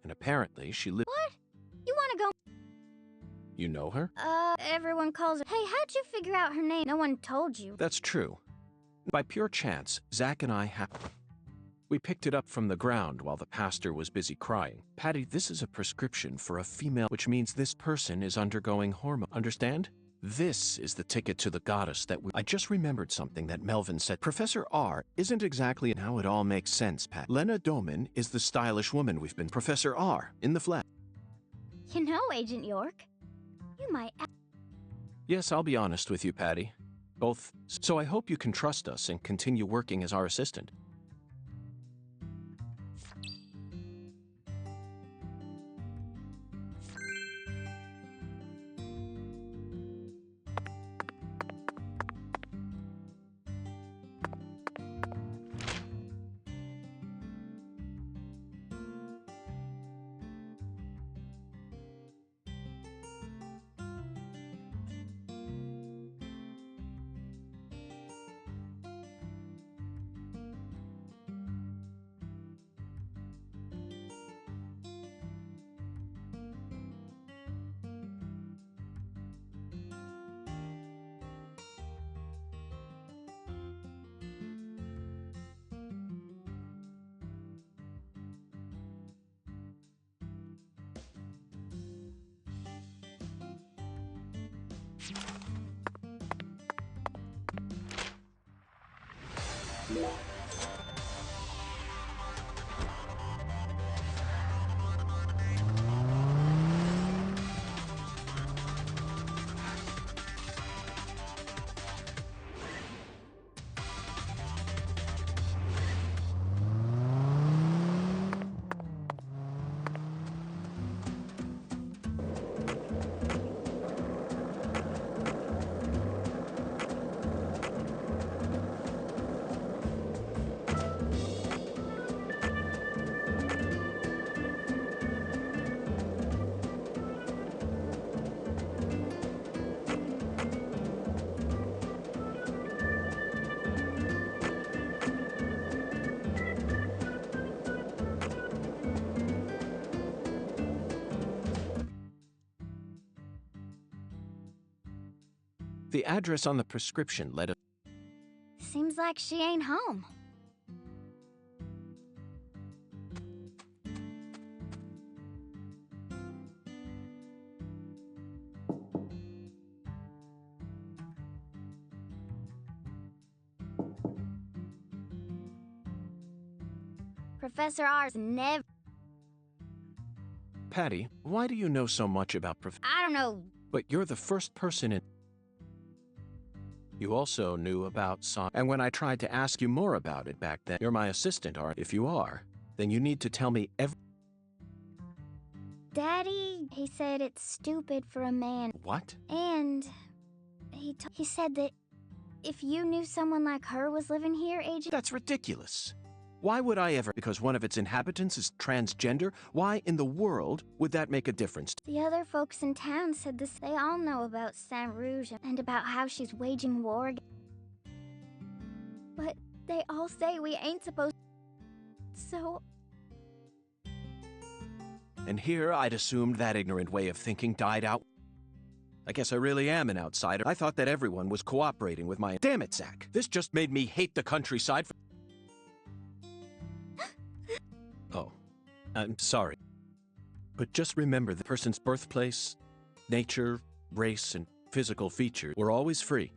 and apparently she lives. What? You want to go? You know her? Everyone calls her. Hey, how'd you figure out her name? No one told you. That's true. By pure chance, Zach and I we picked it up from the ground while the pastor was busy crying. Patty, this is a prescription for a female, which means this person is undergoing hormone. Understand? This is the ticket to the goddess that I just remembered something that Melvin said. Professor R isn't exactly how it all makes sense, Pat. Lena Doman is the stylish woman we've been. Professor R, in the flesh. You know, Agent York, you might... Yes, I'll be honest with you, Patty. Both. So I hope you can trust us and continue working as our assistant. The address on the prescription led us. Seems like she ain't home. Professor R's never... Patty, why do you know so much about I don't know. But you're the first person in... You also knew about Son. And when I tried to ask you more about it back then, you're my assistant, or if you are, then you need to tell me Daddy, he said it's stupid for a man. What? And he said that if you knew someone like her was living here, Agent... That's ridiculous. Why would I ever? Because one of its inhabitants is transgender? Why in the world would that make a difference? The other folks in town said this. They all know about Saint Rouge and about how she's waging war. But they all say we ain't supposed... So... And here I'd assumed that ignorant way of thinking died out. I guess I really am an outsider. I thought that everyone was cooperating with my... Damn it, Zach. This just made me hate the countryside for... Oh, I'm sorry. But just remember the person's birthplace, nature, race, and physical features were always free.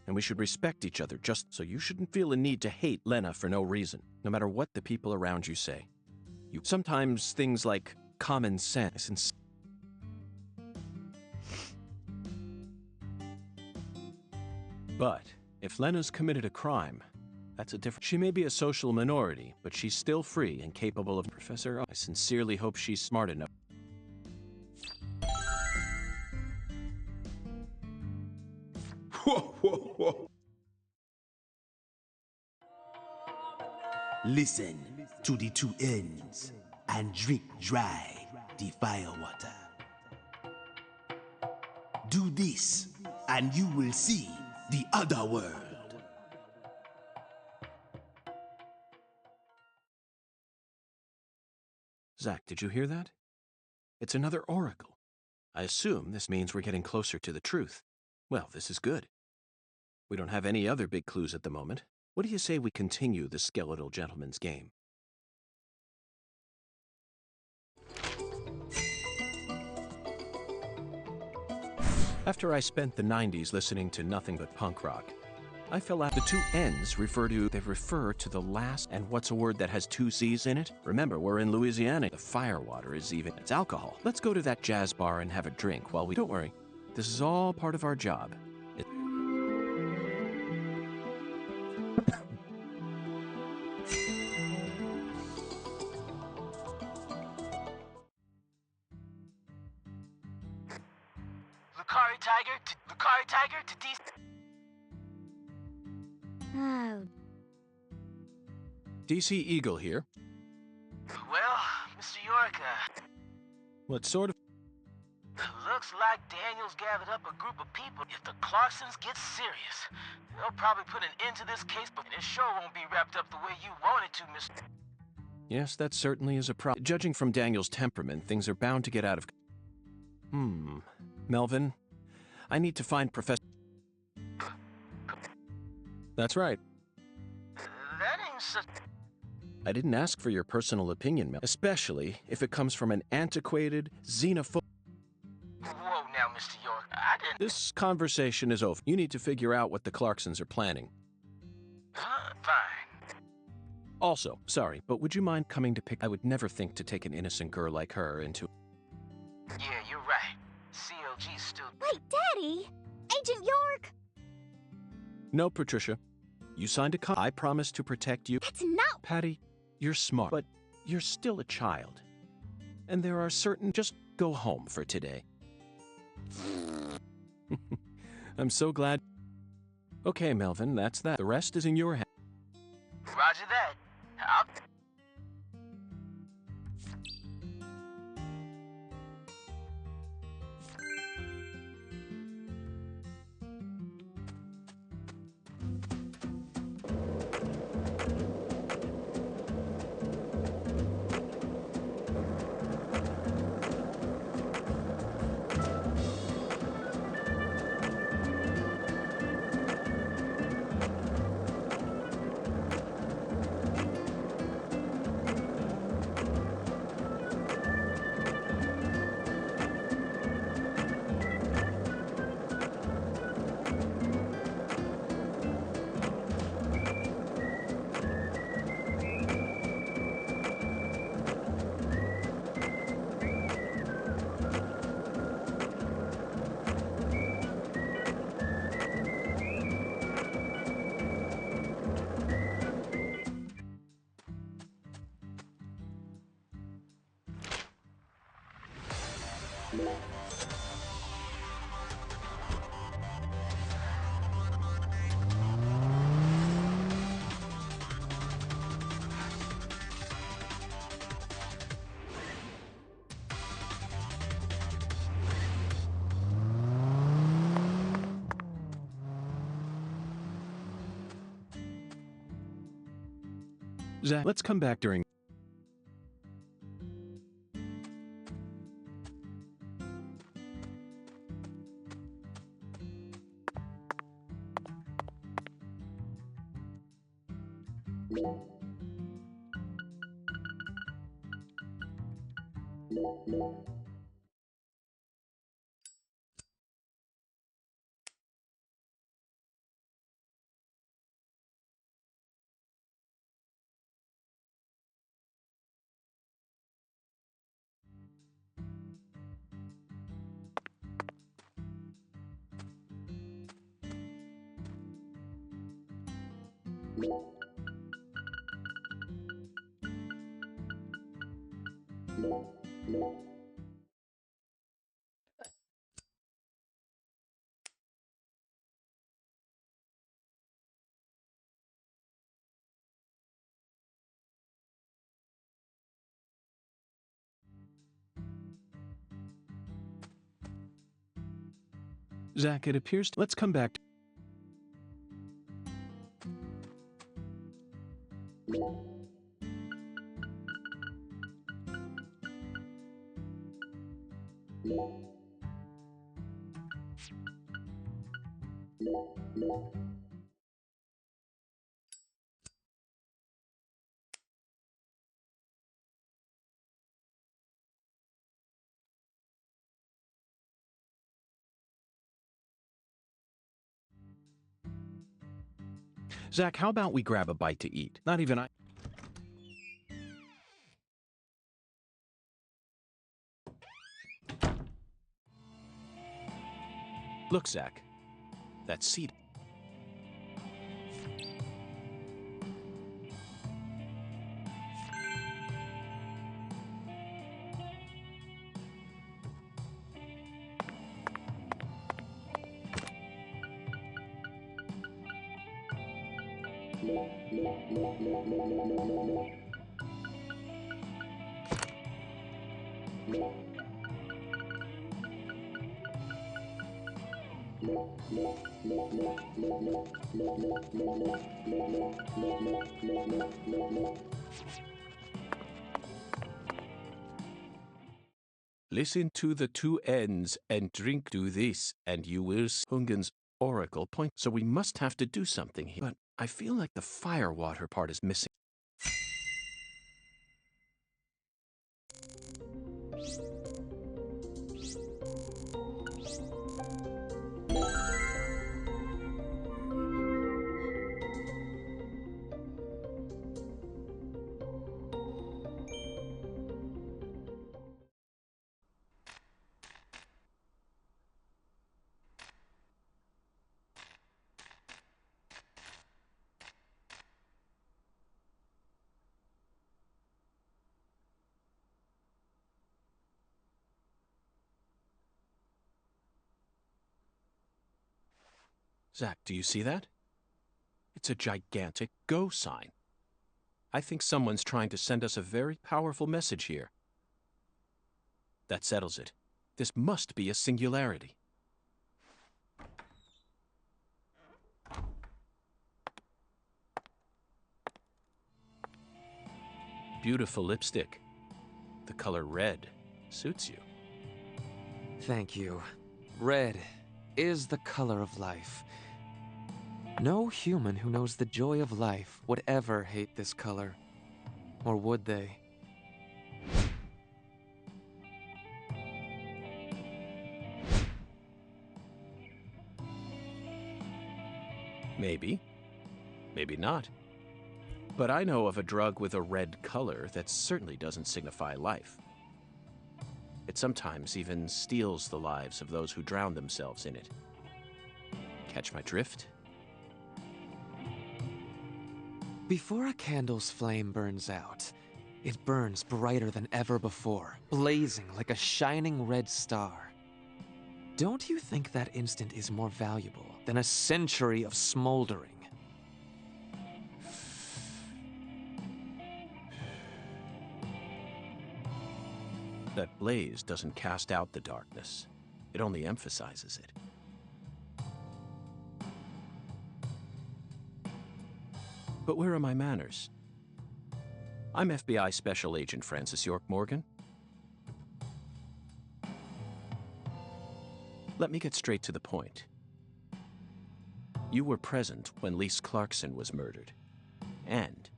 And we should respect each other just so you shouldn't feel a need to hate Lena for no reason, no matter what the people around you say. Sometimes things like common sense and... But if Lena's committed a crime, that's a different... She may be a social minority, but she's still free and capable of... Professor, I sincerely hope she's smart enough. Whoa, whoa, whoa. Listen to the two ends and drink dry the fire water. Do this and you will see the other world. Zach, did you hear that? It's another oracle. I assume this means we're getting closer to the truth. Well, this is good. We don't have any other big clues at the moment. What do you say we continue the skeletal gentleman's game? After I spent the 90s listening to nothing but punk rock, I fell out. The two N's refer to the last, and what's a word that has two C's in it? Remember, we're in Louisiana. The firewater is even, it's alcohol. Let's go to that jazz bar and have a drink while we... Don't worry, this is all part of our job. Lucari Tiger to DC. Oh. DC Eagle here. Well, Mr. York, What sort of... looks like Daniel's gathered up a group of people. If the Clarksons get serious, they'll probably put an end to this case, but it sure won't be wrapped up the way you want it to, Mr. Yes, that certainly is a problem. Judging from Daniel's temperament, things are bound to get out of... Melvin, I need to find Professor... That's right. That ain't such... I didn't ask for your personal opinion, Mel, especially if it comes from an antiquated, xenophobe... Whoa now, Mr. York, I didn't... This conversation is over. You need to figure out what the Clarksons are planning. Fine. Also, sorry, but would you mind coming to pick... I would never think to take an innocent girl like her into... Yeah, you're right. CLG's still... Wait, Daddy! Agent York! No, Patricia. You signed a I promise to protect you. That's not... Patty, you're smart, but you're still a child. And there are certain... Just go home for today. I'm so glad... Okay, Melvin, that's that. The rest is in your hands. Roger that. I'll... Zach, let's come back during... Zach, it appears... Let's come back... Zach, how about we grab a bite to eat? Not even I... Look, Zach. That seat. Listen to the two ends and drink to this, and you will see Hungen's oracle point. So we must have to do something here. But I feel like the firewater part is missing. Zach, do you see that? It's a gigantic go sign. I think someone's trying to send us a very powerful message here. That settles it. This must be a singularity. Beautiful lipstick. The color red suits you. Thank you. Red is the color of life. No human who knows the joy of life would ever hate this color. Or would they? Maybe. Maybe not. But I know of a drug with a red color that certainly doesn't signify life. It sometimes even steals the lives of those who drown themselves in it. Catch my drift? Before a candle's flame burns out, it burns brighter than ever before, blazing like a shining red star. Don't you think that instant is more valuable than a century of smoldering? That blaze doesn't cast out the darkness. It only emphasizes it. But where are my manners? I'm FBI Special Agent Francis York Morgan. Let me get straight to the point. You were present when Lise Clarkson was murdered, and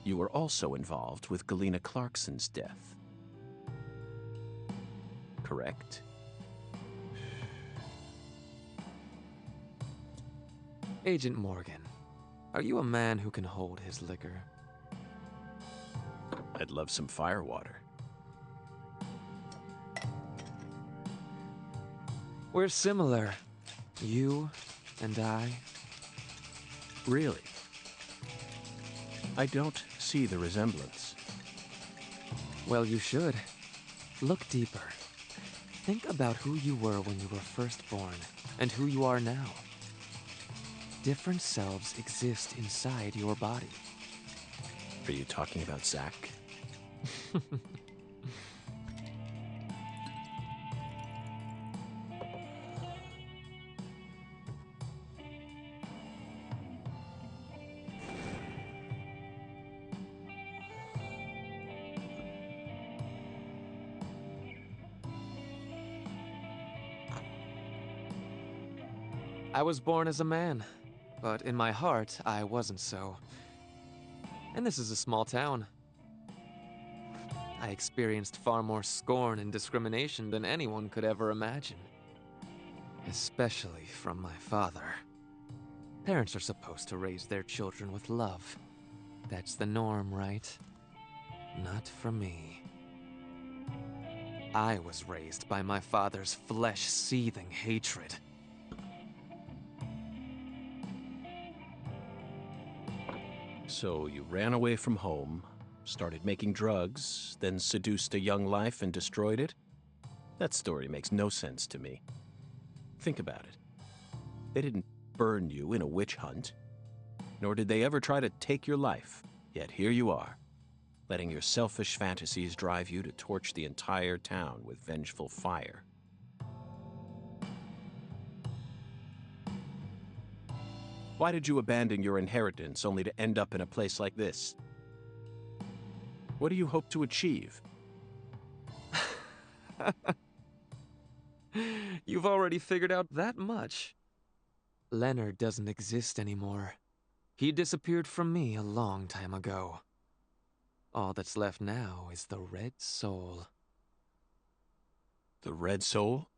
you were also involved with Galena Clarkson's death. Correct? Agent Morgan, are you a man who can hold his liquor? I'd love some firewater. We're similar, you and I. Really? I don't see the resemblance. Well, you should. Look deeper. Think about who you were when you were first born, and who you are now. Different selves exist inside your body. Are you talking about Zach? I was born as a man, but in my heart, I wasn't so. And this is a small town. I experienced far more scorn and discrimination than anyone could ever imagine. Especially from my father. Parents are supposed to raise their children with love. That's the norm, right? Not for me. I was raised by my father's flesh-seething hatred. So you ran away from home, started making drugs, then seduced a young life and destroyed it? That story makes no sense to me. Think about it. They didn't burn you in a witch hunt, nor did they ever try to take your life. Yet here you are, letting your selfish fantasies drive you to torch the entire town with vengeful fire. Why did you abandon your inheritance only to end up in a place like this? What do you hope to achieve? You've already figured out that much. Leonard doesn't exist anymore. He disappeared from me a long time ago. All that's left now is the Red Soul. The Red Soul?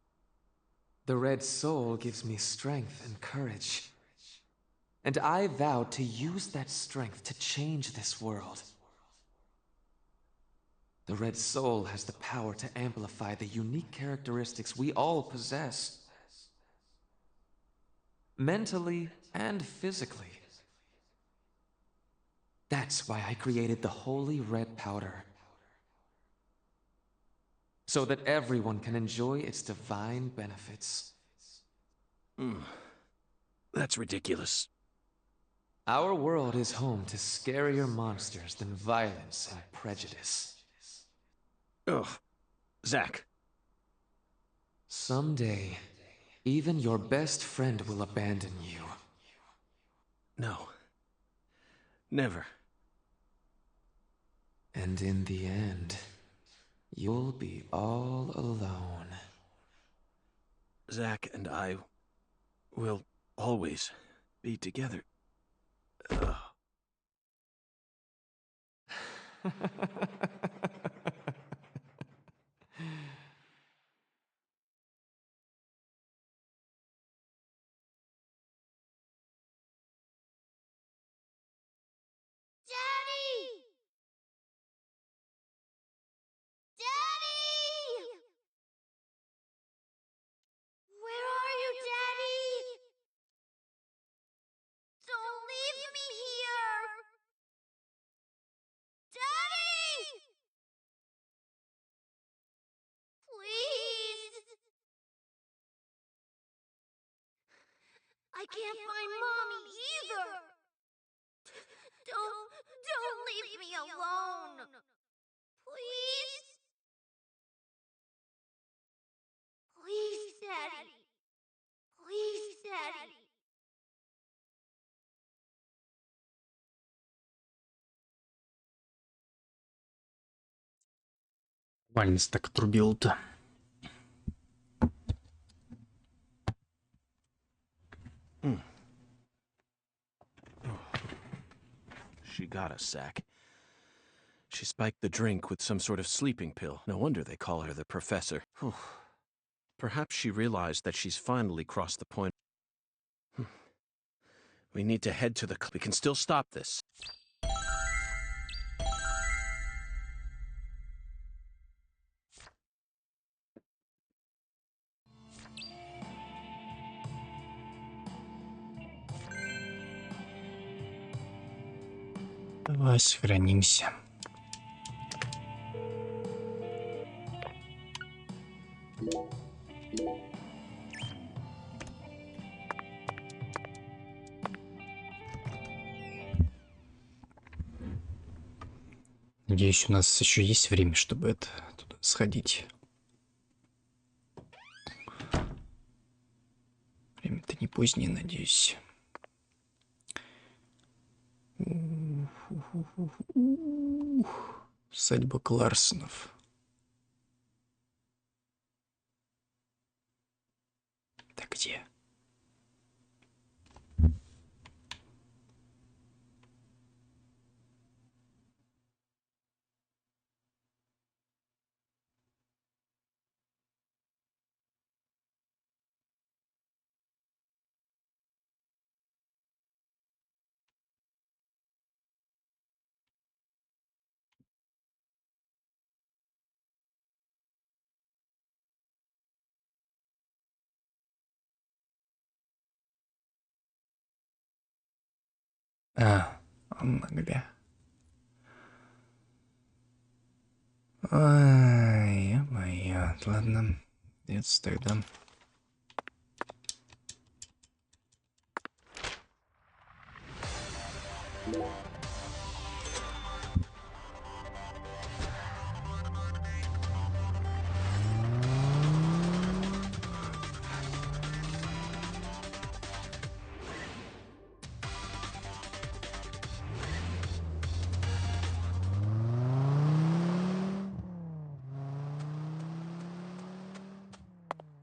The Red Soul gives me strength and courage. And I vowed to use that strength to change this world. The Red Soul has the power to amplify the unique characteristics we all possess. Mentally and physically. That's why I created the Holy Red Powder. So that everyone can enjoy its divine benefits. That's ridiculous. Our world is home to scarier monsters than violence and prejudice. Ugh. Zach. Someday, even your best friend will abandon you. No. Never. And in the end, you'll be all alone. Zach and I will always be together. I can't find Mommy either. Don't leave me alone. Please? Please, Daddy. Please, Daddy. Вальнес так отрубил-то. She got us, Zach. She spiked the drink with some sort of sleeping pill. No wonder they call her the Professor. Whew. Perhaps she realized that she's finally crossed the point. We need to head to the... We can still stop this. Давай сохранимся. Надеюсь, у нас еще есть время, чтобы туда сходить. Время-то не позднее, надеюсь. Усадьба Кларксонов. Так где? Ага. Ой, моя, ладно. Это тогда.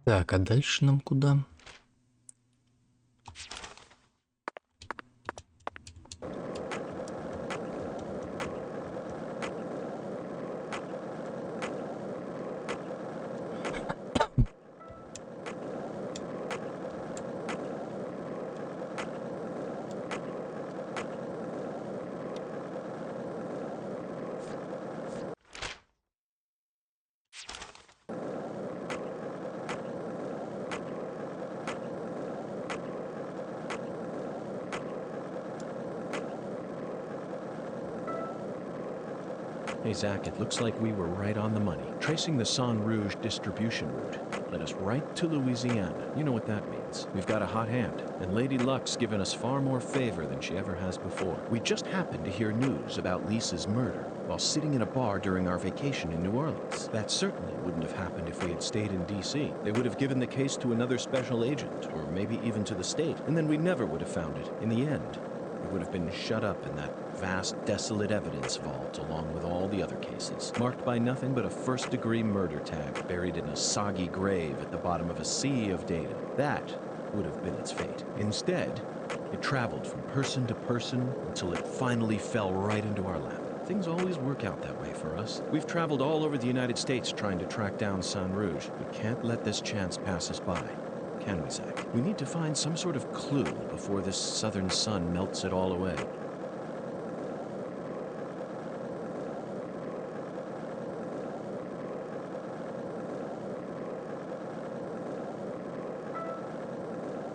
Так, а дальше нам куда? Hey, Zach, it looks like we were right on the money. Tracing the San Rouge distribution route led us right to Louisiana. You know what that means. We've got a hot hand, and Lady Luck's given us far more favor than she ever has before. We just happened to hear news about Lisa's murder while sitting in a bar during our vacation in New Orleans. That certainly wouldn't have happened if we had stayed in D.C. They would have given the case to another special agent, or maybe even to the state, and then we never would have found it. In the end, it would have been shut up in that vast, desolate evidence vault along with all the other cases, marked by nothing but a first-degree murder tag buried in a soggy grave at the bottom of a sea of data. That would have been its fate. Instead, it traveled from person to person until it finally fell right into our lap. Things always work out that way for us. We've traveled all over the United States trying to track down San Rouge. We can't let this chance pass us by. Can we, Zach? We need to find some sort of clue before this southern sun melts it all away.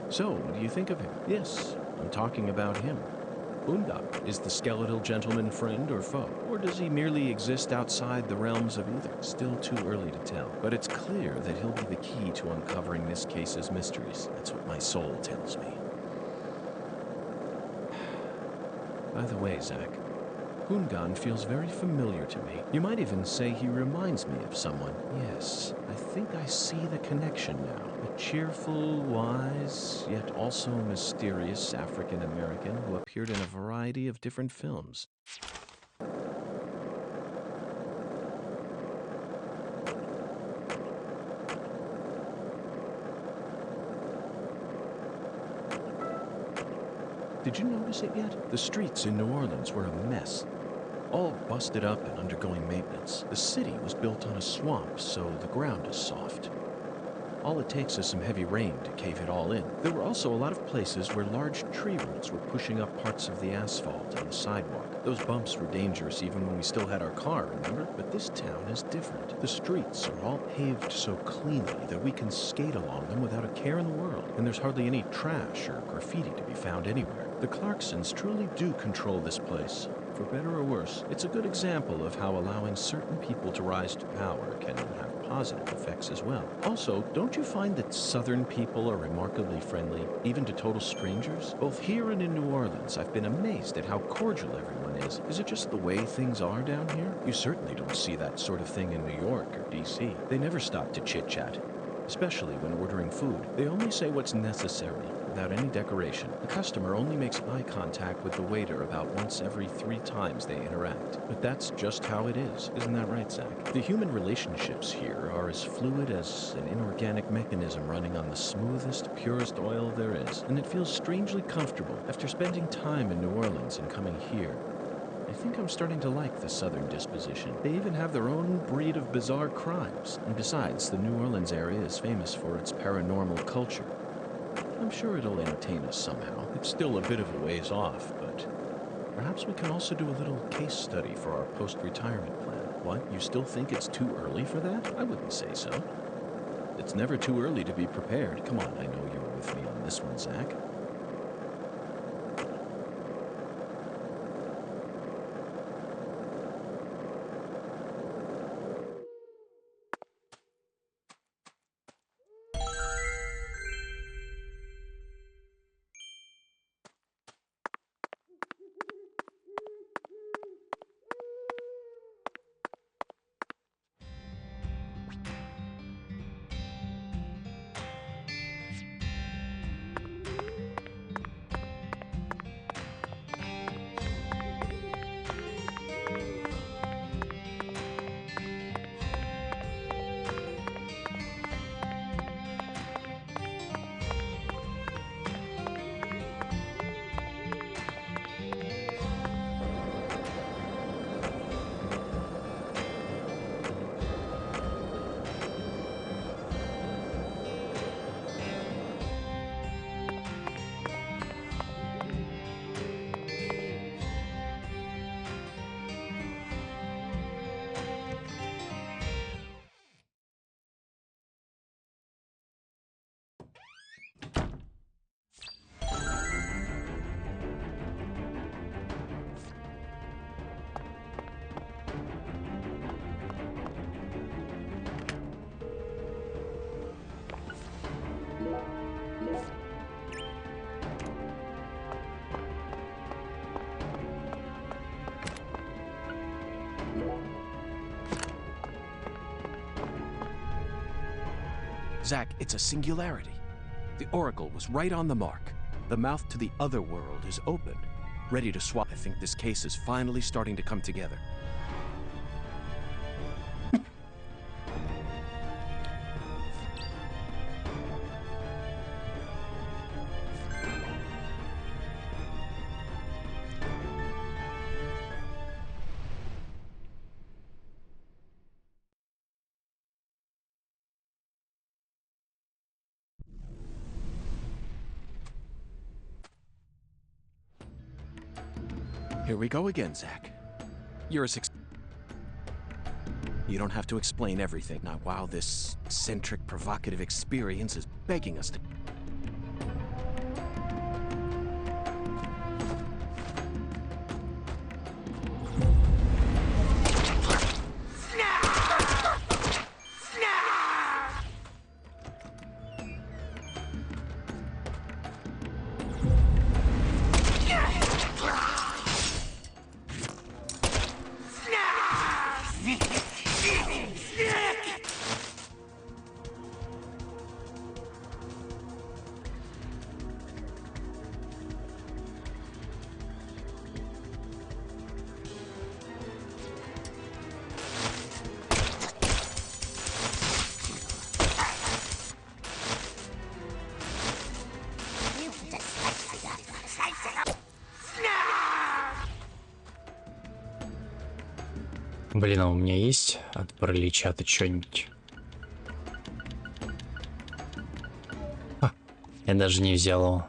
So, what do you think of him? Yes, I'm talking about him. Undak. Is the skeletal gentleman friend or foe? Or does he merely exist outside the realms of either? Still too early to tell. But it's clear that he'll be the key to uncovering this case's mysteries. That's what my soul tells me. By the way, Zach, Hungan feels very familiar to me. You might even say he reminds me of someone. Yes, I think I see the connection now. A cheerful, wise, yet also mysterious African-American who appeared in a variety of different films. Did you notice it yet? The streets in New Orleans were a mess. All busted up and undergoing maintenance. The city was built on a swamp, so the ground is soft. All it takes is some heavy rain to cave it all in. There were also a lot of places where large tree roots were pushing up parts of the asphalt and the sidewalk. Those bumps were dangerous even when we still had our car, remember? But this town is different. The streets are all paved so cleanly that we can skate along them without a care in the world. And there's hardly any trash or graffiti to be found anywhere. The Clarksons truly do control this place. For better or worse, it's a good example of how allowing certain people to rise to power can have positive effects as well. Also, don't you find that Southern people are remarkably friendly, even to total strangers? Both here and in New Orleans, I've been amazed at how cordial everyone is. Is it just the way things are down here? You certainly don't see that sort of thing in New York or D.C. They never stop to chit-chat. Especially when ordering food. They only say what's necessary, without any decoration. The customer only makes eye contact with the waiter about once every 3 times they interact. But that's just how it is. Isn't that right, Zach? The human relationships here are as fluid as an inorganic mechanism running on the smoothest, purest oil there is. And it feels strangely comfortable after spending time in New Orleans and coming here. I think I'm starting to like the Southern disposition. They even have their own breed of bizarre crimes. And besides, the New Orleans area is famous for its paranormal culture. I'm sure it'll entertain us somehow. It's still a bit of a ways off, but perhaps we can also do a little case study for our post-retirement plan. What, you still think it's too early for that? I wouldn't say so. It's never too early to be prepared. Come on, I know you're with me on this one, Zach. Zach, it's a singularity. The Oracle was right on the mark. The mouth to the other world is open, ready to swap. I think this case is finally starting to come together. Here we go again, Zach. You're a You don't have to explain everything. Not while this eccentric, provocative experience is begging us to. Блин, а у меня есть от паралича-то что-нибудь? Я даже не взял его.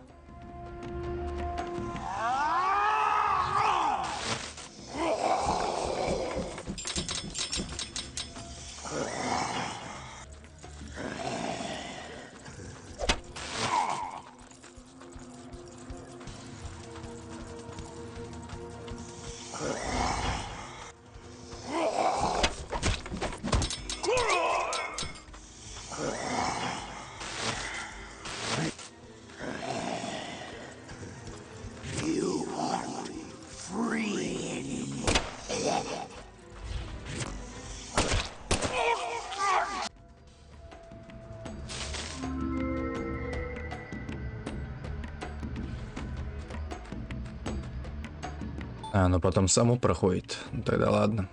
А, ну потом само проходит. Ну, тогда ладно.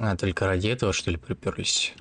А, только ради этого, что ли, приперлись?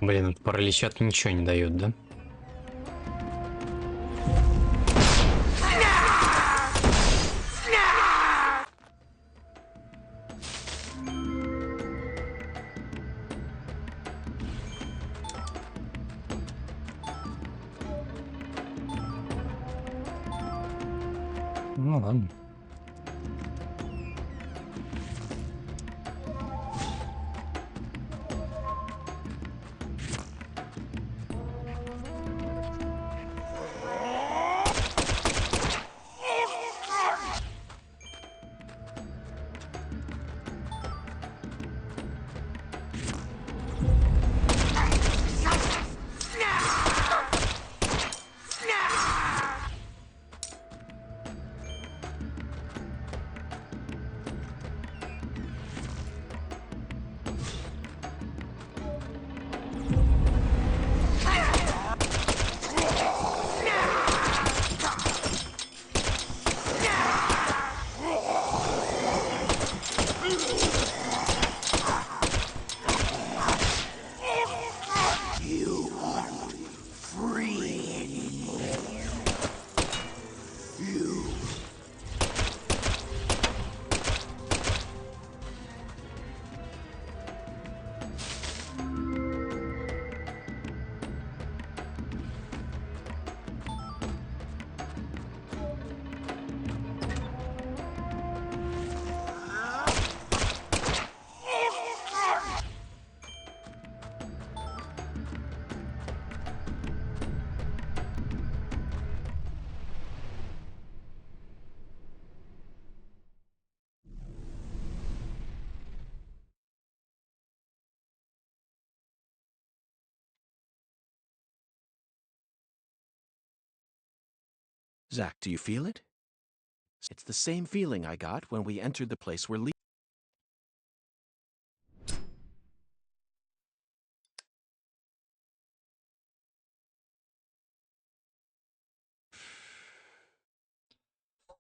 Блин, от паралича ничего не дает, да? Ну ладно. Zach, do you feel it? It's the same feeling I got when we entered the place we're leaving.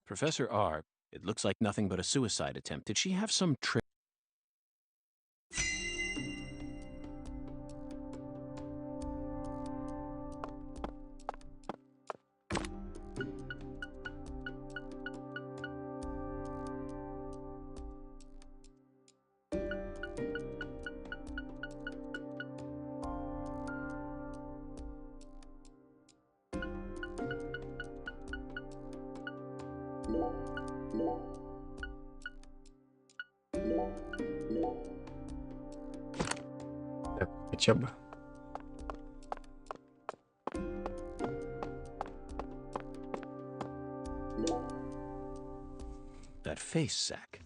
Professor R, it looks like nothing but a suicide attempt. Did she have some trick? Так, хотя бы. That face, Zach.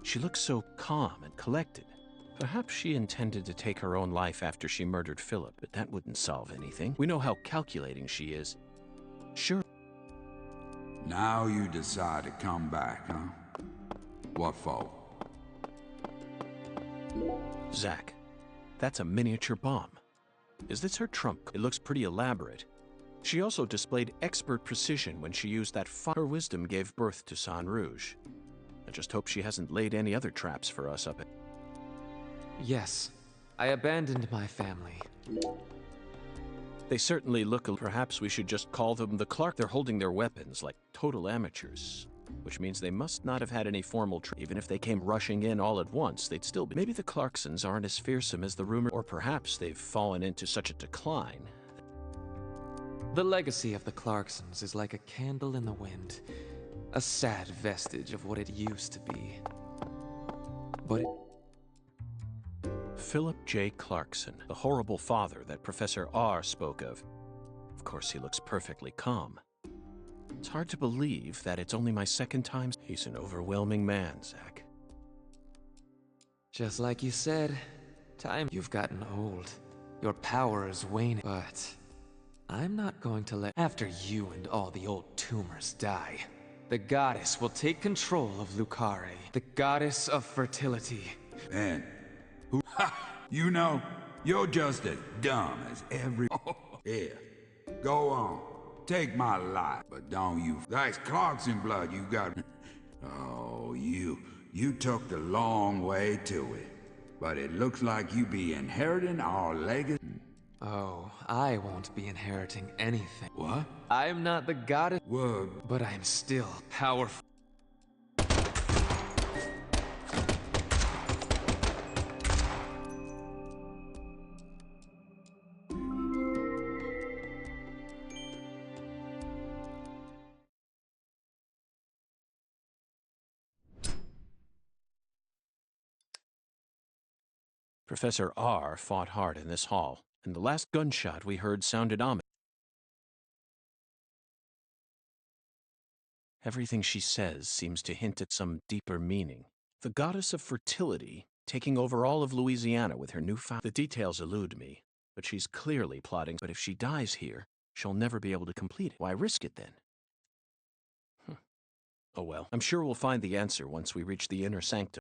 She looks so calm and collected. Perhaps she intended to take her own life after she murdered Philip, but that wouldn't solve anything. We know how calculating she is. Sure. Now you decide to come back, huh? What for? Zach, that's a miniature bomb. Is this her trump? It looks pretty elaborate. She also displayed expert precision when she used that her wisdom gave birth to San Rouge. I just hope she hasn't laid any other traps for us up at... Yes, I abandoned my family. They certainly look... Perhaps we should just call them the Clark. They're holding their weapons like total amateurs, which means they must not have had any formal training. Even if they came rushing in all at once, they'd still be... Maybe the Clarksons aren't as fearsome as the rumor, or perhaps they've fallen into such a decline. The legacy of the Clarksons is like a candle in the wind, a sad vestige of what it used to be. But Philip J. Clarkson, the horrible father that Professor R spoke of. Of course, he looks perfectly calm. It's hard to believe that it's only my second time. He's an overwhelming man, Zach. Just like you said, you've gotten old. Your power is waning, but I'm not going to let... After you and all the old tumors die, the goddess will take control of Lucare, the goddess of fertility. Man, who... Ha! You know, you're just as dumb as every... Yeah, go on. Take my life, but don't you... That's Clarkson blood you got... Oh, you took the long way to it. But it looks like you be inheriting our legacy. Oh, I won't be inheriting anything. What? I'm not the goddess, Word. but I'm still powerful. Professor R fought hard in this hall, and the last gunshot we heard sounded ominous. Everything she says seems to hint at some deeper meaning. The goddess of fertility taking over all of Louisiana with her newfound... The details elude me, but she's clearly plotting. But if she dies here, she'll never be able to complete it. Why risk it then? Oh well, I'm sure we'll find the answer once we reach the inner sanctum.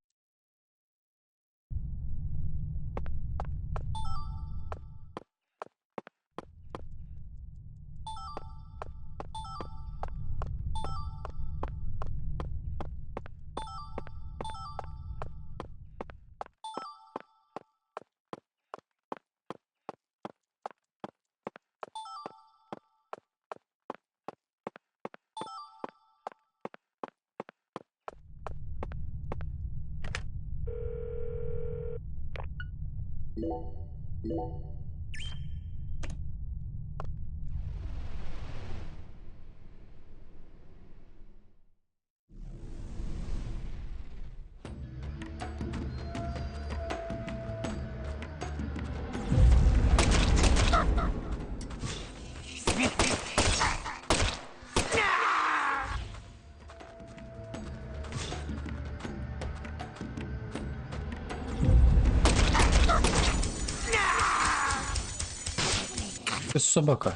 Это собака.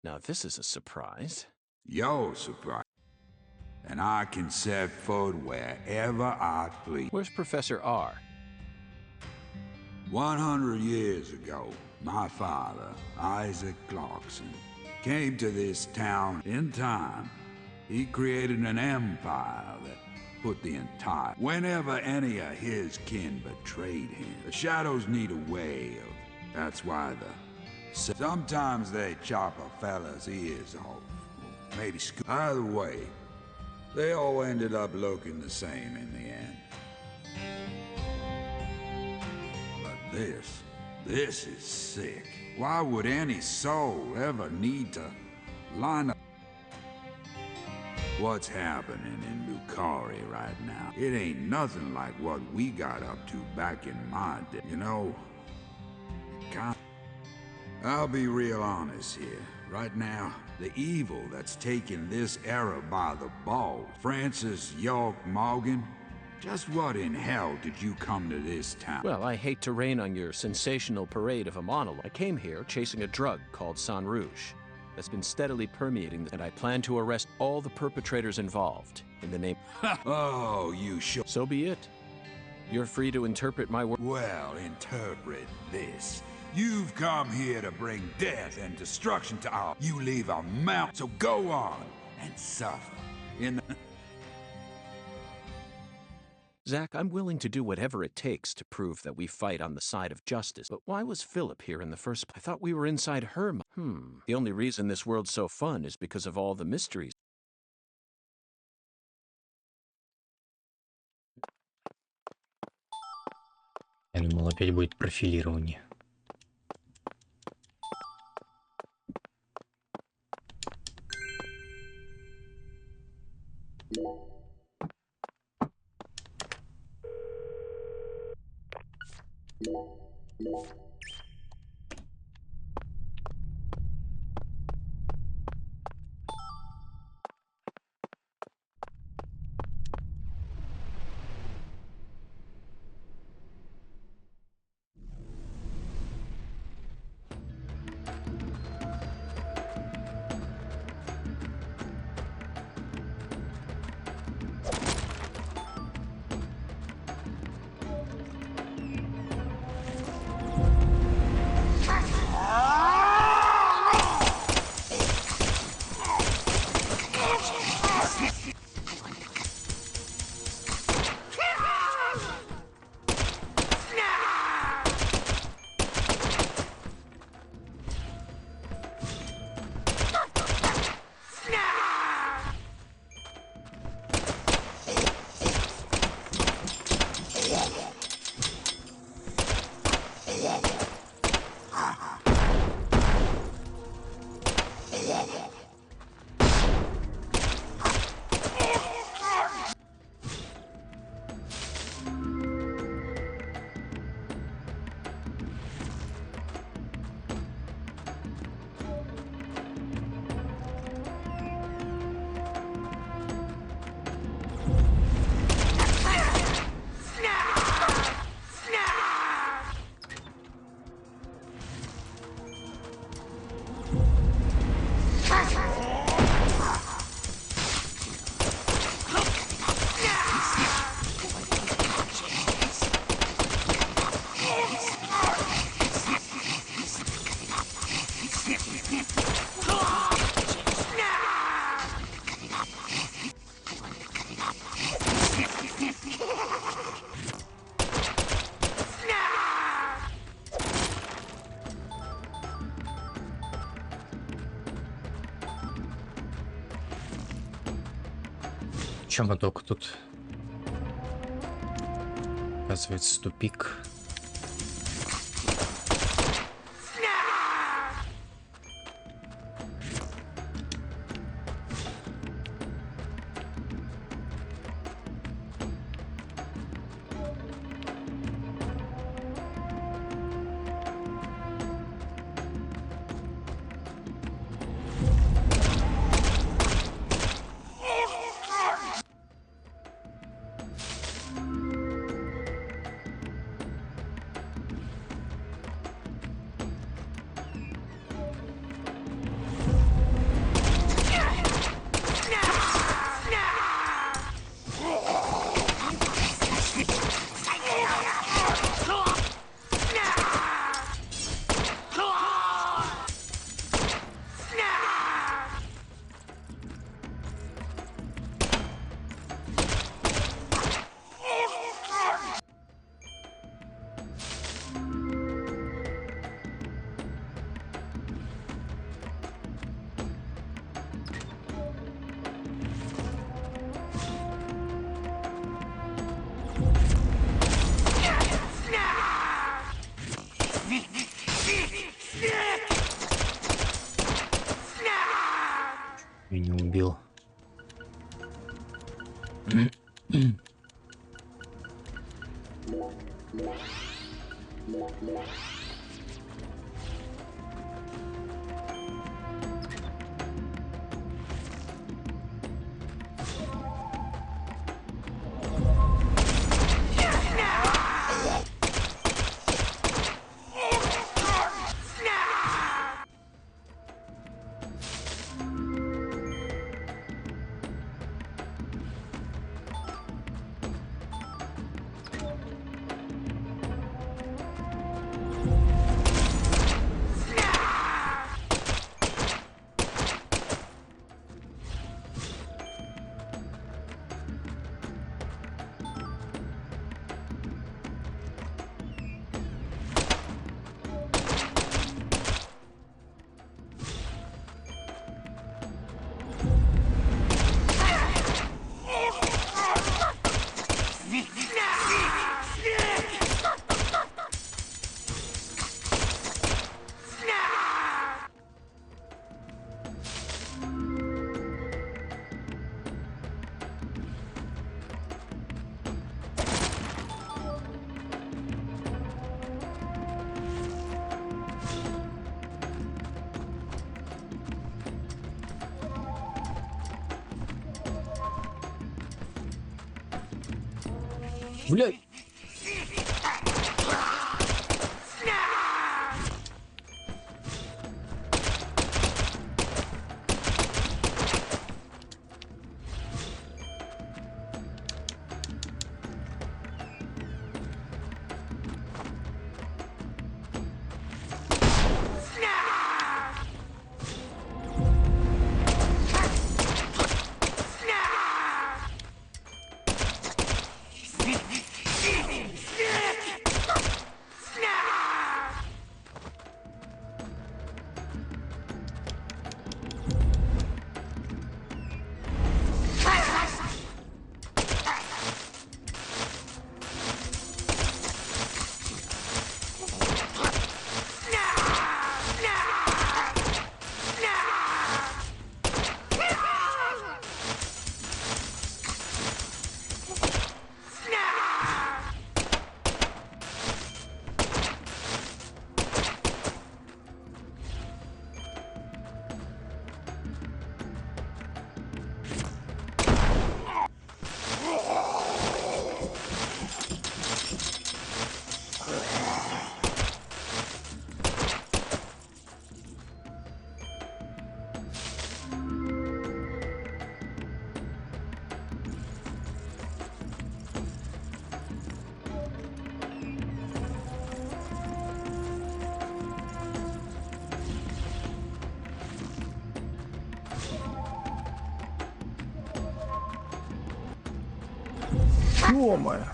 Now this is a surprise. Yo, surprise. And I can set foot wherever I please. Where's Professor R? 100 years ago, my father, Isaac Clarkson, came to this town in time. He created an empire that put the entire... Whenever any of his kin betrayed him, the shadows need a way of... That's why the... Sometimes they chop a fella's ears off. Maybe either way, they all ended up looking the same in the end. But this is sick. Why would any soul ever need to line up? What's happening in Lucari right now? It ain't nothing like what we got up to back in my day. You know, I'll be real honest here. Right now, the evil that's taken this era by the ball, Francis York Morgan, just what in hell did you come to this town? Well, I hate to rain on your sensational parade of a monologue. I came here chasing a drug called Sang Rouge that's been steadily permeating, and I plan to arrest all the perpetrators involved in the name... Oh, you sure? So be it. You're free to interpret my words. Well, interpret this. You've come here to bring death and destruction to our... You leave a mount, so go on and suffer. In the... Zach, I'm willing to do whatever it takes to prove that we fight on the side of justice. But why was Philip here in the first place? I thought we were inside her... The only reason this world's so fun is because of all the mysteries. Я думал, опять будет профилирование. Чем мы только тут? Оказывается, тупик. Я не убил. Блядь. Ё-моё.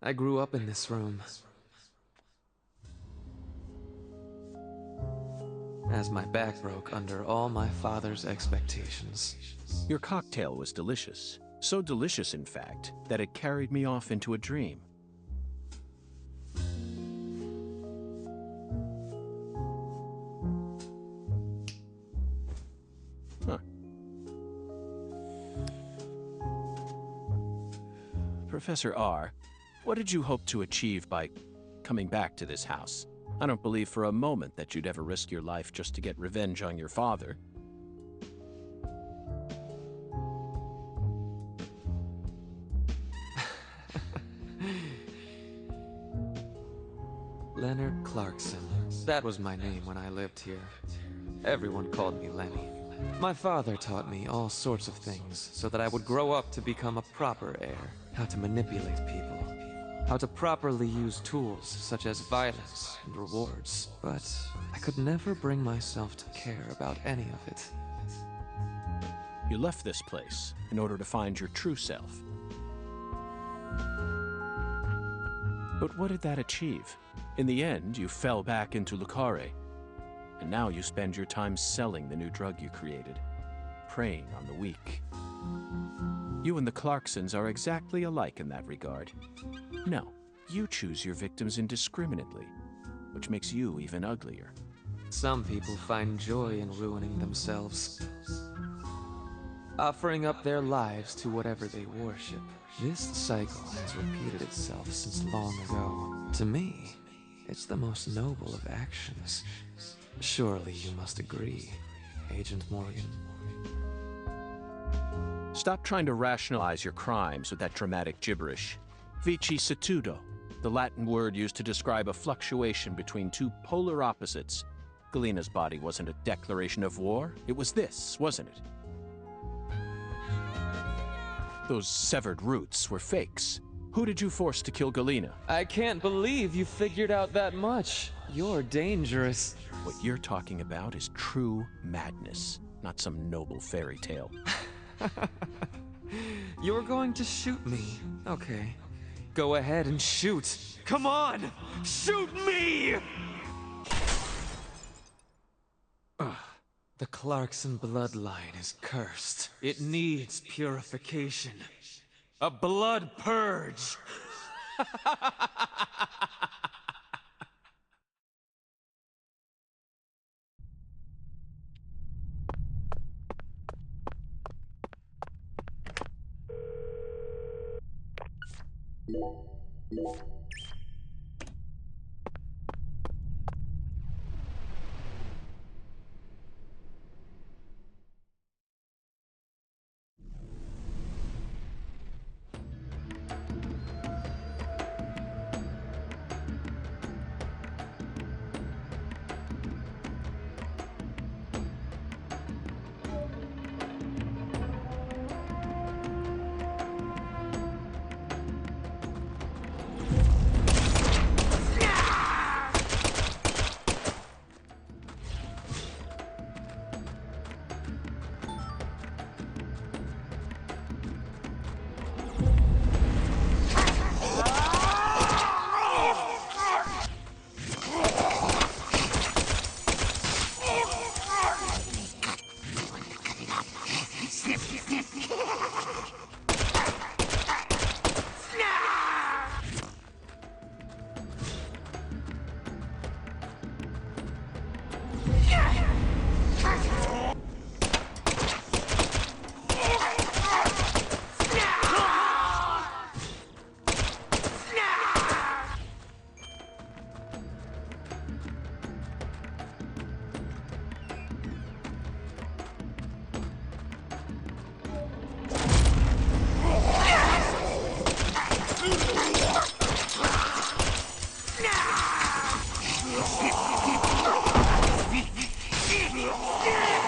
I grew up in this room. As my back broke under all my father's expectations. Your cocktail was delicious. So delicious, in fact, that it carried me off into a dream. Huh. Professor R, what did you hope to achieve by coming back to this house? I don't believe for a moment that you'd ever risk your life just to get revenge on your father. Leonard Clarkson. That was my name when I lived here. Everyone called me Lenny. My father taught me all sorts of things so that I would grow up to become a proper heir. How to manipulate people. How to properly use tools such as violence and rewards. But I could never bring myself to care about any of it. You left this place in order to find your true self. But what did that achieve? In the end, you fell back into Lucare. And now you spend your time selling the new drug you created, preying on the weak. You and the Clarksons are exactly alike in that regard. No, you choose your victims indiscriminately, which makes you even uglier. Some people find joy in ruining themselves, offering up their lives to whatever they worship. This cycle has repeated itself since long ago. To me, it's the most noble of actions. Surely you must agree, Agent Morgan. Stop trying to rationalize your crimes with that dramatic gibberish. Vicissitudo, the Latin word used to describe a fluctuation between two polar opposites. Galina's body wasn't a declaration of war. It was this, wasn't it? Those severed roots were fakes. Who did you force to kill Galina? I can't believe you figured out that much. You're dangerous. What you're talking about is true madness, not some noble fairy tale. You're going to shoot me. Okay. Go ahead and shoot. Come on! Shoot me! The Clarkson bloodline is cursed. It needs purification. A blood purge! Yeah!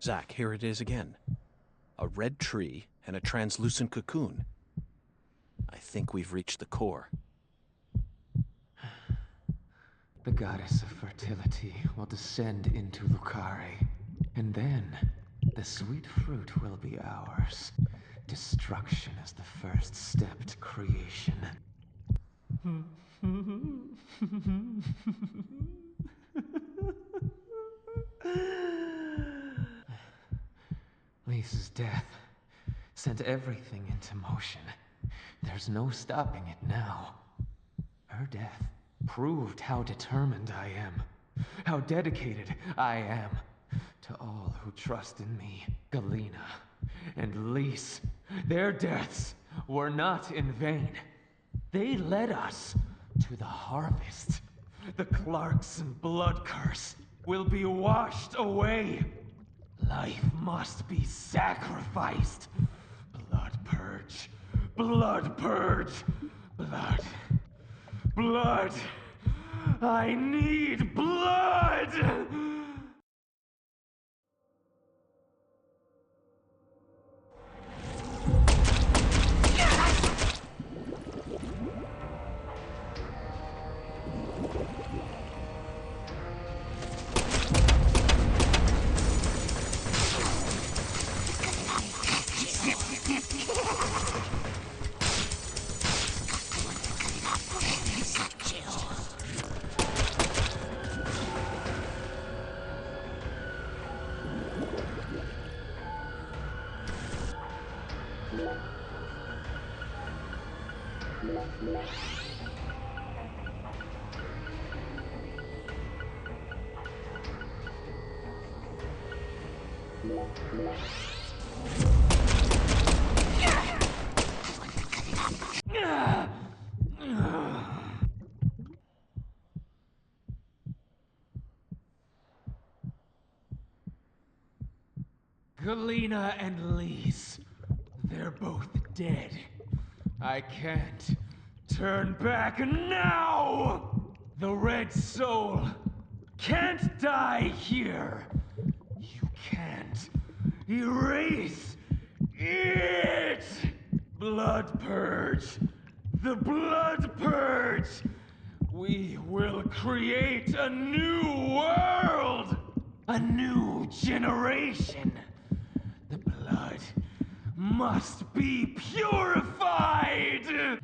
Zach, here it is again. A red tree and a translucent cocoon. I think we've reached the core. The goddess of fertility will descend into Lucare, and then the sweet fruit will be ours. Destruction is the first step to creation. Lisa's death sent everything into motion. There's no stopping it now. Her death proved how determined I am, how dedicated I am to all who trust in me. Galena and Lise, their deaths were not in vain. They led us to the harvest. The Clarkson blood curse will be washed away. Life must be sacrificed. Blood purge. Blood purge. Blood. Blood. I need blood! Galena and Lise, they're both dead. I can't turn back now! The Red Soul can't die here. You can't erase it! Blood Purge! The Blood Purge! We will create a new world! A new generation! The blood must be purified!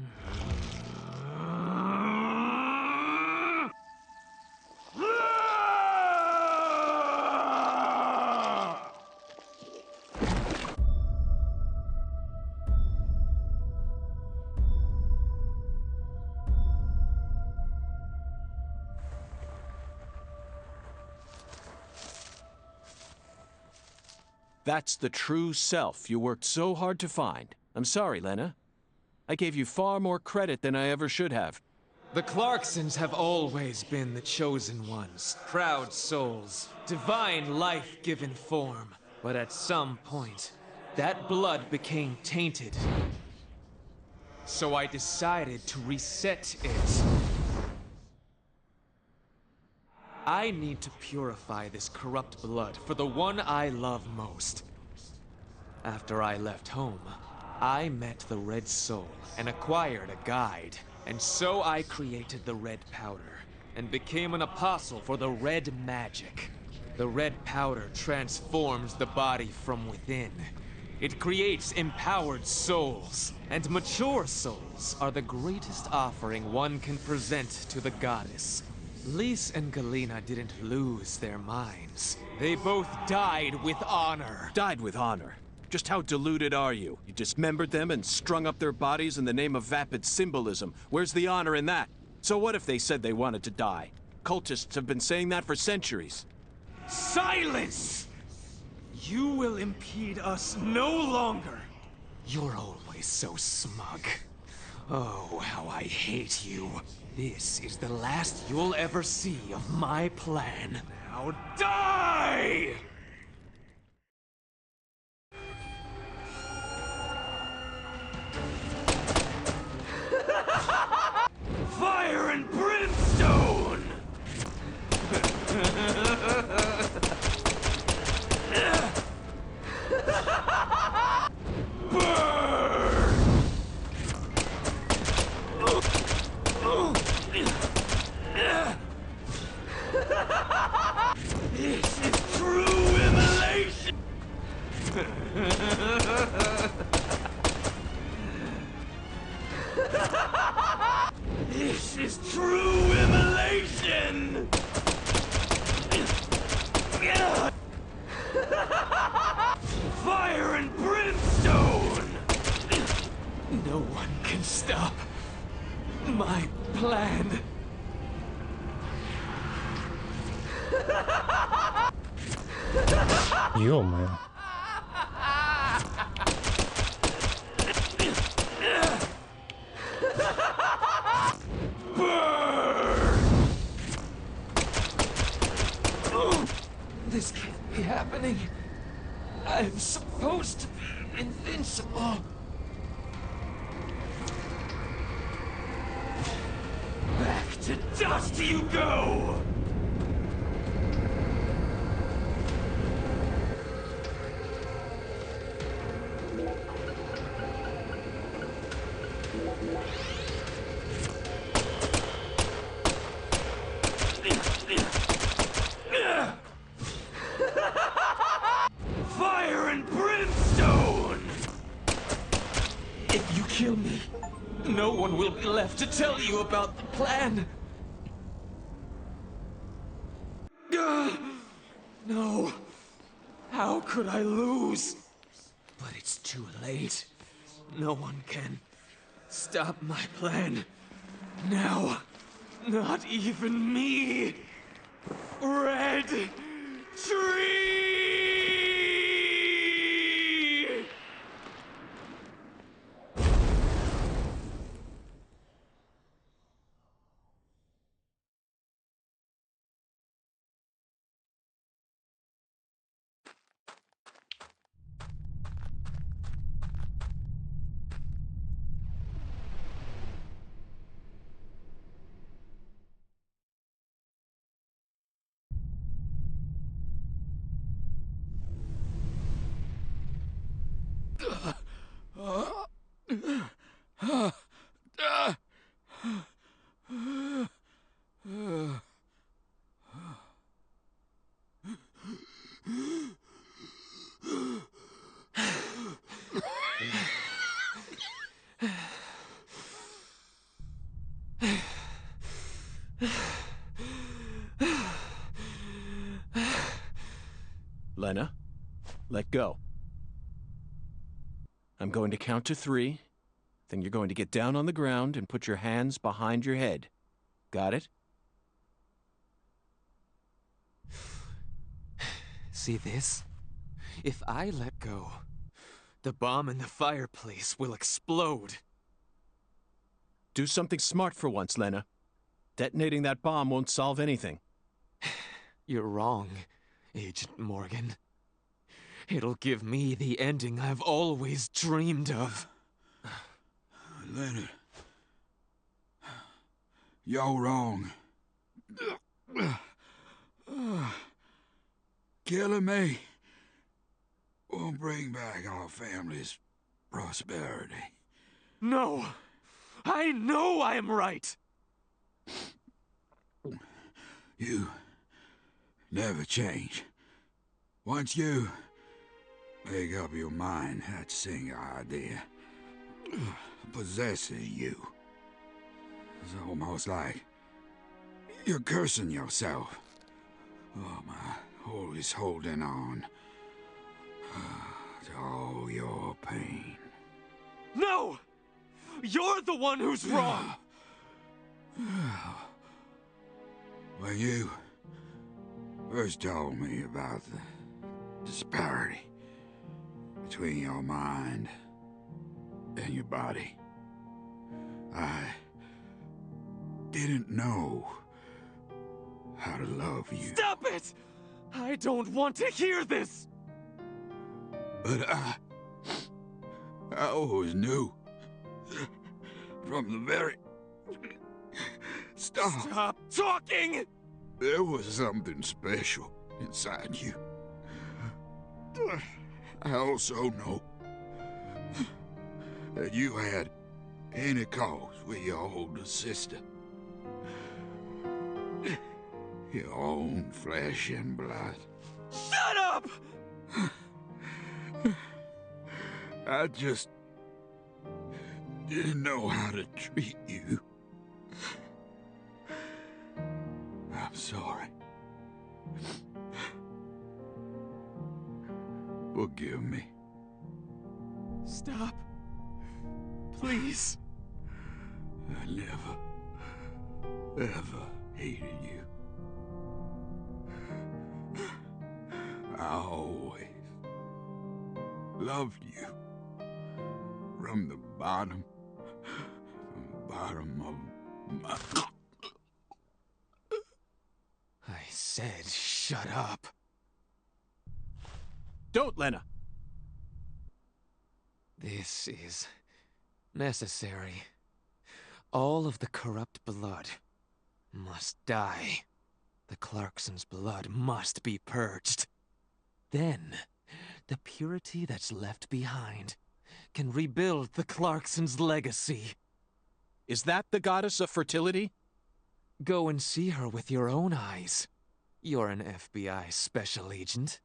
That's the true self you worked so hard to find. I'm sorry, Lena. I gave you far more credit than I ever should have. The Clarksons have always been the chosen ones, proud souls, divine life-given form. But at some point, that blood became tainted. So I decided to reset it. I need to purify this corrupt blood for the one I love most. After I left home, I met the Red Soul and acquired a guide. And so I created the red powder and became an apostle for the red magic. The red powder transforms the body from within. It creates empowered souls, and mature souls are the greatest offering one can present to the goddess. Lise and Galena didn't lose their minds. They both died with honor. Died with honor? Just how deluded are you? You dismembered them and strung up their bodies in the name of vapid symbolism. Where's the honor in that? So what if they said they wanted to die? Cultists have been saying that for centuries. Silence! You will impede us no longer. You're always so smug. Oh, how I hate you. This is the last you'll ever see of my plan. Now die! Fire and brimstone! This is true immolation! This is true immolation! Fire and brimstone! No one can stop my plan. Ё-моё. This can't be happening. I'm supposed to be invincible. Back to dust you go! Fire and brimstone! If you kill me, no one will be left to tell you about the plan. No. How could I lose? But it's too late. No one can stop my plan. Now, not even me. Red Tree! Lena. Let go. I'm going to count to 3. Then you're going to get down on the ground and put your hands behind your head. Got it? See this? If I let go, the bomb in the fireplace will explode. Do something smart for once, Lena. Detonating that bomb won't solve anything. You're wrong, Agent Morgan. It'll give me the ending I've always dreamed of. Leonard, you're wrong. Killing me won't bring back our family's prosperity. No! I know I am right! You never change. Once you make up your mind, that single idea possesses you. It's almost like you're cursing yourself. Oh, my, always holding on to all your pain. No! You're the one who's wrong! When you first told me about the disparity between your mind and your body, I didn't know how to love you. Stop it! I don't want to hear this! But I always knew from the very start. Stop talking! There was something special inside you. I also know that you had any cause with your older sister. Your own flesh and blood. Shut up! I just didn't know how to treat you. I'm sorry. Forgive me. Stop. Please. I never, ever hated you. I always loved you. From the bottom of my... I said shut up. Don't, Lena! This is necessary. All of the corrupt blood must die. The Clarksons' blood must be purged. Then, the purity that's left behind can rebuild the Clarksons' legacy. Is that the goddess of fertility? Go and see her with your own eyes. You're an FBI special agent.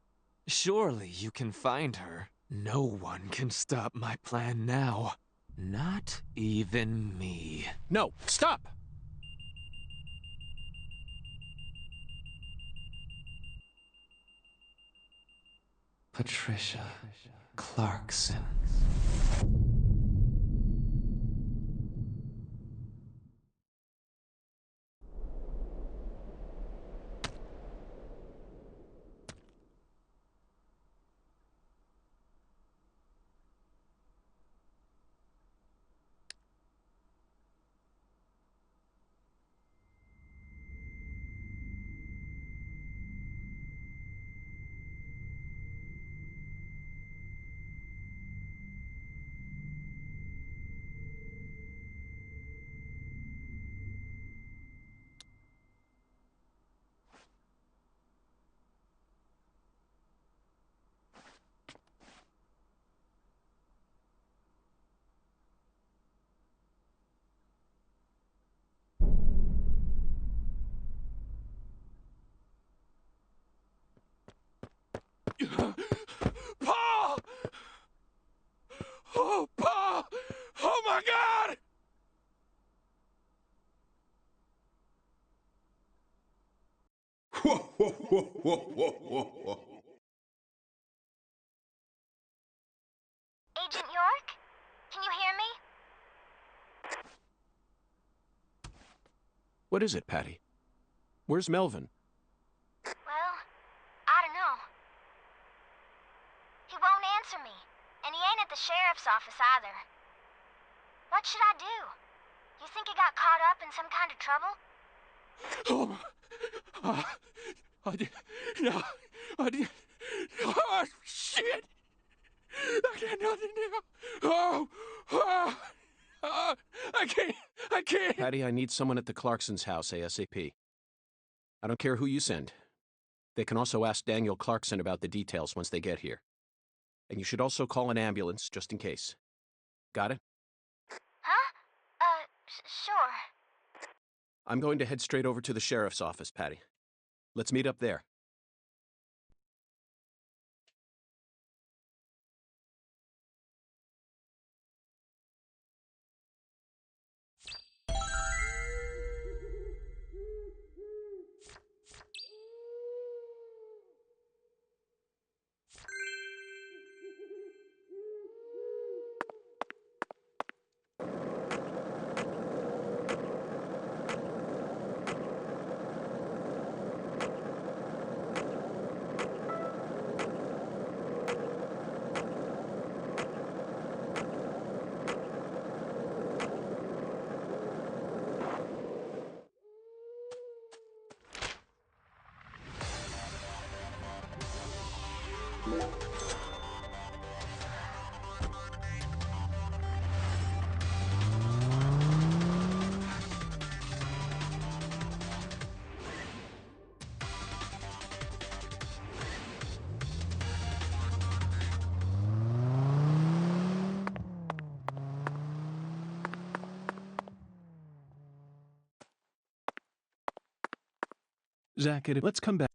Surely you can find her. No one can stop my plan now. Not even me. No, stop! Patricia Clarkson. Paul! Oh, Paul! Oh, my God! Whoa, whoa, whoa, whoa, whoa, whoa, whoa. What is it, Patty? Where's Melvin? Well, I don't know. He won't answer me, and he ain't at the sheriff's office either. What should I do? You think he got caught up in some kind of trouble? I did. No, I did. Oh, shit! I got nothing now. I can't. Patty, I need someone at the Clarksons' house ASAP. I don't care who you send. They can also ask Daniel Clarkson about the details once they get here. And you should also call an ambulance, just in case. Got it? Huh? Sure. I'm going to head straight over to the sheriff's office, Patty. Let's meet up there. Zach, let's come back.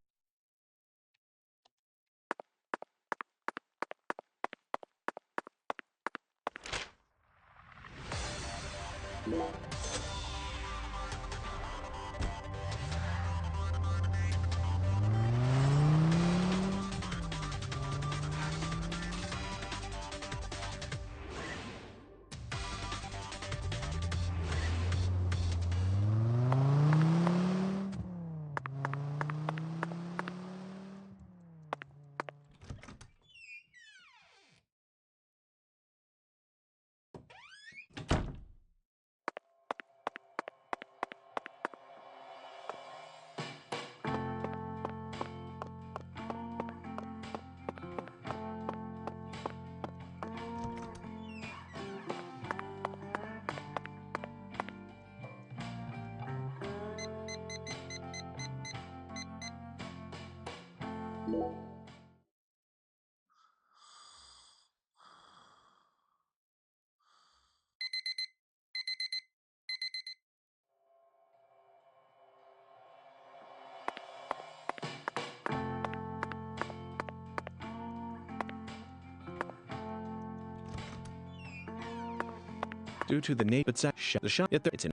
Due to the neighbor, the shop, it's in.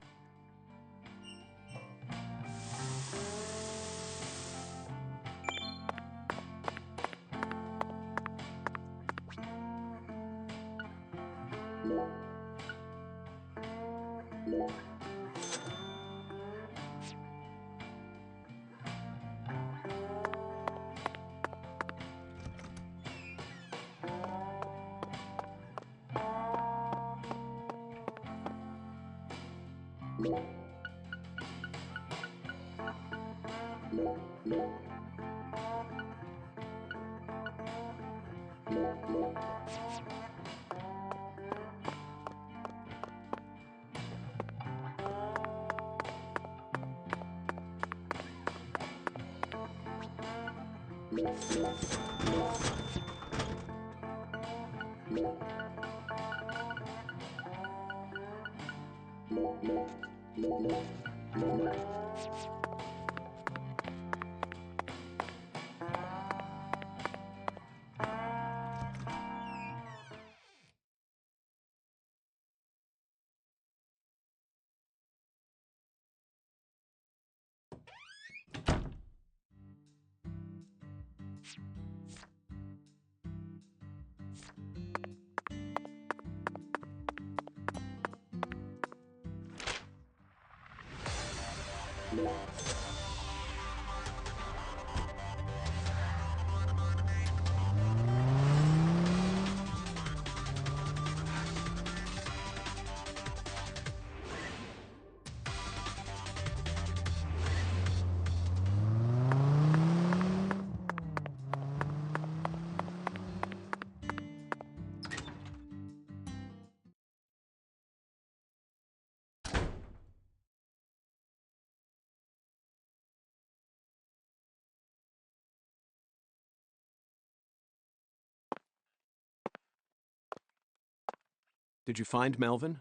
Did you find Melvin?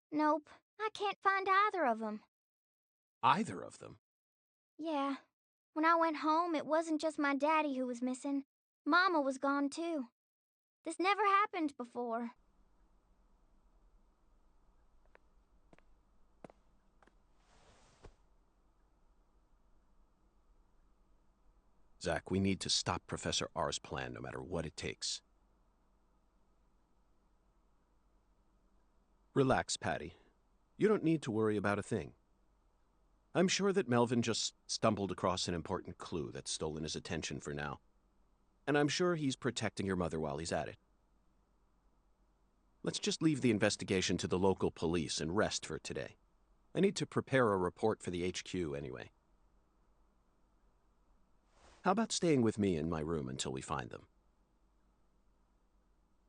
Nope, I can't find either of them. Either of them? Yeah. When I went home, it wasn't just my daddy who was missing. Mama was gone too. This never happened before. Zach, we need to stop Professor R's plan no matter what it takes. Relax, Patty. You don't need to worry about a thing. I'm sure that Melvin just stumbled across an important clue that's stolen his attention for now. And I'm sure he's protecting your mother while he's at it. Let's just leave the investigation to the local police and rest for today. I need to prepare a report for the HQ anyway. How about staying with me in my room until we find them?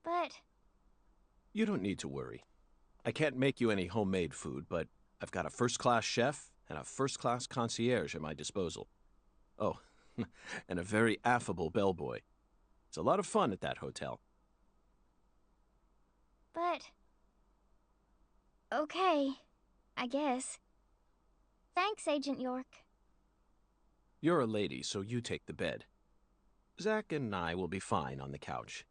But... You don't need to worry. I can't make you any homemade food, but I've got a first-class chef and a first-class concierge at my disposal. Oh, and a very affable bellboy. It's a lot of fun at that hotel. But... Okay, I guess. Thanks, Agent York. You're a lady, so you take the bed. Zach and I will be fine on the couch.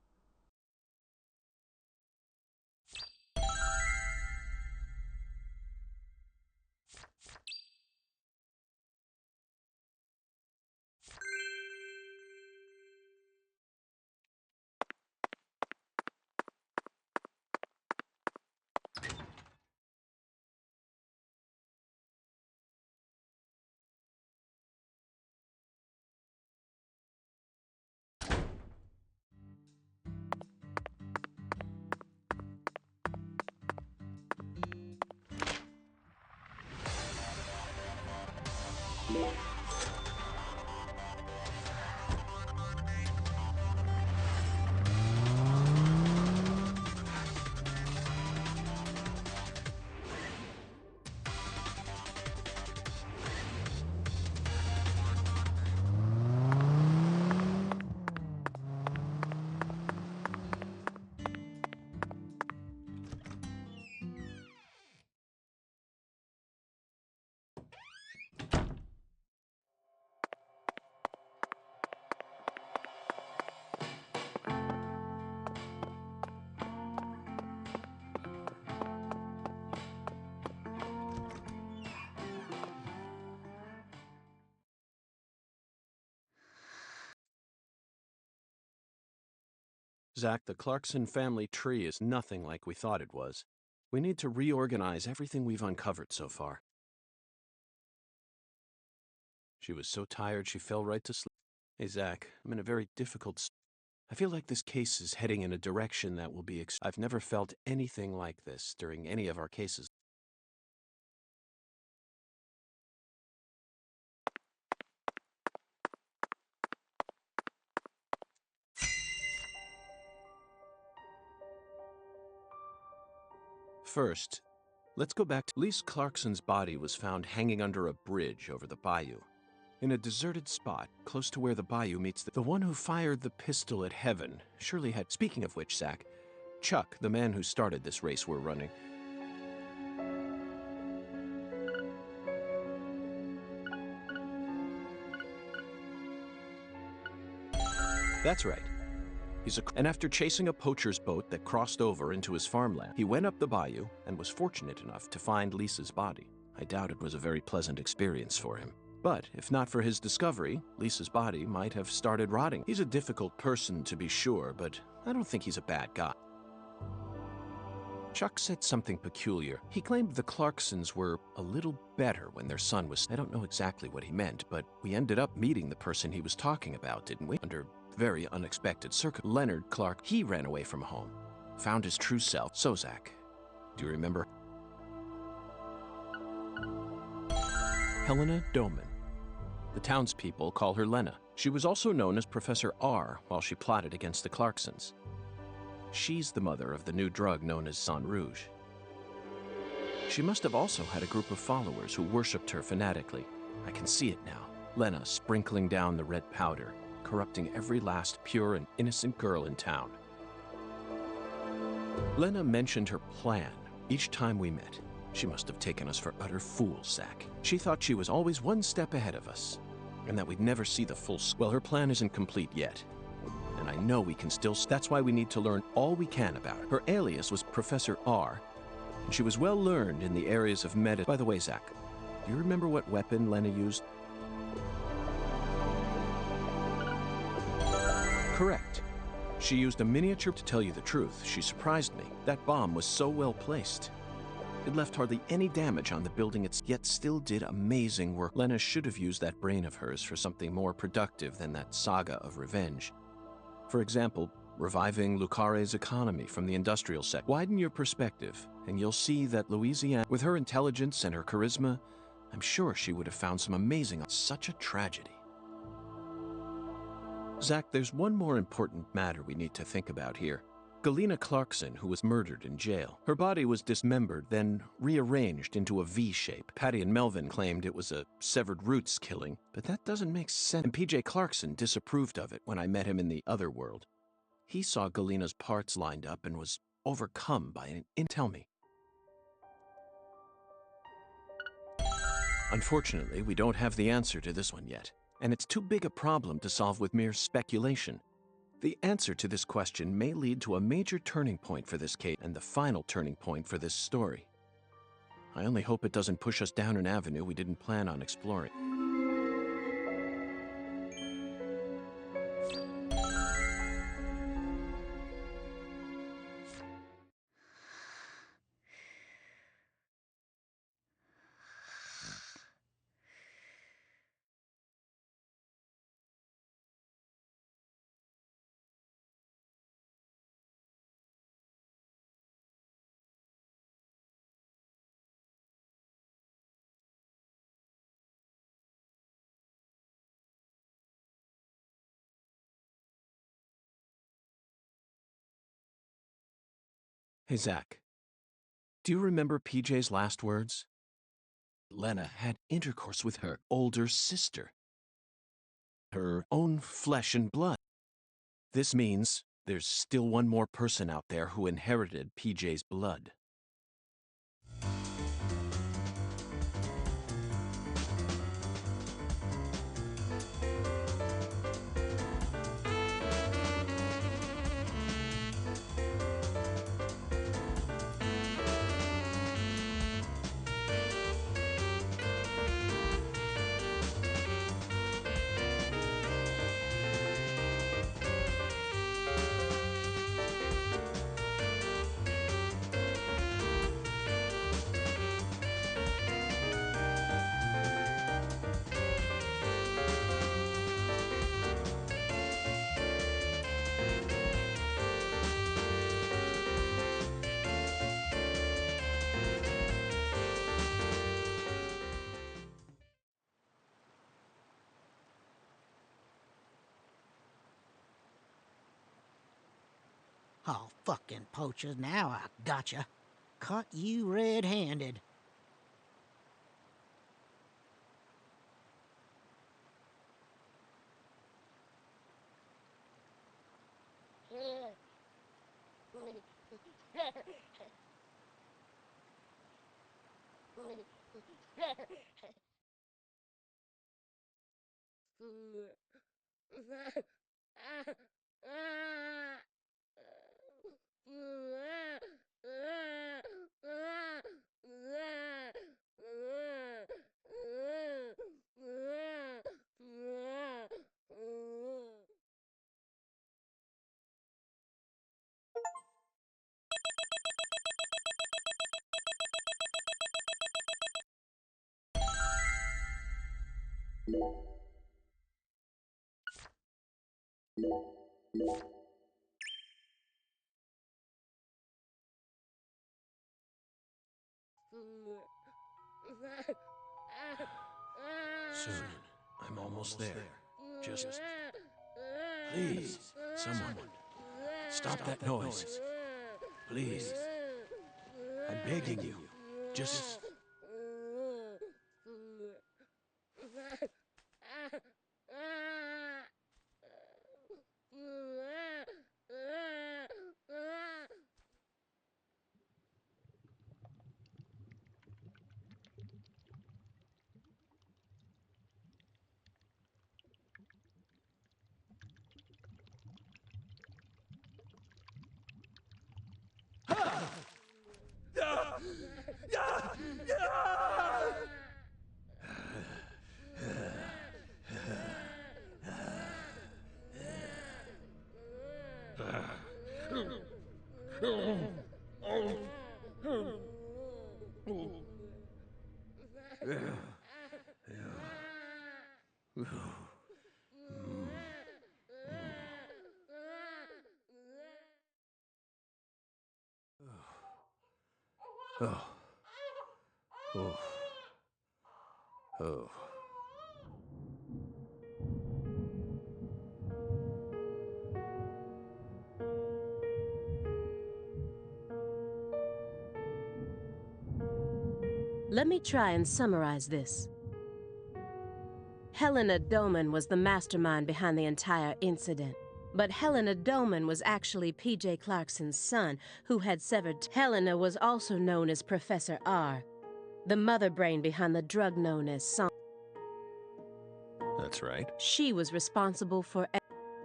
Zach, the Clarkson family tree is nothing like we thought it was. We need to reorganize everything we've uncovered so far. She was so tired she fell right to sleep. Hey, Zach, I'm in a very difficult... I feel like this case is heading in a direction that will be... I've never felt anything like this during any of our cases. First, let's go back to... Lise Clarkson's body was found hanging under a bridge over the bayou. In a deserted spot, close to where the bayou meets the one who fired the pistol at Heaven surely had... Speaking of which, Zach, Chuck, the man who started this race we're running... That's right. And after chasing a poacher's boat that crossed over into his farmland, he went up the bayou and was fortunate enough to find Lisa's body. I doubt it was a very pleasant experience for him. But if not for his discovery, Lisa's body might have started rotting. He's a difficult person to be sure, but I don't think he's a bad guy. Chuck said something peculiar. He claimed the Clarksons were a little better when their son was... I don't know exactly what he meant, but we ended up meeting the person he was talking about, didn't we? Under very unexpected circumstances. Leonard Clark, he ran away from home. Found his true self. So, Zach, do you remember? Helena Doman. The townspeople call her Lena. She was also known as Professor R while she plotted against the Clarksons. She's the mother of the new drug known as Sang Rouge. She must have also had a group of followers who worshipped her fanatically. I can see it now. Lena sprinkling down the red powder, corrupting every last pure and innocent girl in town. Lena mentioned her plan each time we met. She must have taken us for utter fools, Zach. She thought she was always one step ahead of us, and that we'd never see the full... Well, her plan isn't complete yet. And I know we can still... That's why we need to learn all we can about her. Her alias was Professor R, and she was well learned in the areas of medicine. By the way, Zach, do you remember what weapon Lena used? Correct. She used a miniature. To tell you the truth, she surprised me. That bomb was so well placed. It left hardly any damage on the building, yet still did amazing work. Lena should have used that brain of hers for something more productive than that saga of revenge. For example, reviving Lucare's economy from the industrial sector. Widen your perspective, and you'll see that Louisiana, with her intelligence and her charisma, I'm sure she would have found some amazing... Such a tragedy. Zach, there's one more important matter we need to think about here. Galena Clarkson, who was murdered in jail. Her body was dismembered, then rearranged into a V shape. Patty and Melvin claimed it was a severed roots killing, but that doesn't make sense. And PJ Clarkson disapproved of it when I met him in the other world. He saw Galena's parts lined up and was overcome by an... Tell me. Unfortunately, we don't have the answer to this one yet, and it's too big a problem to solve with mere speculation. The answer to this question may lead to a major turning point for this case and the final turning point for this story. I only hope it doesn't push us down an avenue we didn't plan on exploring. Hey, Zach, do you remember PJ's last words? Lena had intercourse with her older sister. Her own flesh and blood. This means there's still one more person out there who inherited PJ's blood. Oh, fucking poachers, now I gotcha. Caught you red-handed. Soon. I'm almost there. Just... Please, someone. Stop that noise. Please. I'm begging you. Just... Oh. Oh. Oh. Let me try and summarize this. Helena Doman was the mastermind behind the entire incident. But Helena Doman was actually P.J. Clarkson's son, who had severed. Helena was also known as Professor R, the mother brain behind the drug known as Son. That's right. She was responsible for...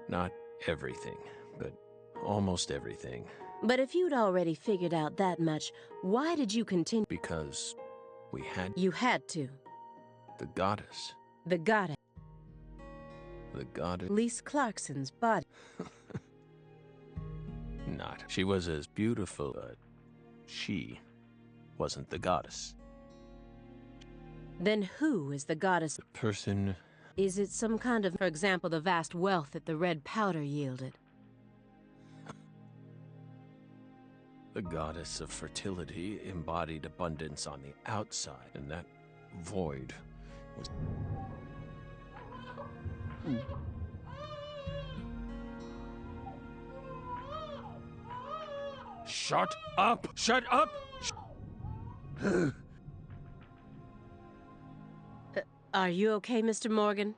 Not everything, but almost everything. But if you'd already figured out that much, why did you continue? Because we had... You had to. The goddess. The goddess. The goddess. Lise Clarkson's body. Not. She was as beautiful, but she wasn't the goddess. Then who is the goddess? The person... Is it some kind of, for example, the vast wealth that the red powder yielded? The goddess of fertility embodied abundance on the outside, and that void was... Shut up! Shut up! Are you okay, Mr. Morgan?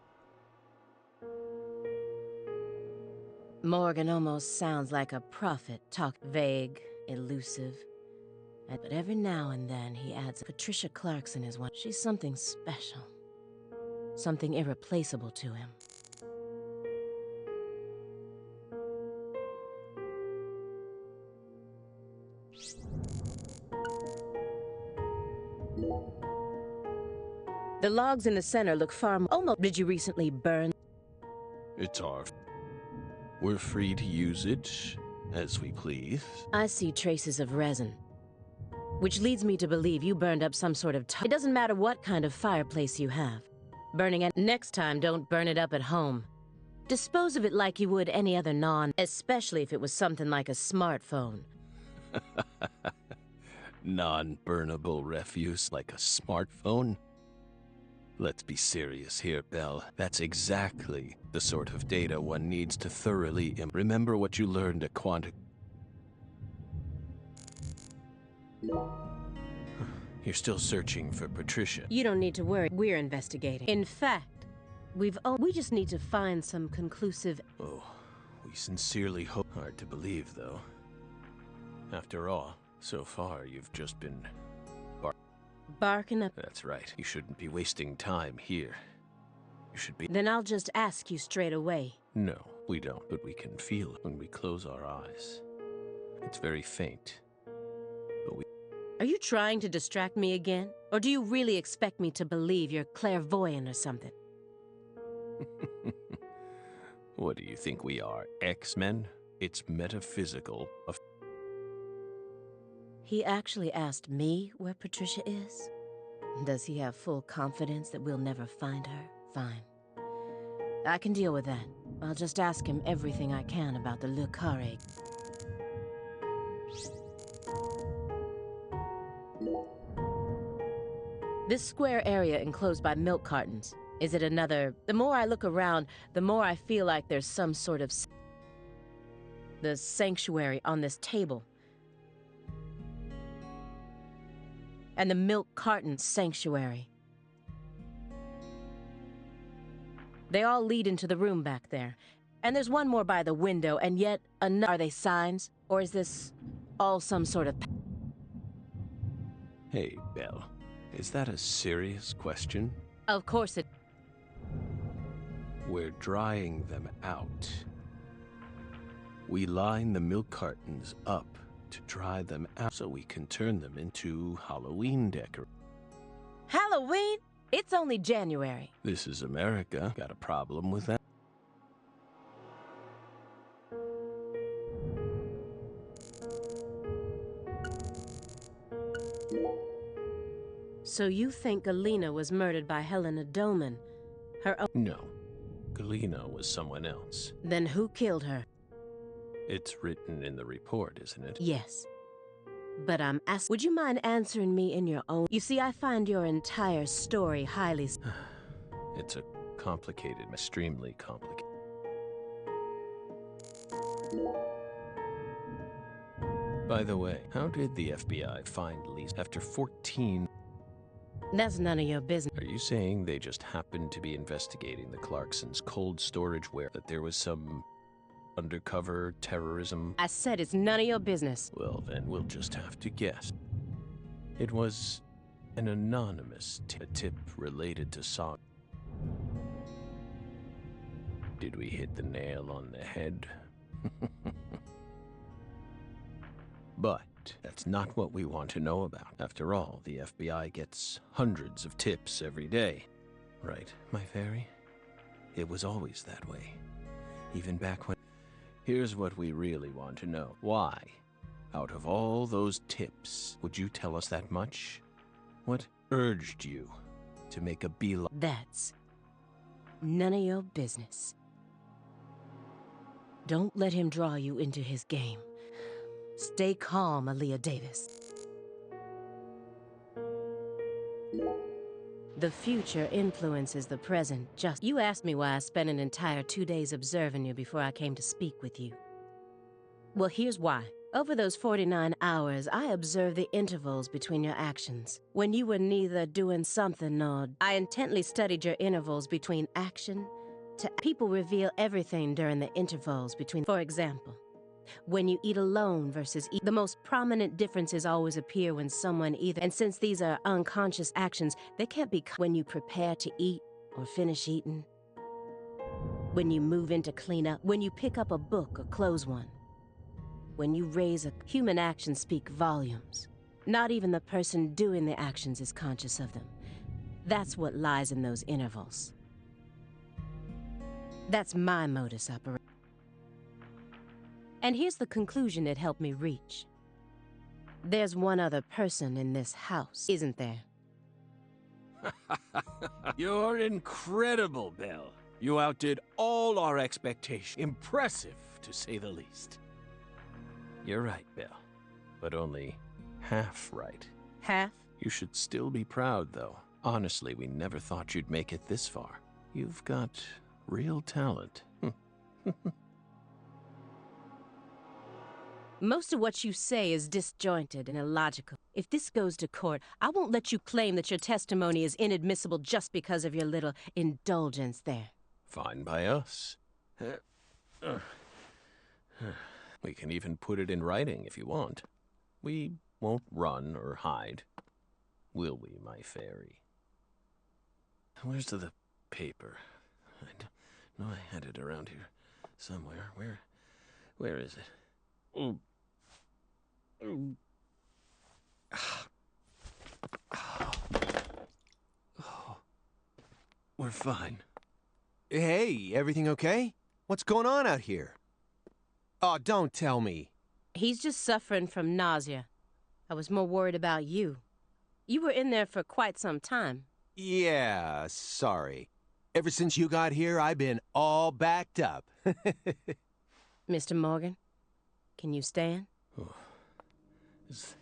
Morgan almost sounds like a prophet, talk vague, elusive. But every now and then he adds, Patricia Clarkson is one. She's something special. Something irreplaceable to him. The logs in the center look far more... Almost... Did you recently burn? It's our... We're free to use it as we please. I see traces of resin, which leads me to believe you burned up some sort of... It doesn't matter what kind of fireplace you have. Burning it... Next time, don't burn it up at home. Dispose of it like you would any other especially if it was something like a smartphone. Non-burnable refuse like a smartphone? Let's be serious here, Belle. That's exactly the sort of data one needs to thoroughly remember what you learned at Quantic. You're still searching for Patricia. You don't need to worry. We're investigating. In fact, we just need to find some conclusive... Oh, we sincerely hope... Hard to believe, though. After all, so far you've just been... Barking up... That's right. You shouldn't be wasting time here. You should be... Then I'll just ask you straight away. No, we don't, but we can feel it when we close our eyes. It's very faint, but we... Are you trying to distract me again? Or do you really expect me to believe you're clairvoyant or something? What do you think we are, X-Men? It's metaphysical. He actually asked me where Patricia is? Does he have full confidence that we'll never find her? Fine. I can deal with that. I'll just ask him everything I can about the Le Carré. This square area enclosed by milk cartons, is it another... The more I look around, the more I feel like there's some sort of... The sanctuary on this table. And the milk carton sanctuary. They all lead into the room back there. And there's one more by the window, and yet another... Are they signs? Or is this all some sort of... Hey, Belle. Is that a serious question? Of course it... We're drying them out. We line the milk cartons up to dry them out so we can turn them into Halloween decorations. Halloween? It's only January. This is America. Got a problem with that? So you think Galena was murdered by Helena Doman? Her own... No. Galena was someone else. Then who killed her? It's written in the report, isn't it? Yes. But I'm asking... Would you mind answering me in your own... You see, I find your entire story highly... It's a complicated, extremely complicated... By the way, how did the FBI find Lisa after 14... That's none of your business. Are you saying they just happened to be investigating the Clarksons' cold storage where that there was some undercover terrorism? I said it's none of your business. Well, then we'll just have to guess. It was an anonymous tip related to Song. Did we hit the nail on the head? But that's not what we want to know about. After all, the FBI gets hundreds of tips every day. Right, my fairy? It was always that way. Even back when... Here's what we really want to know. Why, out of all those tips, would you tell us that much? What urged you to make a beeline? That's none of your business. Don't let him draw you into his game. Stay calm, Aaliyah Davis. The future influences the present. Just you asked me why I spent an entire 2 days observing you before I came to speak with you. Well, here's why. Over those 49 hours, I observed the intervals between your actions. When you were neither doing something nor... I intently studied your intervals between action to... People reveal everything during the intervals between... For example, when you eat alone versus eat, the most prominent differences always appear when someone either... And since these are unconscious actions, they can't be... When you prepare to eat or finish eating. When you move in to clean up. When you pick up a book or close one. When you raise a... Human actions speak volumes. Not even the person doing the actions is conscious of them. That's what lies in those intervals. That's my modus operandi. And here's the conclusion it helped me reach. There's one other person in this house, isn't there? You're incredible, Belle. You outdid all our expectations. Impressive, to say the least. You're right, Belle. But only half right. Half? You should still be proud, though. Honestly, we never thought you'd make it this far. You've got real talent. Most of what you say is disjointed and illogical. If this goes to court, I won't let you claim that your testimony is inadmissible just because of your little indulgence there. Fine by us. We can even put it in writing if you want. We won't run or hide. Will we, my fairy? Where's the paper? I know I had it around here somewhere. Where is it? Oh. We're fine. Hey, everything okay? What's going on out here? Oh, don't tell me. He's just suffering from nausea. I was more worried about you. You were in there for quite some time. Yeah, sorry. Ever since you got here, I've been all backed up. Mr. Morgan, can you stand? Oh. Is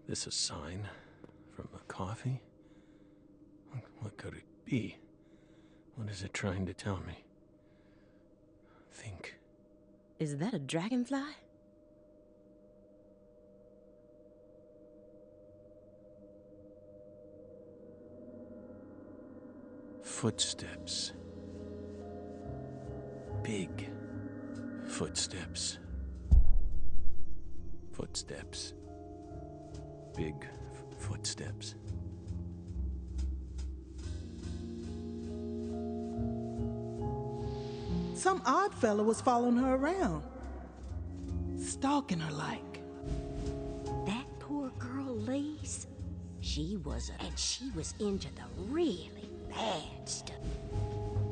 this a sign from the coffee? What could it be? What is it trying to tell me? Think. Is that a dragonfly? Footsteps. Big footsteps. Footsteps. Big footsteps. Some odd fella was following her around, stalking her like. That poor girl, Lise, she was into the really bad stuff.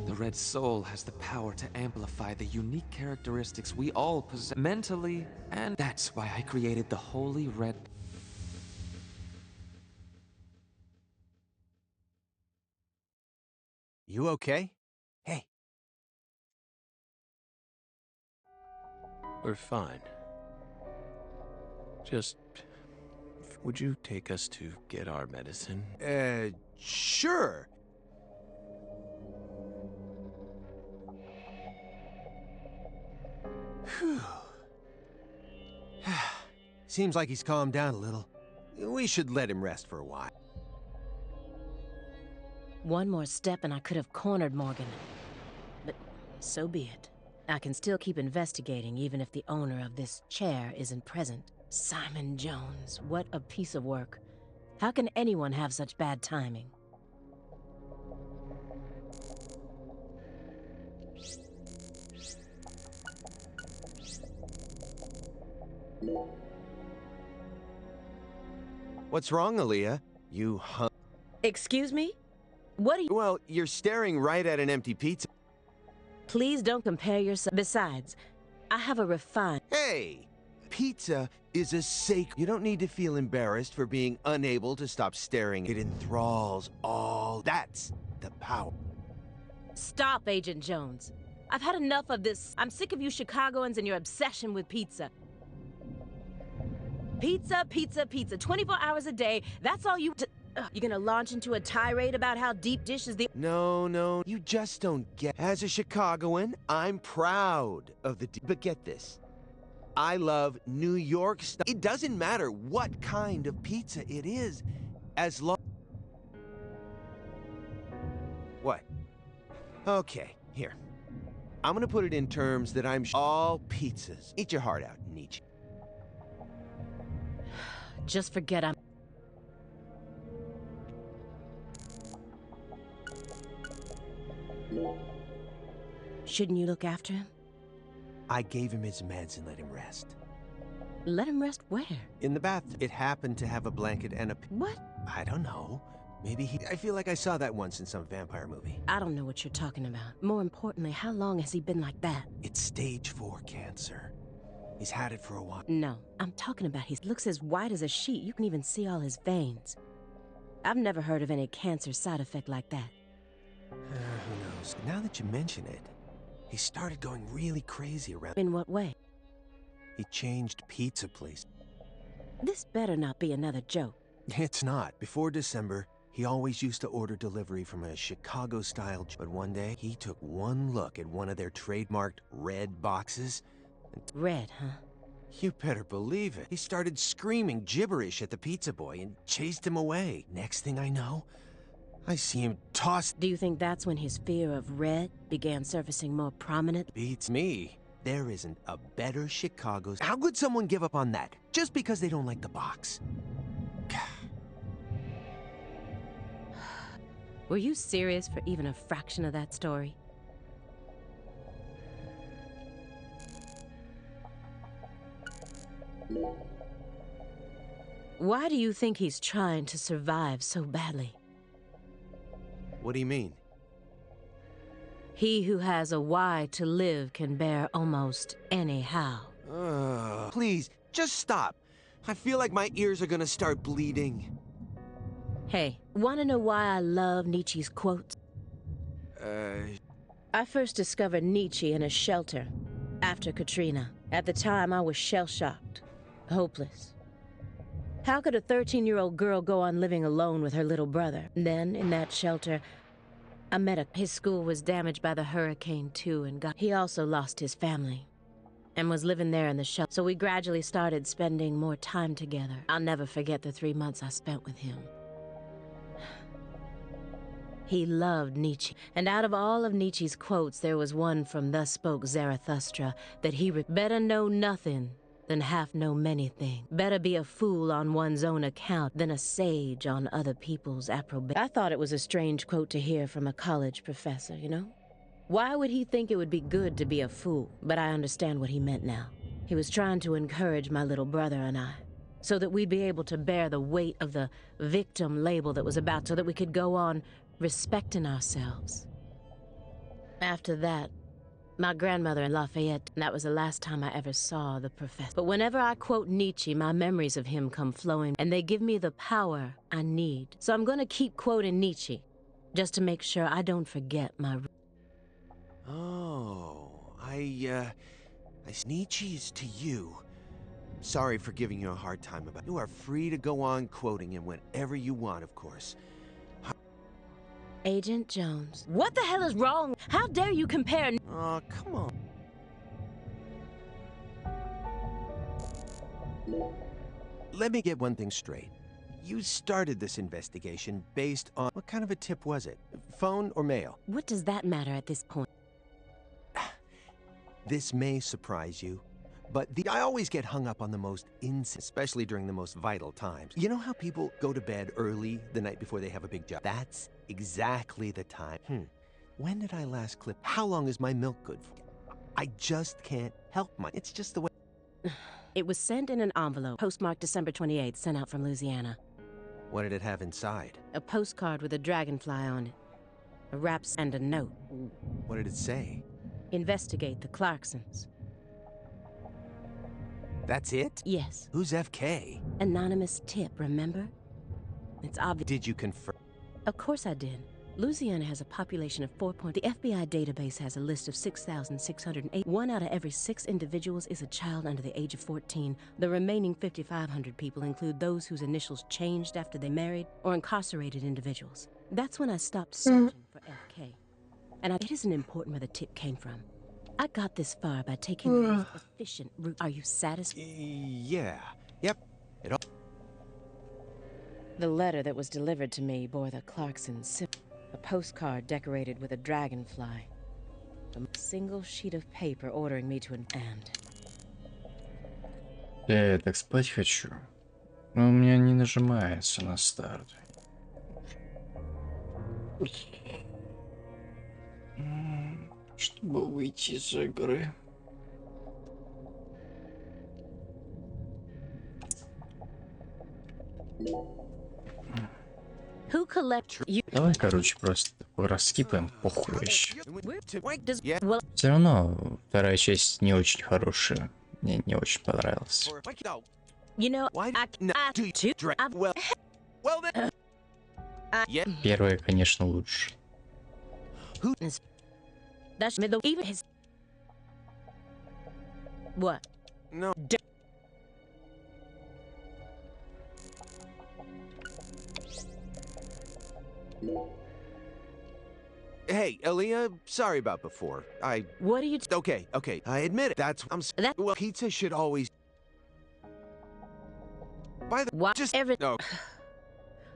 The Red Soul has the power to amplify the unique characteristics we all possess mentally, and that's why I created the Holy Red. You okay? Hey. We're fine. Just, would you take us to get our medicine? Sure. Whew. Seems like he's calmed down a little. We should let him rest for a while. One more step and I could have cornered Morgan. But so be it. I can still keep investigating even if the owner of this chair isn't present. Simon Jones, what a piece of work. How can anyone have such bad timing? What's wrong, Aaliyah? You Excuse me? What are you— Well, you're staring right at an empty pizza. Please don't compare yourself. Besides, I have a refined— Hey! Pizza is a sacred— You don't need to feel embarrassed for being unable to stop staring. It enthralls all— That's the power. Stop, Agent Jones. I've had enough of this. I'm sick of you Chicagoans and your obsession with pizza. Pizza, pizza, pizza. 24 hours a day. That's all you— You're gonna launch into a tirade about how deep dish is the— No, you just don't get— As a Chicagoan, I'm proud of the— But get this. I love New York style. It doesn't matter what kind of pizza it is, as long— What? Okay, here. I'm gonna put it in terms that I'm all pizzas. Eat your heart out, Nietzsche. Just forget I'm— Shouldn't you look after him? I gave him his meds and let him rest. Let him rest where? In the bath. It happened to have a blanket and a— What? I don't know. Maybe he— I feel like I saw that once in some vampire movie. I don't know what you're talking about. More importantly, how long has he been like that? It's stage 4 cancer. He's had it for a while. No, I'm talking about he looks as white as a sheet. You can even see all his veins. I've never heard of any cancer side effect like that. Who knows? Now that you mention it, he started going really crazy around— In what way? He changed pizza place. This better not be another joke. It's not. Before December, he always used to order delivery from a Chicago-style— But one day, he took one look at one of their trademarked red boxes. Red, huh? You better believe it. He started screaming gibberish at the pizza boy and chased him away. Next thing I know, I see him tossed— Do you think that's when his fear of red began surfacing more prominent? Beats me. There isn't a better Chicago— How could someone give up on that just because they don't like the box? Were you serious for even a fraction of that story? Why do you think he's trying to survive so badly? What do you mean? He who has a why to live can bear almost any how. Please, just stop. I feel like my ears are gonna start bleeding. Hey, wanna know why I love Nietzsche's quotes? I first discovered Nietzsche in a shelter after Katrina. At the time, I was shell-shocked, hopeless. How could a 13-year-old girl go on living alone with her little brother? Then, in that shelter, I met his school was damaged by the hurricane, too, and he also lost his family and was living there in the shelter. So we gradually started spending more time together. I'll never forget the 3 months I spent with him. He loved Nietzsche, and out of all of Nietzsche's quotes, there was one from Thus Spoke Zarathustra that he better know nothing than half know many things. Better be a fool on one's own account than a sage on other people's approbation. I thought it was a strange quote to hear from a college professor, you know? Why would he think it would be good to be a fool? But I understand what he meant now. He was trying to encourage my little brother and I, so that we'd be able to bear the weight of the victim label that was about, so that we could go on respecting ourselves. After that, my grandmother in Lafayette, that was the last time I ever saw the professor. But whenever I quote Nietzsche, my memories of him come flowing, and they give me the power I need. So I'm gonna keep quoting Nietzsche, just to make sure I don't forget my... Oh, Nietzsche is to you. Sorry for giving you a hard time about it. You are free to go on quoting him whenever you want, of course. Agent Jones. What the hell is wrong? How dare you compare... Oh, come on. Let me get one thing straight. You started this investigation based on... What kind of a tip was it? Phone or mail? What does that matter at this point? This may surprise you, but I always get hung up on the most especially during the most vital times. You know how people go to bed early the night before they have a big job? That's exactly the time. When did I last clip? How long is my milk good for? I just can't help it's just the way. It was sent in an envelope, postmarked December 28th, sent out from Louisiana. What did it have inside? A postcard with a dragonfly on it, a wrap and a note. What did it say? Investigate the Clarksons. That's it? Yes. Who's FK? Anonymous tip, remember? It's obvious. Did you confirm? Of course I did. Louisiana has a population of 4. The FBI database has a list of 6,608. 1 out of every 6 individuals is a child under the age of 14. The remaining 5,500 people include those whose initials changed after they married or incarcerated individuals. That's when I stopped searching for FK. And it isn't important where the tip came from. I got this far by taking the most efficient route. Are you satisfied? Yeah. Yep. It all... The letter that was delivered to me bore the Clarkson symbol. A postcard decorated with a dragonfly. A single sheet of paper ordering me to an end. Я так спать хочу. Но у меня не нажимается на старт. Чтобы выйти из игры. Давай, короче, просто такой раскипаем, похуй вообще. Все равно вторая часть не очень хорошая. Мне не очень понравилась. Первая, конечно, лучше. What? No. Hey, Aaliyah, sorry about before. What are you... Okay, I admit it. Well, pizza should always... By the... What? Just... No.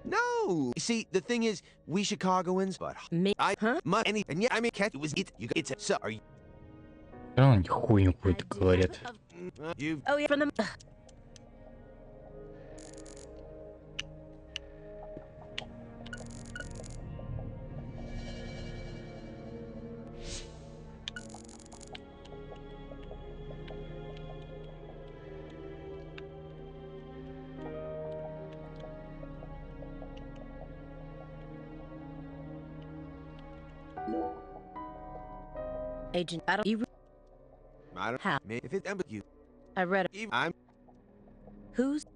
No! See, the thing is, we Chicagoans, but... Me? Huh? And yeah, I mean, it was... It's a... Sorry. Они хуйню какую-то говорят. Oh, yeah, from the... Agent, I don't... How? If it's you... I read it. I'm... Who's...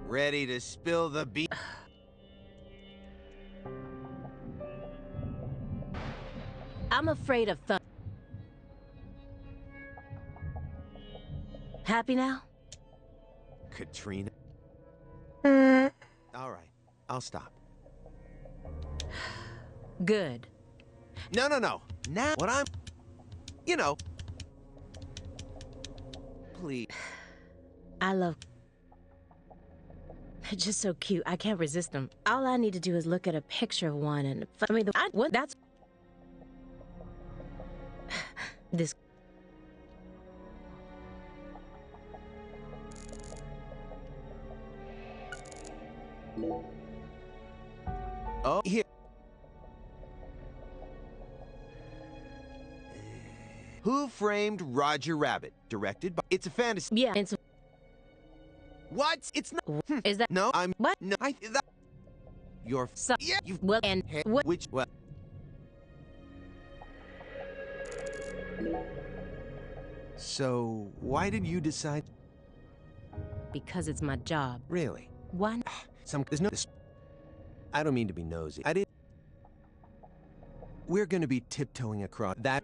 Ready to spill the beans? I'm afraid of fun. Happy now? Katrina? All right, I'll stop. Good. No. Now, what I'm... You know. Please. I love... They're just so cute. I can't resist them. All I need to do is look at a picture of one and... I mean, what? That's... This... Oh, here. Who Framed Roger Rabbit? Directed by... It's a fantasy. Yeah, it's... What? It's not... Is that... No, I'm... What? No, that... You're... So... Yeah, you've... Well, and... What? Which... Well... So, why did you decide... Because it's my job. Really? One... There's no... I don't mean to be nosy. I didn't... We're gonna be tiptoeing across that...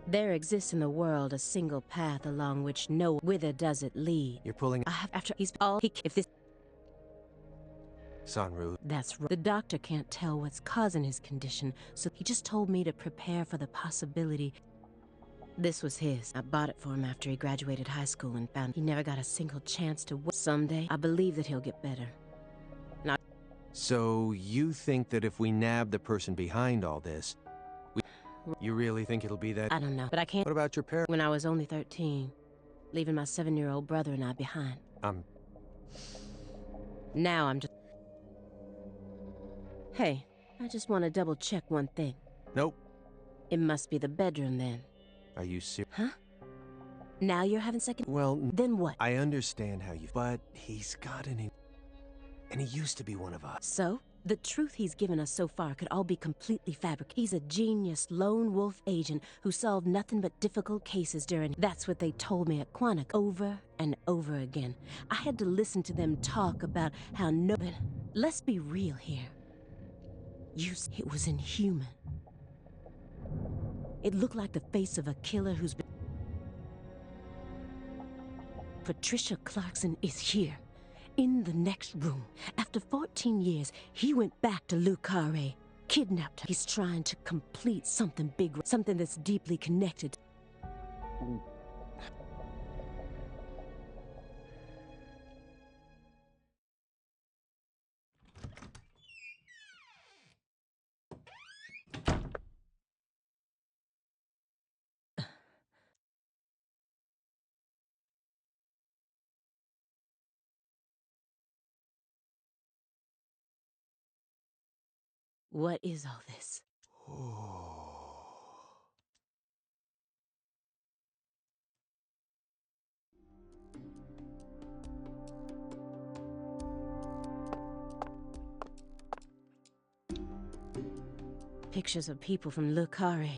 There exists in the world a single path along which no... Whither does it lead? You're pulling... I have... After he's all... He... If this... Sanru. That's right. The doctor can't tell what's causing his condition, so he just told me to prepare for the possibility... This was his. I bought it for him after he graduated high school and found he never got a single chance to work. Someday, I believe that he'll get better. Not... So, you think that if we nab the person behind all this... You really think it'll be that... I don't know, but I can't... What about your parents? When I was only 13, leaving my 7-year-old brother and I behind. Now I'm just... Hey, I just want to double-check one thing. Nope. It must be the bedroom, then. Are you serious? Huh? Now you're having second... Well... Then what? I understand how you... But he's got an... And he used to be one of us. So? The truth he's given us so far could all be completely fabricated. He's a genius lone wolf agent who solved nothing but difficult cases during... That's what they told me at Quantico over and over again. I had to listen to them talk about how no... But let's be real here. It was inhuman. It looked like the face of a killer who's been... Patricia Clarkson is here. In the next room. After 14 years, he went back to Le Carré, kidnapped her. He's trying to complete something big, something that's deeply connected. What is all this? Pictures of people from Le Carré.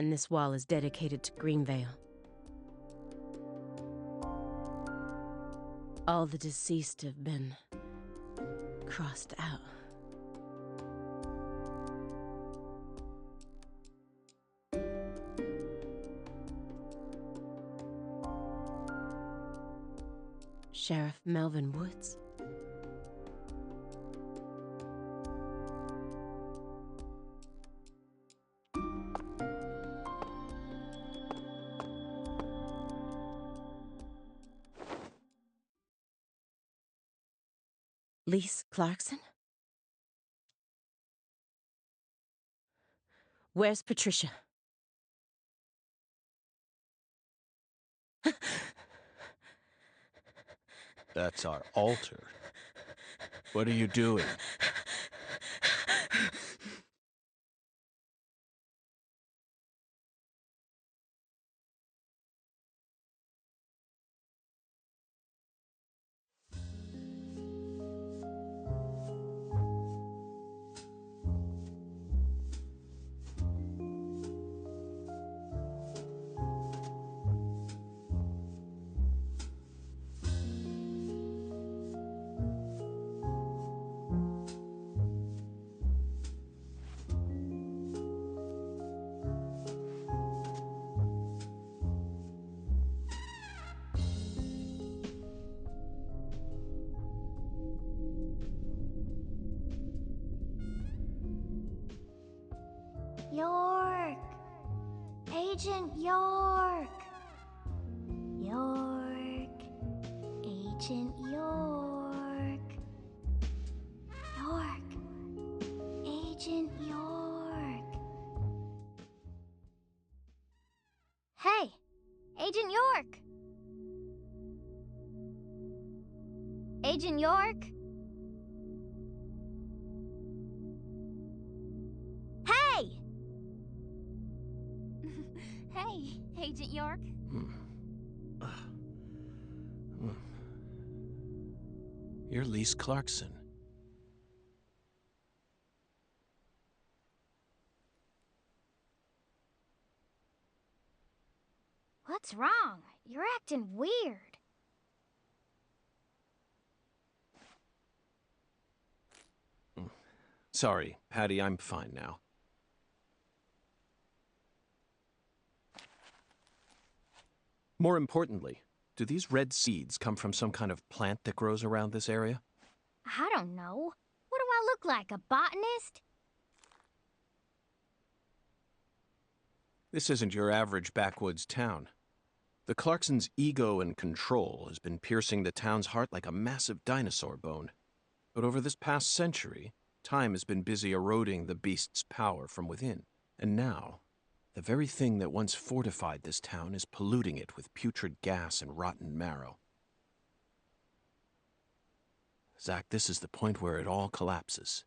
And this wall is dedicated to Greenvale. All the deceased have been crossed out. Sheriff Melvin Woods. Lise Clarkson? Where's Patricia? That's our altar. What are you doing? York! Agent York! York! Agent York! York! Agent York! Hey! Agent York! Agent York? Hey! Hey, Agent York. You're Lise Clarkson. What's wrong? You're acting weird. Sorry, Patty, I'm fine now. More importantly, do these red seeds come from some kind of plant that grows around this area? I don't know. What do I look like, a botanist? This isn't your average backwoods town. The Clarksons' ego and control has been piercing the town's heart like a massive dinosaur bone. But over this past century, time has been busy eroding the beast's power from within. And now, the very thing that once fortified this town is polluting it with putrid gas and rotten marrow. Zach, this is the point where it all collapses.